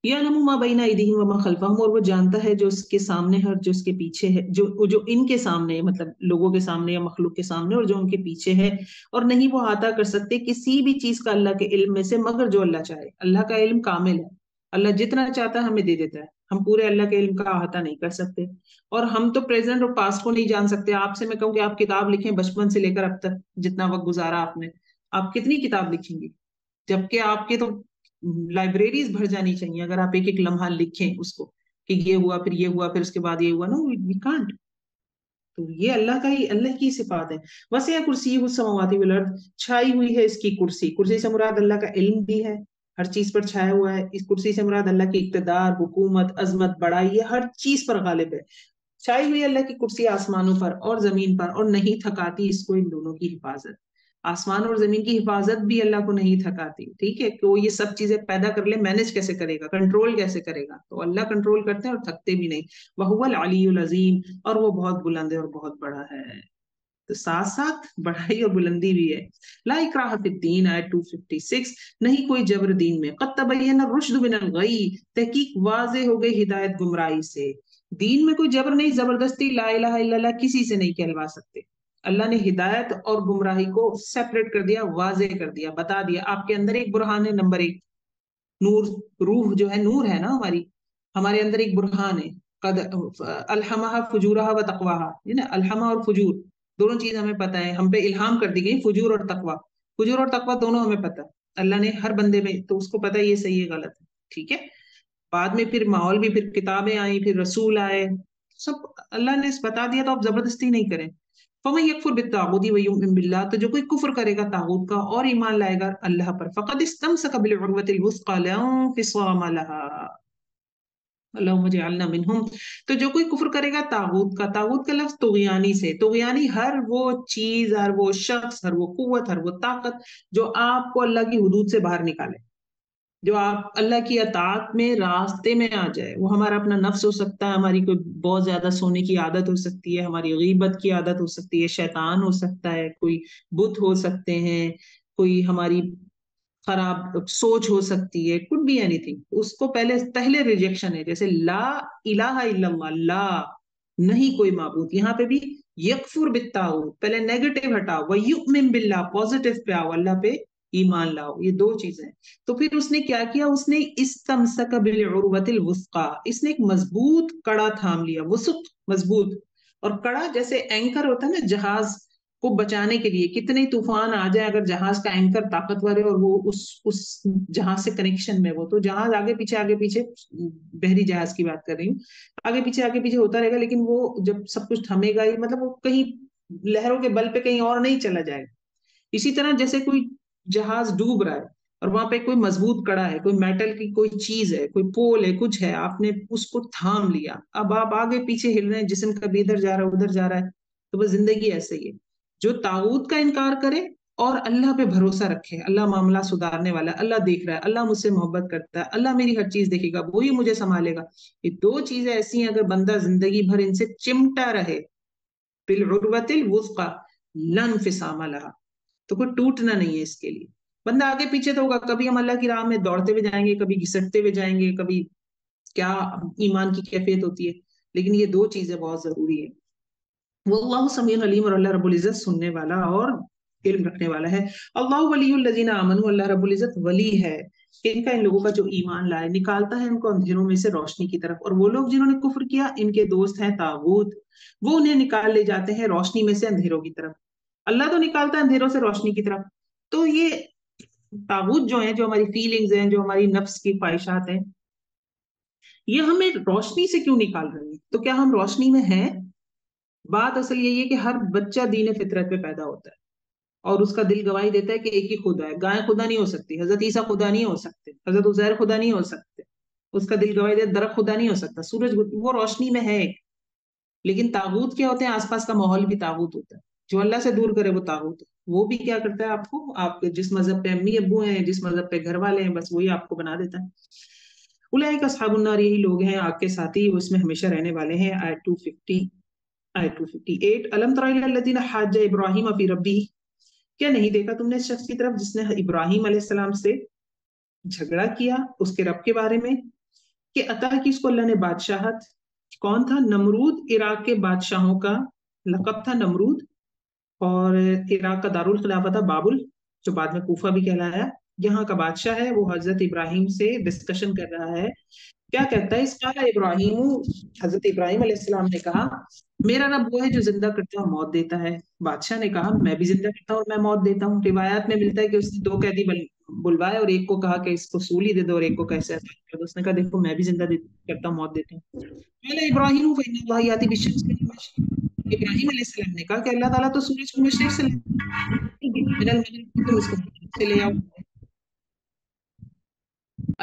یعلم ما بین ایدیہم وما خلفہم، اور وہ جانتا ہے جو اس کے سامنے ہے اور جو اس کے پیچھے ہے، جو ان کے سامنے ہے، مطلب لوگوں کے سامنے یا مخلوق کے سامنے، اور جو ان کے پیچھے ہے. اور نہیں وہ احاطہ کر سکتے کسی بھی چیز کا اللہ کے علم میں سے مگر جو اللہ چاہے. اللہ کا علم کامل ہے، اللہ جتنا چاہتا ہے ہمیں دے دیتا ہے. ہم پورے اللہ کے علم کا احاطہ نہیں کر سکتے، اور ہم تو پریزنٹ اور پاسٹ کو نہیں جان سکتے. آپ سے میں کہوں کہ آپ کتاب لکھیں بچپن سے لے کر اب تک جتنا وقت گزارا آپ نے، آپ کتنی کتاب لکھیں گی؟ جبکہ آپ کے تو لائبریریز بھر جانی چاہیے اگر آپ ایک ایک لمحہ لکھیں اس کو کہ یہ ہوا پھر یہ ہوا پھر اس کے بعد یہ ہوا. نا وی کانٹ. تو یہ اللہ کی صفات ہے. وسع کرسیہ السماوات والارض، چھائی ہوئی ہے اس کی کرسی. کرسی سے مراد اللہ کا علم بھی ہے، ہر چیز پر چھایا ہوا ہے. اس کرسی سے مراد اللہ کی اقتدار، حکومت، عظمت، بڑائی، یہ ہر چیز پر غالب ہے. چھائی ہوئی اللہ کی کرسی آسمانوں پر اور زمین پر، اور نہیں تھکاتی اس کو ان دونوں کی حفاظت. آسمان اور زمین کی حفاظت بھی اللہ کو نہیں تھکاتی. ٹھیک ہے کہ وہ یہ سب چیزیں پیدا کر لے، مینج کیسے کرے گا، کنٹرول کیسے کرے گا؟ تو اللہ کنٹرول کرتے ہیں اور تھکتے بھی نہیں. وَهُوَ الْعَلِيُّ الْعَظِيمُ، اور وہ بہت بلند ہے اور بہت بڑا ہے. تو ساتھ ساتھ بڑائی اور بلندی بھی ہے. لا اکراہ فی الدین، آیت 256، نہیں کوئی جبر دین میں. قد تبین الرشد من الغی، تحقیق واضح ہو گئی ہدایت گمراہی سے. دین میں کوئی جبر نہیں، زبردستی لا الہ الا اللہ کسی سے نہیں کہلوا سکتے. اللہ نے ہدایت اور گمراہی کو سیپریٹ کر دیا، واضح کر دیا، بتا دیا. آپ کے اندر ایک برہان ہے، نمبر ایک نور. روح جو ہے نور ہے نا ہماری، ہمارے اندر ایک برہان ہے. قد الہمہا فجورہا و تقواہا، الہمہ اور فجور دونوں چیز ہمیں پتہ ہے، ہم پہ الہام کر دی گئی. فجور اور تقوی، فجور اور تقوی دونوں ہمیں پتہ ہے. اللہ نے ہر بندے میں، تو اس کو پتہ ہے یہ صحیح ہے غلط ہے. ٹھیک ہے. بعد میں پھر ماحول بھی، پھر کتابیں آئیں، پھر رسول آئے، سب اللہ نے بتا دیا. تو آپ زبردستی نہیں کریں. فَمَن يَكْفُرْ بِالطَّاغُوتِ وَيُؤْمِن بِاللَّهِ، تو جو کوئی کفر کرے گا طاغوت کا اور ایمان لائے گا اللہ پر، فَقَدِ اسْتَمْسَكَ بِالْعُرْوَةِ الْوُثْقَىٰ لَا انفِصَامَ لَهَا. اللہم اجعلنا منہم. تو جو کوئی کفر کرے گا طاغوت کا، طاغوت کا لفظ طغیانی سے، طغیانی ہر وہ چیز، ہر وہ شخص، ہر وہ قوت، ہر وہ طاقت جو آپ کو اللہ کی حدود سے باہر نکالے، جو آپ اللہ کی اطاعت میں راستے میں آ جائے. وہ ہمارا اپنا نفس ہو سکتا ہے، ہماری کوئی بہت زیادہ سونے کی عادت ہو سکتی ہے، ہماری غیبت کی عادت ہو سکتی ہے، شیطان ہو سکتا ہے، کوئی بت ہو سکتے ہیں، کوئی ہماری خراب سوچ ہو سکتی ہے، could be anything. اس کو پہلے ریجیکشن ہے. جیسے لا الہ الا اللہ، لا نہیں کوئی معبود. یہاں پہ بھی یکفر بالطاغوت، پہلے نیگیٹو ہٹاؤ، ویؤمن باللہ پازیٹو پہ آؤ، اللہ پہ ایمان لاؤ، یہ دو چیزیں ہیں۔ تو پھر اس نے کیا کیا، اس نے استمسک بالعروۃ الوثقی، اس نے ایک مضبوط کڑا تھام لیا، وثق مضبوط، اور کڑا جیسے اینکر ہوتا ہے نا جہاز کو بچانے کے لیے، کتنے طوفان آ جائے اگر جہاز کا اینکر طاقتور ہے اور وہ اس جہاز سے کنیکشن میں، وہ تو جہاز آگے پیچھے بحری جہاز کی بات کر رہی ہوں، آگے پیچھے ہوتا رہے گا، لیکن وہ جب سب کچھ تھمے گا ہی، مطلب وہ کہیں لہروں کے بل پہ کہیں اور نہیں چلا جائے گا۔ اسی طرح جیسے کوئی جہاز ڈوب رہا ہے اور وہاں پہ کوئی مضبوط کڑا ہے، کوئی میٹل کی کوئی چیز ہے، کوئی پول ہے، کچھ ہے، آپ نے اس کو تھام لیا، اب آپ آگے پیچھے ہل رہے ہیں، جسم کبھی ادھر جا رہا ہے ادھر جا رہا ہے، تو بس زندگی ایسے ہی ہے۔ جو طاغوت کا انکار کرے اور اللہ پہ بھروسہ رکھے، اللہ معاملہ سدھارنے والا ہے، اللہ دیکھ رہا ہے، اللہ مجھ سے محبت کرتا ہے، اللہ میری ہر چیز دیکھے گا، وہی مجھے سنبھالے گا، یہ دو چیزیں ایسی ہیں، اگر بندہ زندگی بھر ان سے چمٹا رہے، بالعروۃ الوثقی لا انفصام لها، تو کوئی ٹوٹنا نہیں ہے اس کے لیے۔ بندہ آگے پیچھے تو ہوگا، کبھی ہم اللہ کی راہ میں دوڑتے ہوئے جائیں گے، کبھی گھسٹتے ہوئے جائیں گے، کبھی کیا ایمان کی کیفیت ہوتی ہے، لیکن یہ دو چیزیں بہت ضروری ہے۔ وہ اللہ سمیع علیم، اور اللہ رب العزت سننے والا اور علم رکھنے والا ہے۔ اللہ ولی الذین آمنوا، اللہ رب العزت ولی ہے ان کا، ان لوگوں کا جو ایمان لائے، نکالتا ہے ان کو اندھیروں میں سے روشنی کی طرف، اور وہ لوگ جنہوں نے کفر کیا ان کے دوست ہیں طاغوت، وہ انہیں نکال لے جاتے ہیں روشنی میں سے اندھیروں کی طرف۔ اللہ تو نکالتا ہے اندھیروں سے روشنی کی طرف، تو یہ طاغوت جو ہیں، جو ہماری فیلنگز ہیں، جو ہماری نفس کی خواہشات ہیں، یہ ہمیں روشنی سے کیوں نکال رہی ہیں؟ تو کیا ہم روشنی میں ہیں؟ بات اصل یہی ہے کہ ہر بچہ دین فطرت پہ پیدا ہوتا ہے اور اس کا دل گواہی دیتا ہے کہ ایک ہی خدا ہے، گائے خدا نہیں ہو سکتی، حضرت عیسیٰ خدا نہیں ہو سکتے، حضرت عزیر خدا نہیں ہو سکتے، اس کا دل گواہی دیتا ہے درخت خدا نہیں ہو سکتا، سورج وہ روشنی میں ہے۔ لیکن طاغوت کیا ہوتے ہیں؟ آس پاس کا ماحول بھی طاغوت ہوتا ہے، جو اللہ سے دور کرے وہ طاغوت ہے۔ وہ بھی کیا کرتا ہے؟ آپ کو، آپ جس مذہب پہ امی ابو ہیں، جس مذہب پہ گھر والے ہیں، بس وہی آپ کو بنا دیتا ہے۔ اولئک اصحاب النار، یہی لوگ ہیں آگ کے ساتھی، وہ اس میں ہمیشہ رہنے والے ہیں۔ آیت 250، آیت 258، الم تر الی الذین حاج ابراہیم فی ربہ، کیا نہیں دیکھا تم نے اس شخص کی طرف جس نے ابراہیم علیہ السلام سے جھگڑا کیا اس کے رب کے بارے میں، کہ عطا کی اس کو اللہ نے بادشاہت۔ کون تھا؟ نمرود، عراق کے بادشاہوں کا لقب تھا نمرود، اور عراق کا دارالخلافہ تھا بابل، جو بعد میں کوفہ بھی کہلایا۔ یہاں کا بادشاہ ہے، وہ حضرت ابراہیم سے ڈسکشن کر رہا ہے۔ کیا کہتا ہے؟ اس قال ابراہیم، حضرت ابراہیم علیہ السلام نے کہا میرا رب وہ ہے جو زندہ کرتا ہے اور موت دیتا ہے۔ بادشاہ نے کہا میں بھی زندہ کرتا ہوں اور میں موت دیتا ہوں۔ روایات میں ملتا ہے کہ اس نے دو قیدی بلوائے اور ایک کو کہا کہ اس کو سولی دے دو اور ایک کو کیسے آزاد کر دو۔ اس نے کہا دیکھو میں بھی زندہ کرتا ہوں، موت دیتا ہوں۔ قال ابراہیم فإن اللہ یأتی بالشمس من المشرق، ابراہیم علیہ السلام نے کہا کہ اللہ تعالیٰ تو سورج کو مشرق سے من المغرب، تم اس کو مغرب سے لے آؤ۔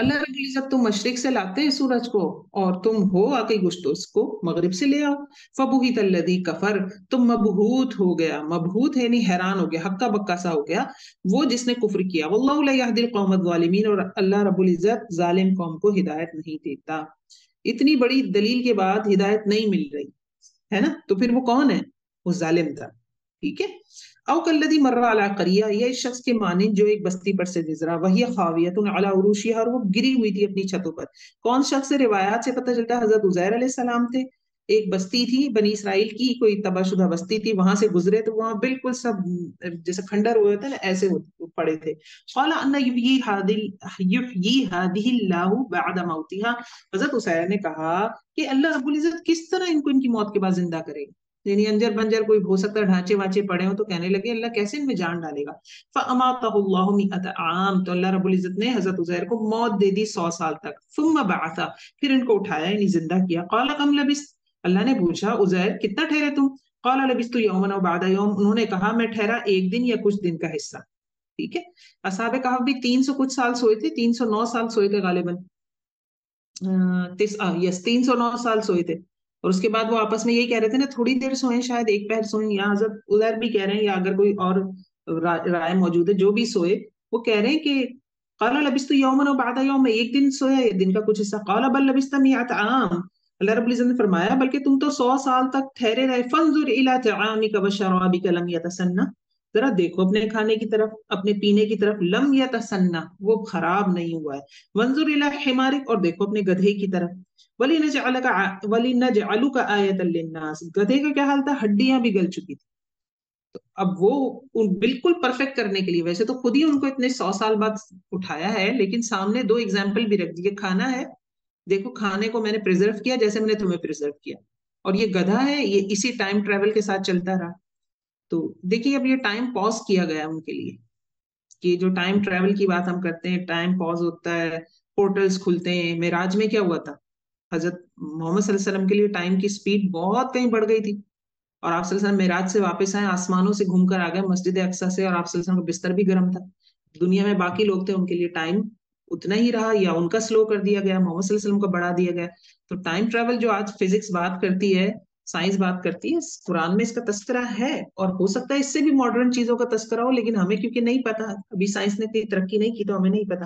اللہ رب العزت تو مشرق سے لاتے ہیں سورج کو، اور تم ہو واقعی کچھ تو اس کو مغرب سے لے آؤ۔ فبہت الذی کفر، تم مبہوت ہو گیا، مبہوت ہے یعنی حیران ہو گیا، ہکا بکا سا ہو گیا وہ جس نے کفر کیا۔ واللہ لا یہدی القوم الظالمین، اور اللہ رب العزت ظالم قوم کو ہدایت نہیں دیتا۔ اتنی بڑی دلیل کے بعد ہدایت نہیں مل رہی ہے نا، تو پھر وہ کون ہے؟ وہ ظالم تھا، ٹھیک ہے۔ او کلذی مر علی قریہ، یہ اس شخص کے مانند جو ایک بستی پر سے گزرا، وہی خاویۃ علی عروشها، اور وہ گری ہوئی تھی اپنی چھتوں پر۔ کون شخص سے؟ روایات سے پتہ چلتا ہے حضرت عزیر علیہ السلام تھے۔ ایک بستی تھی بنی اسرائیل کی، کوئی تباہ شدہ بستی تھی، وہاں سے گزرے تو وہاں بالکل سب جیسے کھنڈر ہوئے تھے نا، ایسے پڑے تھے۔ قال ان یحیی هذه اللہ بعد موتها، حضرت عزیر نے کہا کہ اللہ رب العزت کس طرح ان کو ان کی موت کے بعد زندہ کرے گا؟ یعنی انجر بنجر کوئی ہو سکتا ہے ڈھانچے واچے پڑے ہوں، تو کہنے لگے اللہ کیسے ان میں جان ڈالے گا؟ فَأَمَاتَهُ اللَّهُ مِئَةَ عَامٍ، تو اللہ رب العزت نے حضرت عزیر کو موت دے دی 100 سال تک۔ ثُمَّ بَعَثَ، پھر ان کو اٹھایا یعنی زندہ کیا۔ قَالَ كَمْ لَبِثْتَ، اللہ نے پوچھا عزیر کتنا ٹھہرے تم؟ قَالَ لَبِثْتُ يَوْمًا أَوْ بَعْضَ يَوْمٍ، انہوں نے کہا میں ٹھہرا ایک دن یا کچھ دن کا حصہ، ٹھیک ہے۔ اصحاب کہف بھی 300 کچھ سال سوئے تھے، 309 سال سوئے تھے غالباً، 309 سال سوئے تھے، اور اس کے بعد وہ آپس میں یہی کہہ رہے تھے نا تھوڑی دیر سوئیں، شاید ایک پہر سوئیں، یا حضرت عزیر بھی کہہ رہے ہیں، یا اگر کوئی اور رائے موجود ہے جو بھی سوئے، وہ کہہ رہے ہیں کہ قال لبثت یوما بعد یوم، ایک دن سویا یا دن کا کچھ حصہ۔ قال بل لبثت 100 عام، اللہ رب العزت نے فرمایا بلکہ تم تو 100 سال تک ٹھہرے رہے۔ فانظر الی طعامک وشرابک لم یتسنہ، ذرا دیکھو اپنے کھانے کی طرف، اپنے پینے کی طرف، لم یتسنہ، وہ خراب نہیں ہوا ہے۔ وانظر الی حمارک، اور دیکھو اپنے گدھے کی طرف۔ وَلِنَجْعَلُكَ آیَةً لِلنَّاسِ، گدھے کا کیا حال تھا؟ ہڈیاں بھی گل چکی تھی۔ تو اب وہ بالکل پرفیکٹ کرنے کے لیے ویسے تو خود ہی ان کو اتنے 100 سال بعد اٹھایا ہے، لیکن سامنے 2 ایگزامپل بھی رکھ دیے. کھانا ہے، دیکھو کھانے کو میں نے پریزرو کیا جیسے میں نے تمہیں پریزرو کیا، اور یہ گدھا ہے، یہ اسی ٹائم ٹریول کے ساتھ چلتا رہا. تو دیکھیے اب یہ ٹائم پاز کیا گیا ان کے لیے، کہ جو ٹائم ٹریول کی بات ہم کرتے ہیں، ٹائم پاز ہوتا ہے، پورٹلز کھلتے ہیں. معراج میں کیا ہوا تھا؟ حضرت محمد صلی اللہ علیہ وسلم کے لیے ٹائم کی سپیڈ بہت کہیں بڑھ گئی تھی، اور آپ صلی اللہ علیہ وسلم معراج سے واپس آئے، آسمانوں سے گھوم کر آ گئے مسجد اقصی سے، اور آپ صلی اللہ علیہ وسلم کا بستر بھی گرم تھا. دنیا میں باقی لوگ تھے ان کے لیے ٹائم اتنا ہی رہا، یا ان کا سلو کر دیا گیا، محمد صلی اللہ علیہ وسلم کو بڑھا دیا گیا. تو ٹائم ٹریول جو آج فزکس بات کرتی ہے، سائنس بات کرتی ہے، قرآن میں اس کا تذکرہ ہے، اور ہو سکتا ہے اس سے بھی ماڈرن چیزوں کا تذکرہ ہو، لیکن ہمیں کیونکہ نہیں پتا، ابھی سائنس نے اتنی ترقی نہیں کی تو ہمیں نہیں پتا.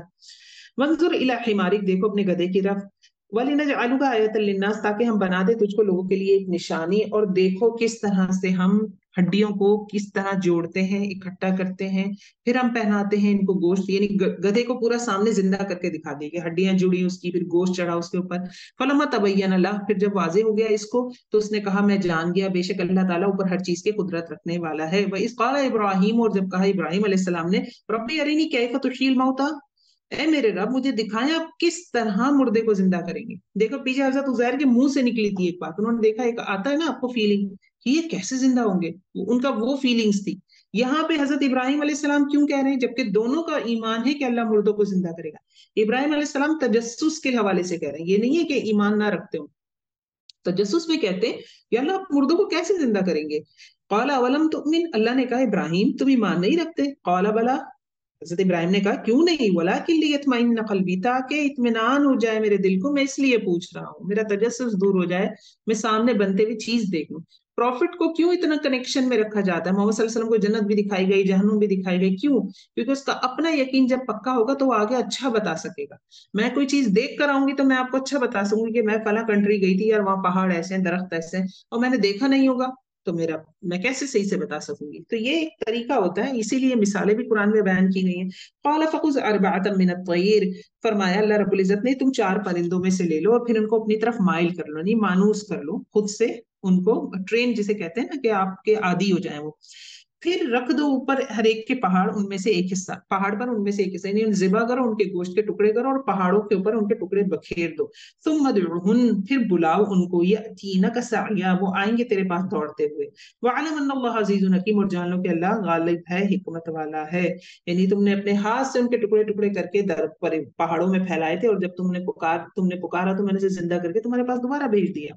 منظور الی حمارک، دیکھو اپنے گدھے کی طرف. وَلِنَجْعَلُكَ آیَةً لِلنَّاسِ، تاکہ ہم بنا دے تجھ کو لوگوں کے لیے ایک نشانی. اور دیکھو کس طرح سے ہم ہڈیوں کو کس طرح جوڑتے ہیں، اکٹھا کرتے ہیں، پھر ہم پہناتے ہیں ان کو گوشت. یعنی گدھے کو پورا سامنے زندہ کر کے دکھا دیا کہ ہڈیاں جڑی اس کی، پھر گوشت چڑھا اس کے اوپر. فَلَمَّا تَبَيَّنَ لَهُ، پھر جب واضح ہو گیا اس کو تو اس نے کہا میں جان گیا بے شک اللہ تعالیٰ اوپر ہر چیز کے قدرت رکھنے والا ہے. وَإِذْ قَالَ إِبْرَاهِيمُ، اور جب کہا ابراہیم علیہ السلام نے، رَبِّ أَرِنِي كَيْفَ تُحْيِي الْمَوْتَىٰ، اے میرے رب مجھے دکھائیں آپ کس طرح مردے کو زندہ کریں گے. دیکھو پیچھے حضرت عزیر کے منہ سے نکلی تھی ایک بات، انہوں نے دیکھا، ایک آتا ہے نا آپ کو فیلنگ کہ یہ کیسے زندہ ہوں گے، ان کا وہ فیلنگز تھی. یہاں پہ حضرت ابراہیم علیہ السلام کیوں کہہ رہے ہیں جبکہ دونوں کا ایمان ہے کہ اللہ مردوں کو زندہ کرے گا؟ ابراہیم علیہ السلام تجسس کے حوالے سے کہہ رہے ہیں، یہ نہیں ہے کہ ایمان نہ رکھتے ہوں. تجسس میں کہتے ہیں یا اللہ آپ مردوں کو کیسے زندہ کریں گے؟ قال اولم تؤمن، اللہ نے کہا ابراہیم تم ایمان نہیں رکھتے؟ قال بلا، حضرت ابراہیم نے کہا کیوں نہیں، ولکن لیطمئن قلبی، تاکہ اطمینان ہو جائے میرے دل کو، میں اس لیے پوچھ رہا ہوں، میرا تجسس دور ہو جائے، میں سامنے بنتے ہوئے چیز دیکھوں. پروفٹ کو کیوں اتنا کنیکشن میں رکھا جاتا ہے؟ محمد صلی اللہ علیہ وسلم کو جنت بھی دکھائی گئی، جہنم بھی دکھائی گئی، کیوں؟ کیونکہ اس کا اپنا یقین جب پکا ہوگا تو وہ آگے اچھا بتا سکے گا. میں کوئی چیز دیکھ کر آؤں گی تو میں آپ کو اچھا بتا سکوں گی کہ میں فلاں کنٹری گئی تھی اور وہاں پہاڑ ایسے ہیں، درخت ایسے ہیں، اور میں نے دیکھا نہیں ہوگا تو میں کیسے صحیح سے بتا سکوں گی؟ تو یہ ایک طریقہ ہوتا ہے، اسی لیے مثالیں بھی قرآن میں بیان کی گئی ہیں. قال فخذ اربعۃ من الطیر، فرمایا اللہ رب العزت نے تم 4 پرندوں میں سے لے لو اور پھر ان کو اپنی طرف مائل کر لو، نہیں مانوس کر لو خود سے، ان کو ٹرین جسے کہتے ہیں نا کہ آپ کے عادی ہو جائیں وہ. پھر رکھ دو اوپر ہر ایک کے پہاڑ، ان میں سے ایک حصہ پہاڑ پر، ان میں سے ایک حصہ یعنی ذبح کرو، ان کے گوشت کے ٹکڑے کرو اور پہاڑوں کے اوپر ان کے ٹکڑے بکھیر دو. ثم ادعوہن، پھر بلاؤ ان کو، یاتینک سعیا، وہ آئیں گے تیرے پاس دوڑتے ہوئے. وعلم ان اللہ عزیز حکیم، اور جان لو کہ اللہ غالب ہے، حکمت والا ہے. یعنی تم نے اپنے ہاتھ سے ان کے ٹکڑے ٹکڑے کر کے پہاڑوں میں پھیلائے تھے، اور جب تم نے پکارا تو میں نے اسے زندہ کر کے تمہارے پاس دوبارہ بھیج دیا.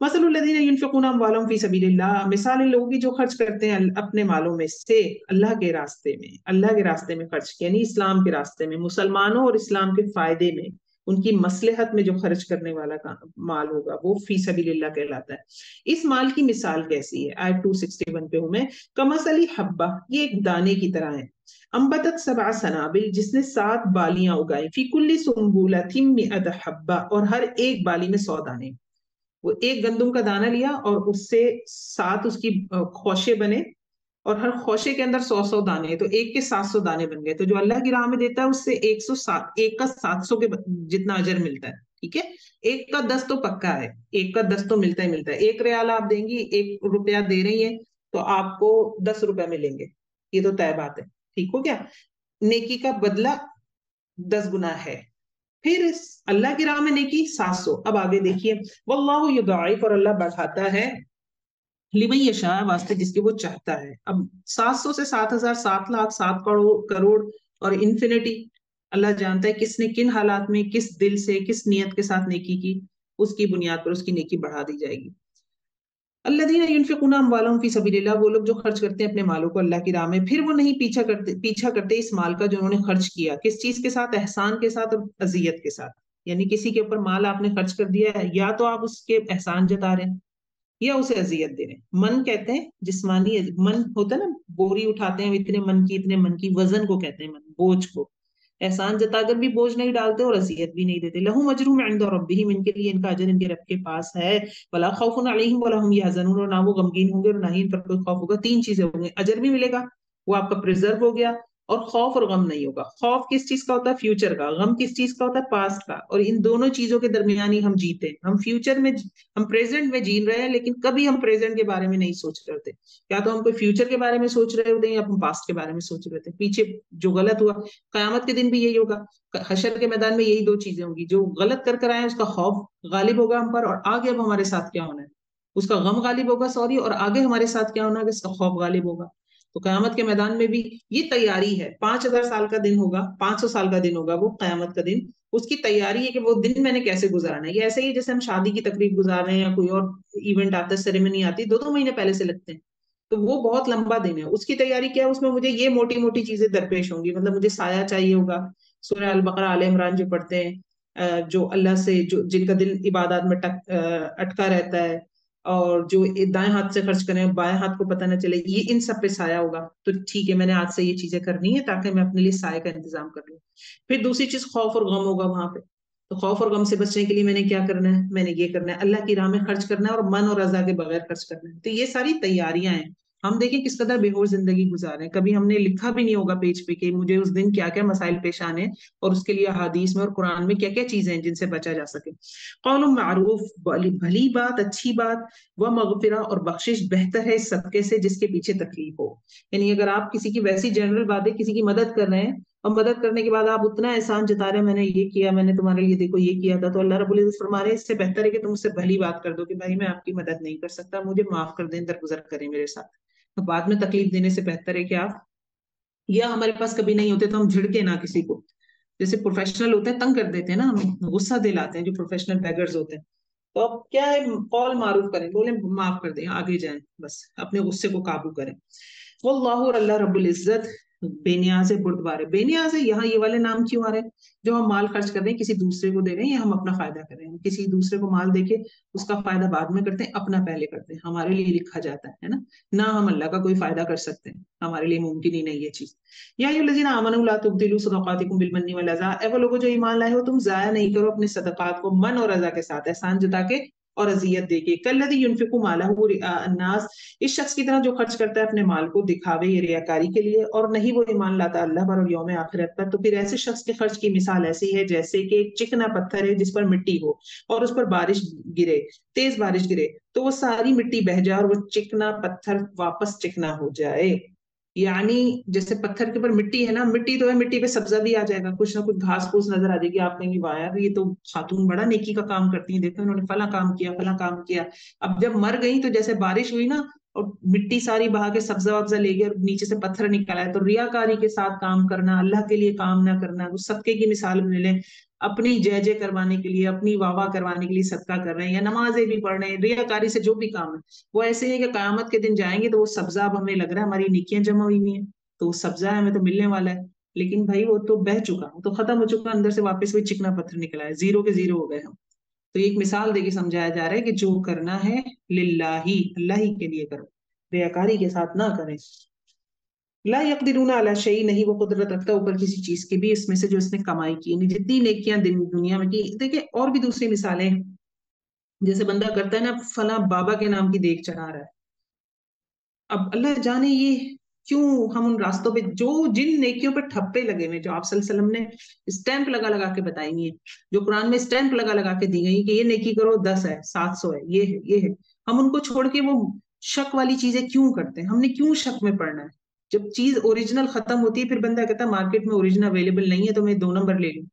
مثل الذین ينفقون اموالهم فی سبیل اللہ، مثال ان لوگوں کی جو خرچ کرتے ہیں اپنے مالوں میں سے اللہ کے راستے میں، اللہ کے راستے میں خرچ یعنی اسلام کے راستے میں، مسلمانوں اور اسلام کے فائدے میں، ان کی مصلحت میں جو خرچ کرنے والا مال ہوگا وہ فی سبیل اللہ کہلاتا ہے. اس مال کی مثال کیسی ہے؟ آیت 261 پہ ہوں میں. کمثل حبہ، یہ ایک دانے کی طرح ہے، انبتت 7 سنابل، جس نے 7 بالیاں اگائی، فی کل سنبولۃ 100 حبہ، اور ہر ایک بالی میں 100 دانے. وہ ایک گندم کا دانہ لیا اور اس سے 7 اس کی خوشے بنے، اور ہر خوشے کے اندر 100 دانے، تو ایک کے 700 دانے بن گئے. تو جو اللہ کی راہ میں دیتا ہے اس سے 107 کا 700 کے جتنا اجر ملتا ہے. ٹھیک ہے، ایک کا 10 تو پکا ہے، ایک کا 10 تو ملتا ہی ملتا ہے. 1 ریال آپ دیں گی، 1 روپیہ دے رہی ہیں تو آپ کو 10 روپے ملیں گے، یہ تو طے بات ہے. ٹھیک ہو گیا، نیکی کا بدلہ 10 گنا ہے. پھر اللہ کی راہ میں نیکی 700. اب آگے دیکھیے، واللہ یضاعف، اور اللہ بڑھاتا ہے، لمن یشاء، واسطے جس کے وہ چاہتا ہے. اب 700 سے 7000، 7 لاکھ، 7 کروڑ اور انفینٹی، اللہ جانتا ہے کس نے کن حالات میں، کس دل سے، کس نیت کے ساتھ نیکی کی، اس کی بنیاد پر اس کی نیکی بڑھا دی جائے گی. الذین ينفقون اموالهم فی سبیل اللہ، وہ لوگ جو خرچ کرتے ہیں اپنے مالوں کو اللہ کی راہ میں، پھر وہ نہیں پیچھا کرتے اس مال کا جو انہوں نے خرچ کیا. کس چیز کے ساتھ؟ احسان کے ساتھ اور اذیت کے ساتھ. یعنی کسی کے اوپر مال آپ نے خرچ کر دیا ہے، یا تو آپ اس کے احسان جتا رہے ہیں یا اسے اذیت دے رہے ہیں. من کہتے ہیں جسمانی، من ہوتا ہے نا، بوری اٹھاتے ہیں اتنے من کی، اتنے من کی، وزن کو کہتے ہیں من، بوجھ کو. احسان جتا کر بھی بوجھ نہیں ڈالتے اور اذیت بھی نہیں دیتے. لہم اجرہم عند ربہم، ان کے لیے ان کا اجر ان کے رب کے پاس ہے. ولا خوف علیہم ولا هم يحزنون، اور نہ وہ غمگین ہوں گے اور نہ ہی ان پر کوئی خوف ہوگا. 3 چیزیں ہوں گے، اجر بھی ملے گا، وہ آپ کا پریزرو ہو گیا، اور خوف اور غم نہیں ہوگا. خوف کس چیز کا ہوتا ہے؟ فیوچر کا. غم کس چیز کا ہوتا ہے؟ پاسٹ کا. اور ان دونوں چیزوں کے درمیان ہی ہم جیتے ہیں. ہم فیوچر میں، ہم پریزنٹ میں جی رہے ہیں، لیکن کبھی ہم پریزنٹ کے بارے میں نہیں سوچ رہے ہوتے. یا تو ہم کوئی فیوچر کے بارے میں سوچ رہے ہوتے ہیں یا ہم پاسٹ کے بارے میں سوچ رہے ہوتے ہیں. پیچھے جو غلط ہوا، قیامت کے دن بھی یہی ہوگا. حشر کے میدان میں یہی دو چیزیں ہوں گی. جو غلط کر کر آئے اس کا خوف غالب ہوگا ہم پر، اور آگے اب ہمارے ساتھ کیا ہونا ہے اس کا غم غالب ہوگا، سوری، اور آگے ہمارے ساتھ کیا ہونا ہے اس کا خوف غالب ہوگا. تو قیامت کے میدان میں بھی یہ تیاری ہے. 5,000 سال کا دن ہوگا، 500 سال کا دن ہوگا وہ قیامت کا دن. اس کی تیاری ہے کہ وہ دن میں نے کیسے گزارنا ہے. یہ ایسے ہی جیسے ہم شادی کی تقریب گزار رہے ہیں یا کوئی اور ایونٹ آتا ہے، سیریمنی آتی ہے، 2 2 مہینے پہلے سے لگتے ہیں. تو وہ بہت لمبا دن ہے. اس کی تیاری کیا ہے؟ اس میں مجھے یہ موٹی موٹی چیزیں درپیش ہوں گی. مطلب مجھے سایہ چاہیے ہوگا. سورہ البقرہ، آل عمران جو پڑھتے ہیں، جو اللہ سے، جو جن کا دل عبادات میں اٹکا رہتا ہے، اور جو دائیں ہاتھ سے خرچ کریں بائیں ہاتھ کو پتہ نہ چلے، یہ ان سب پہ سایہ ہوگا. تو ٹھیک ہے، میں نے آج سے یہ چیزیں کرنی ہے تاکہ میں اپنے لیے سایہ کا انتظام کر لوں. پھر دوسری چیز خوف اور غم ہوگا وہاں پہ. تو خوف اور غم سے بچنے کے لیے میں نے کیا کرنا ہے؟ میں نے یہ کرنا ہے، اللہ کی راہ میں خرچ کرنا ہے، اور من اور رضا کے بغیر خرچ کرنا ہے. تو یہ ساری تیاریاں ہیں. ہم دیکھیں کس قدر بے ہوش زندگی گزارے ہیں. کبھی ہم نے لکھا بھی نہیں ہوگا پیج پہ کہ مجھے اس دن کیا کیا مسائل پیش آنے ہیں، اور اس کے لیے حدیث میں اور قرآن میں کیا کیا چیزیں ہیں جن سے بچا جا سکے. قول معروف، بھلی بات، اچھی بات، وہ مغفرہ، اور بخشش بہتر ہے اس صدقے سے جس کے پیچھے تکلیف ہو. یعنی اگر آپ کسی کی ویسی جنرل باتیں، کسی کی مدد کر رہے ہیں، اور مدد کرنے کے بعد آپ اتنا احسان جتا رہے ہیں، میں نے یہ کیا، میں نے تمہارے لیے دیکھو یہ کیا تھا، تو اللہ رب العزت فرما رہے ہیں اس سے بہتر ہے کہ تم اس سے بھلی بات کر دو کہ بھائی میں آپ کی مدد نہیں کر سکتا، مجھے معاف کر دیں، درگزر کریں میرے ساتھ. تو بعد میں تکلیف دینے سے بہتر ہے کہ آپ، یا ہمارے پاس کبھی نہیں ہوتے تو ہم جھڑکے نہ کسی کو. جیسے پروفیشنل ہوتے ہیں تنگ کر دیتے ہیں نا، ہمیں غصہ دلاتے ہیں جو پروفیشنل بیگرز ہوتے ہیں. تو اب کیا ہے؟ قول معروف کریں، بولیں معاف کر دیں، آگے جائیں، بس اپنے غصے کو قابو کریں. واللہ، اور اللہ رب العزت، بے نیاز ہے، بردبار ہے. بے نیاز ہے، یہاں یہ والے نام کیوں آ رہے ہیں؟ جو ہم مال خرچ کر رہے ہیں کسی دوسرے کو دے رہے ہیں یا ہم اپنا فائدہ کر رہے ہیں؟ کسی دوسرے کو مال دے کے اس کا فائدہ بعد میں کرتے ہیں، اپنا پہلے کرتے ہیں. ہمارے لیے لکھا جاتا ہے نا، نہ ہم اللہ کا کوئی فائدہ کر سکتے ہیں، ہمارے لیے ممکن ہی نہیں یہ چیز. یا ایھا الذین آمنوا لا تبطلوا صدقاتکم بالمن والاذی، اے وہ لوگوں جو ایمان لائے ہو، تم ضائع نہیں کرو اپنے صدقات کو من اور رضا کے ساتھ، احسان جتا کے اور اذیت دے کے. کالذی ينفق مالہ رئاء الناس، اس شخص کی طرح جو خرچ کرتا ہے اپنے مال کو دکھاوے یا ریاکاری کے لیے، اور نہیں وہ ایمان لاتا اللہ پر اور یوم آخرت پر. تو پھر ایسے شخص کے خرچ کی مثال ایسی ہے جیسے کہ ایک چکنا پتھر ہے جس پر مٹی ہو، اور اس پر بارش گرے، تیز بارش گرے، تو وہ ساری مٹی بہہ جائے اور وہ چکنا پتھر واپس چکنا ہو جائے. یعنی جیسے پتھر کے اوپر مٹی ہے نا، مٹی تو ہے، مٹی پہ سبزہ بھی آ جائے گا، کچھ نہ کچھ گھاس پھوس نظر آ جائے گی. آپ کہیں گے واہ یار یہ تو خاتون بڑا نیکی کا کام کرتی ہیں، دیکھو انہوں نے فلاں کام کیا، فلاں کام کیا. اب جب مر گئی تو جیسے بارش ہوئی نا اور مٹی ساری بہا کے سبزہ وبزہ لے گیا اور نیچے سے پتھر نکلا ہے، تو ریاکاری کے ساتھ کام کرنا، اللہ کے لیے کام نہ کرنا. وہ صدقے کی مثال میں لیں، اپنی جے جے کروانے کے لیے، اپنی واہ واہ کروانے کے لیے صدقہ کر رہے ہیں، یا نمازیں بھی پڑھ رہے ہیں، ریاکاری سے جو بھی کام ہے وہ ایسے ہے کہ قیامت کے دن جائیں گے تو وہ سبزہ اب ہمیں لگ رہا ہے ہماری نیکیاں جمع ہوئی ہوئی ہیں تو وہ سبزہ ہے، ہمیں تو ملنے والا ہے. لیکن بھائی وہ تو بہہ چکا، وہ تو ختم ہو چکا، اندر سے واپس وہی چکنا پتھر نکلا ہے، زیرو کے زیرو ہو گئے ہم. تو ایک مثال دے کے سمجھایا جا رہا ہے کہ جو کرنا ہے للہ ہی، اللہ ہی کے لیے کرو، ریاکاری کے ساتھ نہ کریں. لا یقدرون علی شیء، نہیں وہ قدرت رکھتا اوپر کسی چیز کی بھی، اس میں سے جو اس نے کمائی کی. یعنی جتنی نیکیاں دنیا میں کی. دیکھیں اور بھی دوسری مثالیں ہیں، جیسے بندہ کرتا ہے نا فلاں بابا کے نام کی دیگ چڑھا رہا ہے. اب اللہ جانے یہ کیوں ہم ان راستوں پہ، جو جن نیکیوں پہ ٹھپے لگے ہوئے جو آپ صلی اللہ علیہ وسلم نے اسٹیمپ لگا لگا کے بتائی ہیں، جو قرآن میں اسٹیمپ لگا لگا کے دی گئی کہ یہ نیکی کرو 10 ہے 700 ہے، یہ ہے یہ ہے، ہم ان کو چھوڑ کے وہ شک والی چیزیں کیوں کرتے ہیں؟ ہم نے کیوں شک میں پڑنا ہے؟ جب چیز اوریجنل ختم ہوتی ہے پھر بندہ کہتا ہے مارکیٹ میں اوریجنل اویلیبل نہیں ہے تو میں 2 نمبر لے لوں.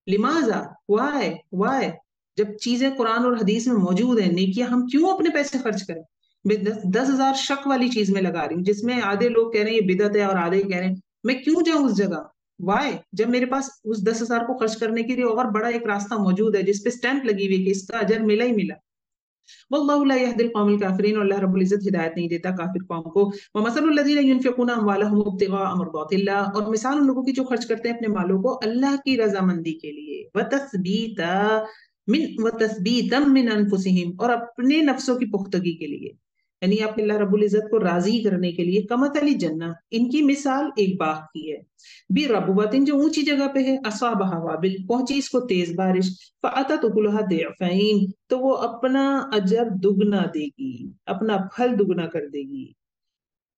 لماذا، وائے وائے، جب چیزیں قرآن اور حدیث میں موجود ہیں، نیکیاں، ہم کیوں اپنے پیسے خرچ کریں؟ میں 10,000 شک والی چیز میں لگا رہی ہوں جس میں آدھے لوگ کہہ رہے ہیں یہ بدعت ہے اور آدھے کہہ رہے ہیں، میں کیوں جاؤں اس جگہ؟ وائے، جب میرے پاس اس 10,000 کو خرچ کرنے کے لیے اور بڑا ایک راستہ موجود ہے جس پہ اسٹیمپ لگی ہوئی کہ اس کا اجر ملا ہی ملا. واللہ لا يهدي القوم الكافرين، اور اللہ رب العزت ہدایت نہیں دیتا کافر قوم کو. ومثل الذين ينفقون اموالهم ابتغاء مرضات الله، اور مثال ان لوگوں کی جو خرچ کرتے ہیں اپنے مالوں کو اللہ کی رضامندی کے لیے، وتثبیتا من انفسهم، اور اپنے نفسوں کی پختگی کے لیے، یعنی آپ اللہ رب العزت کو راضی کرنے کے لیے. کمثل جنہ، ان کی مثال ایک باغ کی ہے، بھی ربوتن جو اونچی جگہ پہ ہے، اصابها وابل، پہنچی اس کو تیز بارش، فاتت اکلها ضعفین، تو وہ اپنا اجر دگنا دے گی، اپنا پھل دگنا کر دے گی.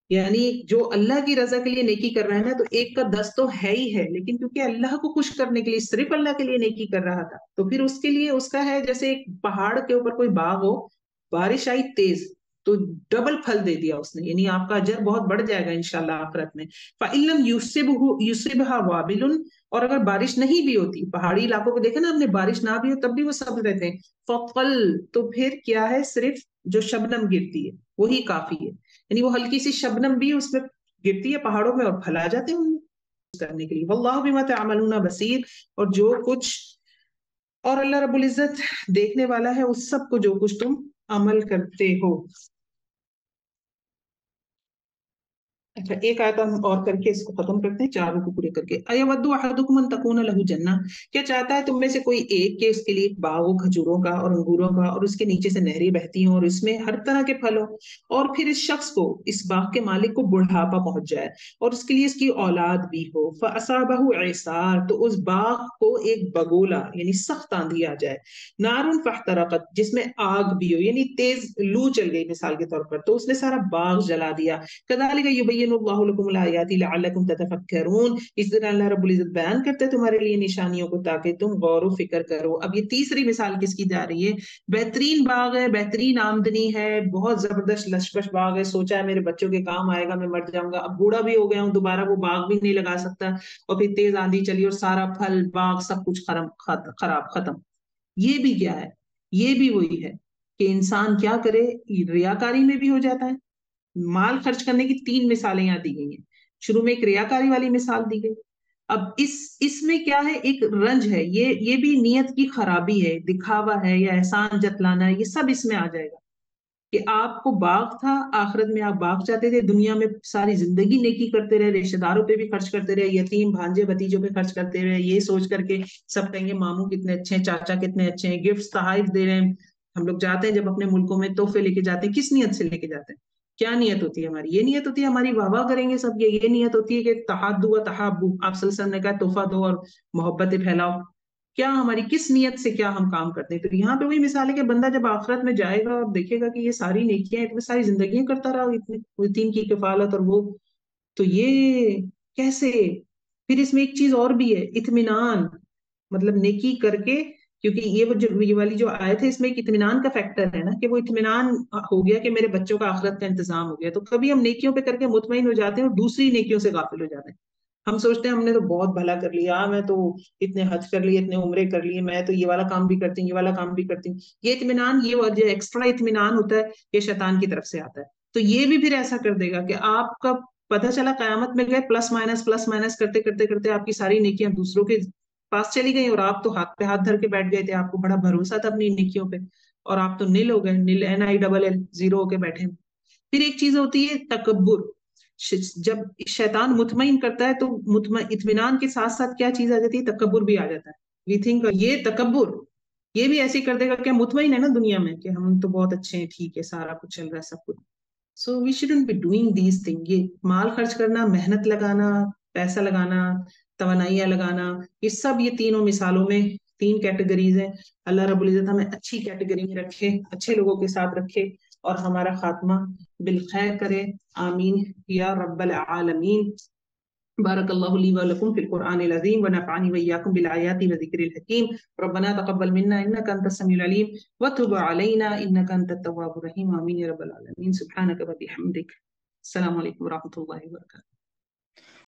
یعنی جو اللہ کی رضا کے لیے نیکی کر رہا ہے نا تو ایک کا 10 تو ہے ہی ہے، لیکن کیونکہ اللہ کو خوش کرنے کے لیے صرف اللہ کے لیے نیکی کر رہا تھا تو پھر اس کے لیے اس کا ہے جیسے ایک پہاڑ کے اوپر کوئی باغ ہو، بارش آئی تیز تو ڈبل پھل دے دیا اس نے، یعنی آپ کا اجر بہت بڑھ جائے گا انشاءاللہ آخرت میں۔ فَإِلَّمْ يُصِبْهَا وَابِلٌ، اور اگر بارش نہیں بھی ہوتی، پہاڑی علاقوں کو دیکھیں نا، ہم نے بارش نہ بھی ہو تب بھی وہ صبر رہتے ہیں، فَقَلْ، تو پھر کیا ہے، صرف جو شبنم گرتی ہے وہی کافی ہے، یعنی وہ ہلکی سی شبنم بھی اس میں گرتی ہے پہاڑوں میں اور پھل آ جاتے ہیں ان میں کرنے کے لیے۔ واللہ بما تعملون بصیر، اور جو کچھ، اور اللہ رب العزت دیکھنے والا ہے اس سب کو جو کچھ تم عمل کرتے ہو۔ اچھا ایک آیت ہم اور کر کے اس کو ختم کرتے ہیں، چاروں کو پورے کر کے۔ ایود احدکم ان تکون له جنہ، کیا چاہتا ہے تم میں سے کوئی ایک کہ اس کے لیے ایک باغ ہو کھجوروں کا اور انگوروں کا، اور اس کے نیچے سے نہریں بہتی ہوں اور اس میں ہر طرح کے پھل ہوں، اور پھر اس شخص کو، اس باغ کے مالک کو بڑھاپا پہنچ جائے اور اس کے لیے اس کی اولاد بھی ہو، فاصابہ اعصار، تو اس باغ کو ایک بگولا یعنی سخت آندھی آ جائے، نارن فاحترقت، جس میں آگ بھی ہو، یعنی تیز لو چل گئی مثال کے طور پر، تو اس نے سارا باغ جلا دیا۔ کذالک یبین اللہ لکم الآیات لعلکم تتفکرون، اس طرح اللہ رب العزت بیان کرتے ہیں تمہارے لیے نشانیوں کو تاکہ تم غور و فکر کرو۔ اب یہ تیسری مثال کس کی جا رہی ہے؟ بہترین باغ ہے، بہترین آمدنی ہے، بہت زبردست لشپش باغ ہے، سوچا ہے میرے بچوں کے کام آئے گا، میں مر جاؤں گا، اب بوڑھا بھی ہو گیا ہوں، دوبارہ وہ باغ بھی نہیں لگا سکتا، اور پھر تیز آندھی چلی اور سارا پھل باغ سب کچھ خراب ختم۔ یہ بھی کیا ہے؟ یہ بھی وہی ہے کہ انسان کیا کرے، ریاکاری میں بھی ہو جاتا ہے۔ مال خرچ کرنے کی 3 مثالیں یہاں دی گئی ہیں، شروع میں ایک ریاکاری والی مثال دی گئی، اب اس میں کیا ہے، ایک رنج ہے، یہ بھی نیت کی خرابی ہے، دکھاوا ہے یا احسان جتلانا ہے، یہ سب اس میں آ جائے گا کہ آپ کو باغ تھا، آخرت میں آپ باغ چاہتے تھے، دنیا میں ساری زندگی نیکی کرتے رہے، رشتے داروں پہ بھی خرچ کرتے رہے، یتیم بھانجے بھتیجوں پہ خرچ کرتے رہے، یہ سوچ کر کے سب کہیں گے ماموں کتنے اچھے ہیں، چاچا کتنے اچھے ہیں، گفٹ تحائف دے رہے ہیں۔ ہم لوگ جاتے ہیں جب اپنے ملکوں میں تحفے لے کے جاتے ہیں، کس نیت سے لے کے جاتے ہیں؟ کیا نیت ہوتی ہے ہماری؟ یہ نیت ہوتی ہے ہماری واہ واہ کریں گے سب، یہ نیت ہوتی ہے کہ تحادو و تحابو، آپ صلی اللہ علیہ وسلم نے کہا تحفہ دو اور محبتیں پھیلاؤ، کیا ہماری کس نیت سے کیا ہم کام کرتے ہیں؟ تو یہاں پہ وہی مثال ہے کہ بندہ جب آخرت میں جائے گا اور دیکھے گا کہ یہ ساری نیکیاں اتنی ساری زندگیاں کرتا رہا، یتیم کی کفالت اور وہ، تو یہ کیسے؟ پھر اس میں ایک چیز اور بھی ہے، اطمینان، مطلب نیکی کر کے، کیونکہ یہ والی جو آیت ہے اس میں ایک اطمینان کا فیکٹر ہے نا، کہ وہ اطمینان ہو گیا کہ میرے بچوں کا آخرت کا انتظام ہو گیا، تو کبھی ہم نیکیوں پہ کر کے مطمئن ہو جاتے ہیں اور دوسری نیکیوں سے غافل ہو جاتے ہیں۔ ہم سوچتے ہیں ہم نے تو بہت بھلا کر لیا، میں تو اتنے حج کر لیے، اتنے عمرے کر لیے، میں تو یہ والا کام بھی کرتی ہوں، یہ والا کام بھی کرتی ہوں۔ یہ اطمینان، یہ جو ایکسٹرا اطمینان ہوتا ہے، یہ شیطان کی طرف سے آتا ہے، تو یہ بھی پھر ایسا کر دے گا کہ آپ کا پتہ چلا قیامت میں گئے، پلس مائنس کرتے کرتے کرتے آپ کی ساری نیکیاں دوسروں کے پاس چلی گئی، اور آپ تو ہاتھ پہ ہاتھ دھر کے بیٹھ گئے تھے، آپ کو بڑا بھروسہ تھا اپنی نیکیوں پہ، اور آپ تو نل ہو گئے، نل NILL، زیرو ہو کے بیٹھے۔ پھر ایک چیز ہوتی ہے تکبر، جب شیطان مطمئن کرتا ہے تو اطمینان کے ساتھ ساتھ کیا چیز آ جاتی ہے؟ تکبر بھی آ جاتا ہے۔ وی تھنک یہ تکبر یہ بھی ایسے کر دے گا کہ مطمئن ہے نا دنیا میں کہ ہم تو بہت اچھے ہیں، ٹھیک ہے، سارا کچھ چل رہا ہے سب کچھ۔ So we shouldn't be doing these thing, یہ مال خرچ کرنا، محنت لگانا، پیسہ لگانا، توانائیاں لگانا، یہ سب یہ تینوں مثالوں میں 3 کیٹیگریز ہیں۔ اللہ رب العزت ہمیں اچھی کیٹیگری میں رکھے، اچھے لوگوں کے ساتھ رکھے، اور ہمارا خاتمہ بالخیر کرے، آمین یا رب العالمین۔ بارک اللہ لی ولکم فی القرآن العظیم ونفعنی وإیاکم بالآیات والذکر الحکیم۔ ربنا تقبل منا انک انت السمیع العلیم وتب علینا انک انت التواب الرحیم، آمین یا رب العالمین۔ سبحانک وبحمدک، السلام علیکم ورحمۃ اللہ وبرکاتہ۔